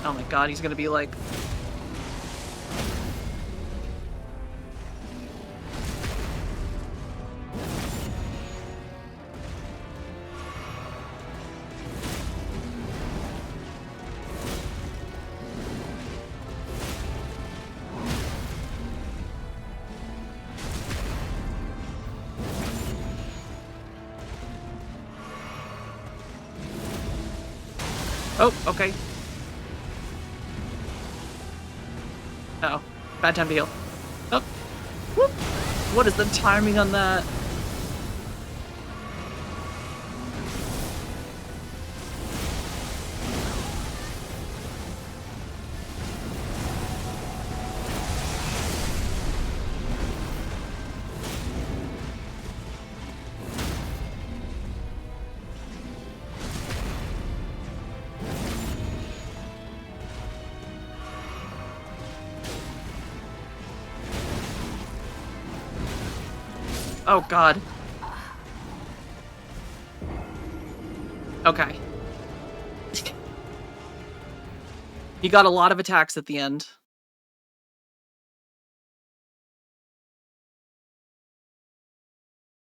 Oh my god, he's gonna be like... Oh, okay. Uh-oh. Bad time to heal. Oh. Whoop. What is the timing on that? Oh god. Okay. He got a lot of attacks at the end.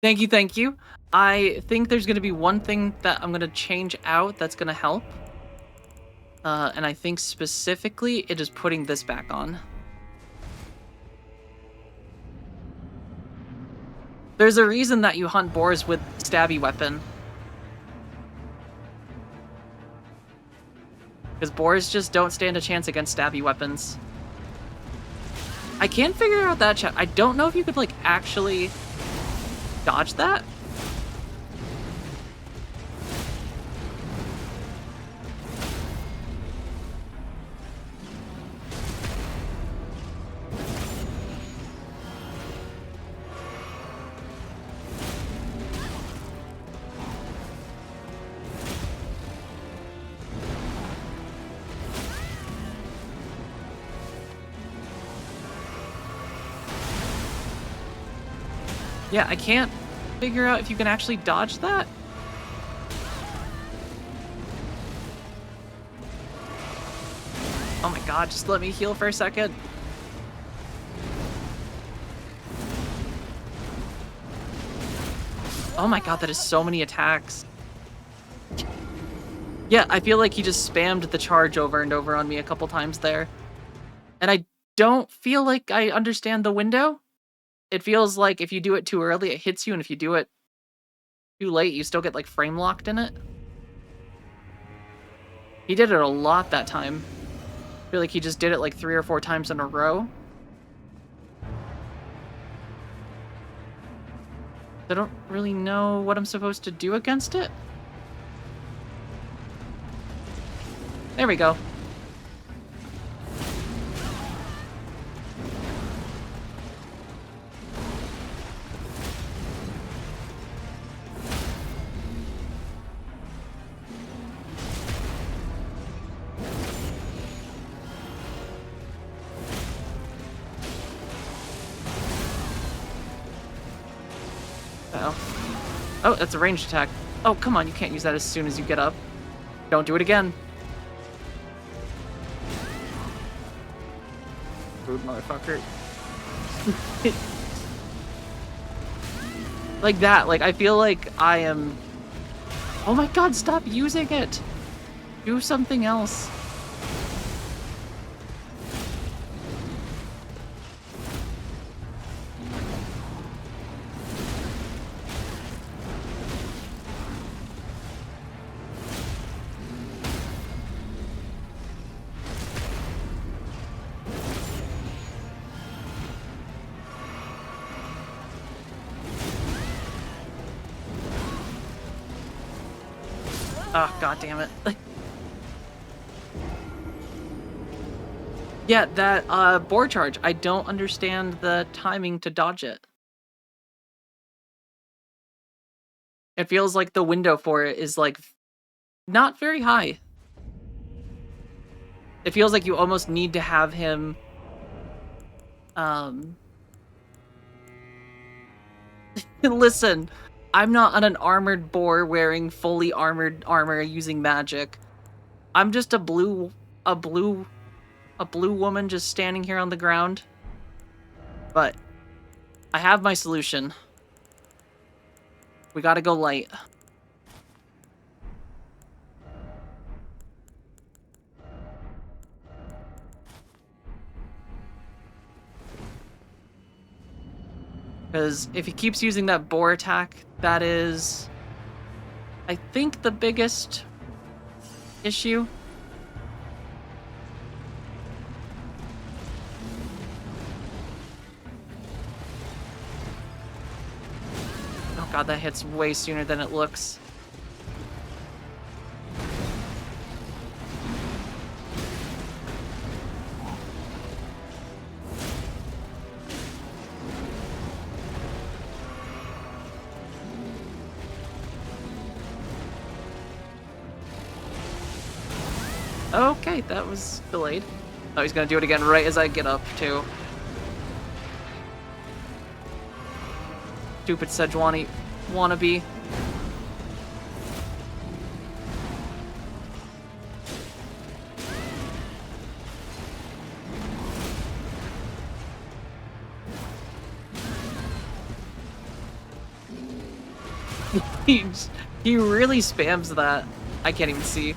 Thank you, thank you. I think there's gonna be one thing that I'm gonna change out that's gonna help. And I think specifically it is putting this back on. There's a reason that you hunt boars with stabby weapon. Because boars just don't stand a chance against stabby weapons. I can't figure out that chat. I don't know if you could, like, actually dodge that. Yeah, I can't figure out if you can actually dodge that. Oh my god, just let me heal for a second. Oh my god, that is so many attacks. Yeah, I feel like he just spammed the charge over and over on me a couple times there. And I don't feel like I understand the window. It feels like if you do it too early, it hits you, and if you do it too late, you still get, like, frame locked in it. He did it a lot that time. I feel like he just did it, like, 3 or 4 times in a row. I don't really know what I'm supposed to do against it. There we go. Oh, that's a ranged attack. Oh, come on, you can't use that as soon as you get up. Don't do it again. Rude motherfucker. Like that, like, I feel like I am... Oh my god, stop using it! Do something else. Oh, god damn it. Yeah, that boar charge, I don't understand the timing to dodge it. It feels like the window for it is, like, not very high. It feels like you almost need to have him Listen, I'm not on an armored boar wearing fully armored armor using magic. I'm just a blue woman just standing here on the ground. But I have my solution. We gotta go light. Because if he keeps using that boar attack, that is, I think, the biggest issue. Oh god, that hits way sooner than it looks. Okay, that was delayed. Oh, he's gonna do it again right as I get up, too. Stupid Sejuani wannabe. He really spams that. I can't even see.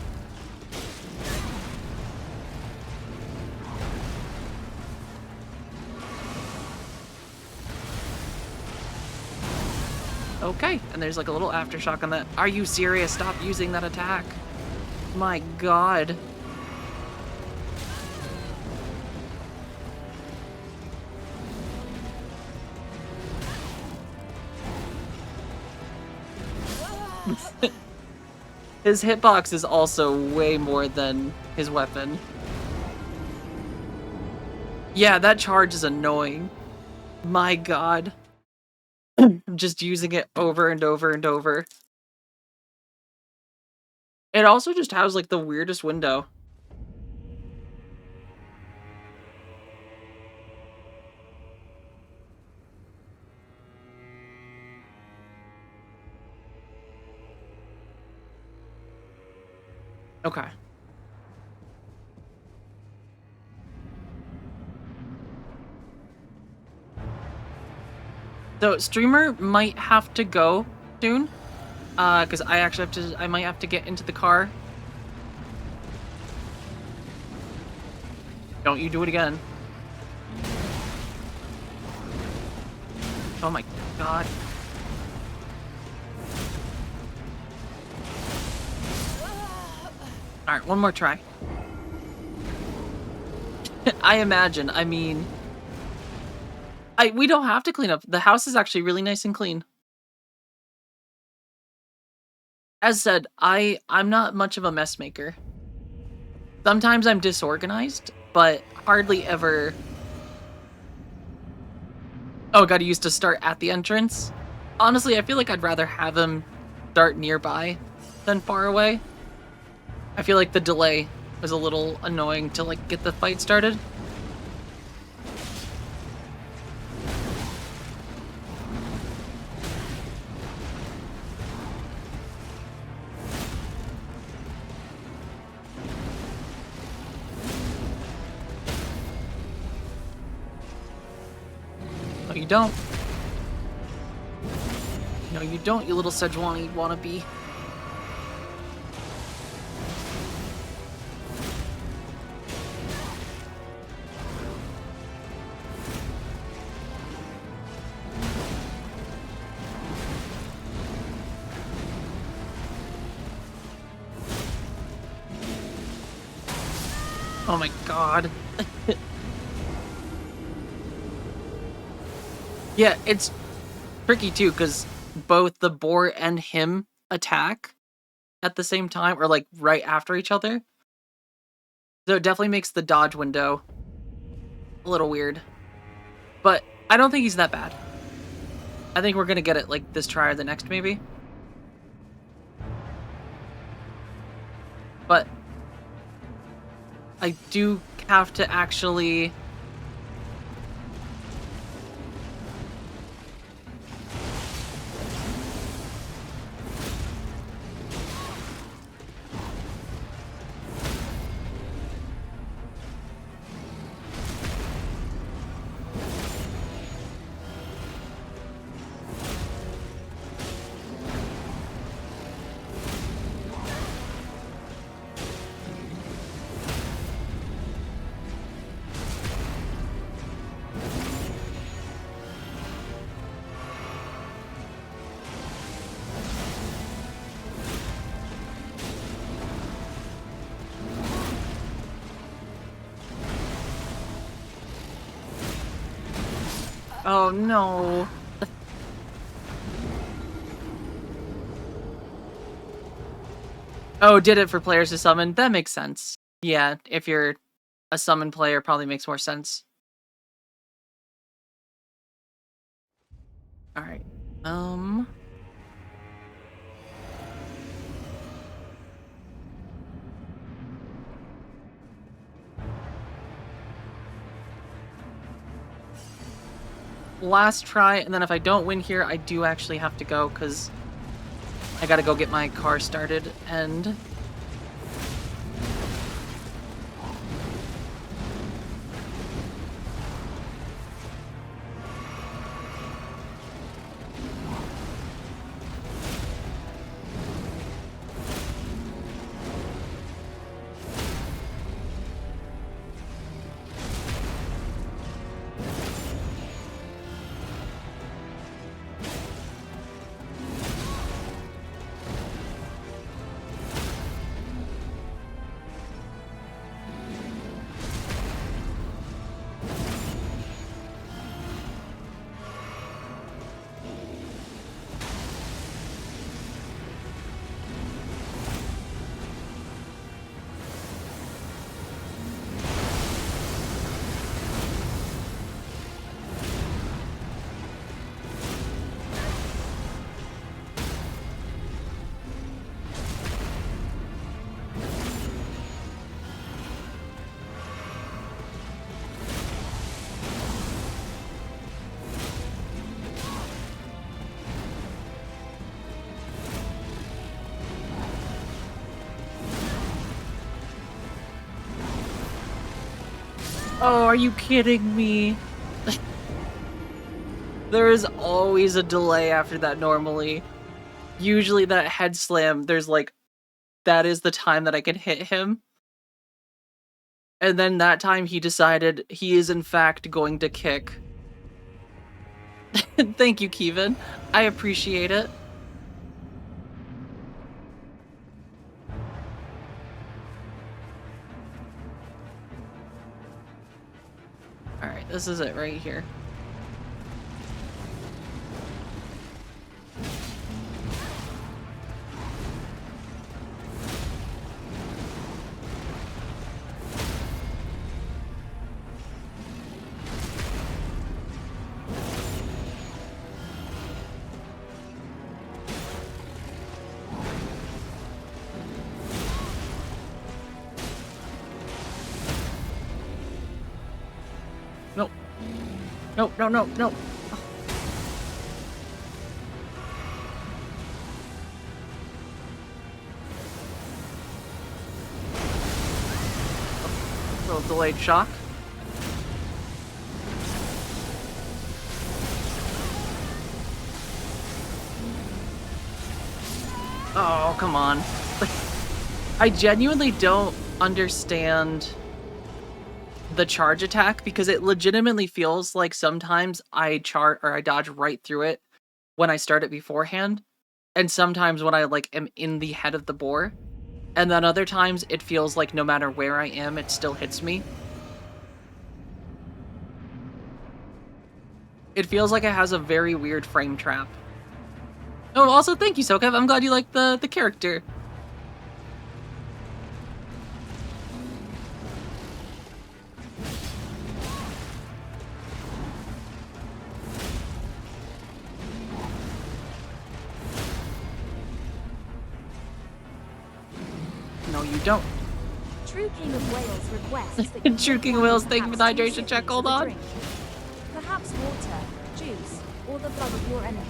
Okay, and there's like a little aftershock on that. Are you serious? Stop using that attack. My god. His hitbox is also way more than his weapon. Yeah, that charge is annoying. My god. I'm just using it over and over and over. It also just has like the weirdest window. Okay. So streamer might have to go soon, because I might have to get into the car. Don't you do it again. Oh my god. Alright, one more try. I imagine, I mean... we don't have to clean up. The house is actually really nice and clean. As said, I'm not much of a mess maker. Sometimes I'm disorganized, but hardly ever... Oh god, he used to start at the entrance? Honestly, I feel like I'd rather have him start nearby than far away. I feel like the delay was a little annoying to like get the fight started. No, you don't. No, you don't, you little Sejuani wannabe. Oh my god. Yeah, it's tricky too, because both the boar and him attack at the same time, or like right after each other. So it definitely makes the dodge window a little weird. But I don't think he's that bad. I think we're gonna get it like this try or the next, maybe. But I do have to actually... Oh no. Oh, did it for players to summon? That makes sense. Yeah, if you're a summon player, probably makes more sense. Alright. Last try, and then if I don't win here, I do actually have to go, because I gotta go get my car started, and... Oh, are you kidding me? There is always a delay after that normally. Usually that head slam, there's like, that is the time that I can hit him. And then that time he decided he is in fact going to kick. Thank you, Kevin. I appreciate it. Alright, this is it right here. No. No, no, no, no. Little delayed shock. Oh, come on. I genuinely don't understand the charge attack, because it legitimately feels like sometimes I dodge right through it when I start it beforehand, and sometimes when I like am in the head of the boar, and then other times it feels like no matter where I am, it still hits me. It feels like it has a very weird frame trap. Oh, also thank you, Sokev. I'm glad you like the character. No, you don't. True King of Wales requests that you True King of Wales, thank you for the perhaps 2 hydration check. sippings Hold of a on. drink. Perhaps water, juice, or the blood of your enemies.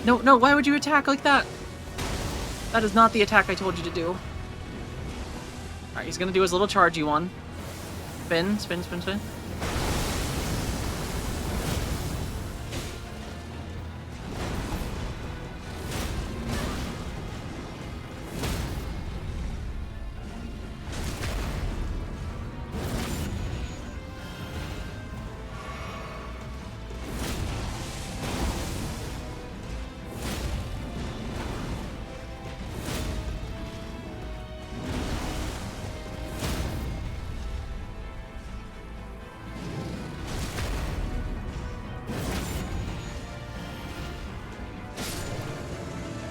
No, no, why would you attack like that? That is not the attack I told you to do. Alright, he's gonna do his little chargey one. Spin, spin, spin, spin.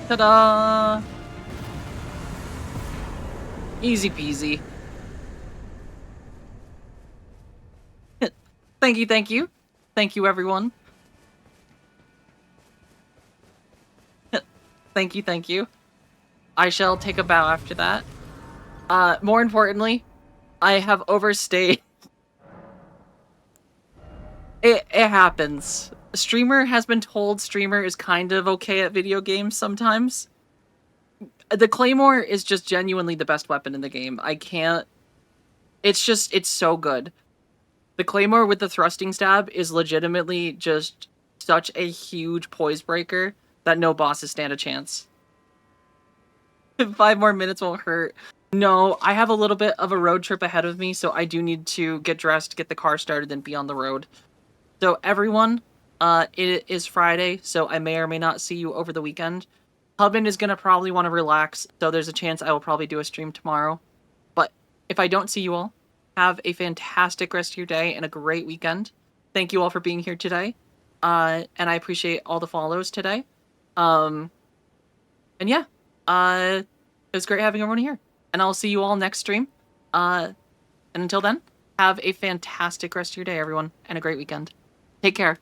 Ta-da! Easy peasy. Thank you, thank you. Thank you, everyone. Thank you, thank you. I shall take a bow after that. More importantly, I have overstayed. It happens. Streamer has been told streamer is kind of okay at video games sometimes. The Claymore is just genuinely the best weapon in the game. I can't... It's so good. The Claymore with the thrusting stab is legitimately just such a huge poise breaker that no bosses stand a chance. 5 more minutes won't hurt. No, I have a little bit of a road trip ahead of me, so I do need to get dressed, get the car started, and be on the road. So everyone, it is Friday, so I may or may not see you over the weekend. Hubin is going to probably want to relax, so there's a chance I will probably do a stream tomorrow. But if I don't see you all, have a fantastic rest of your day and a great weekend. Thank you all for being here today. And I appreciate all the follows today. And yeah, it was great having everyone here. And I'll see you all next stream. And until then, have a fantastic rest of your day, everyone, and a great weekend. Take care.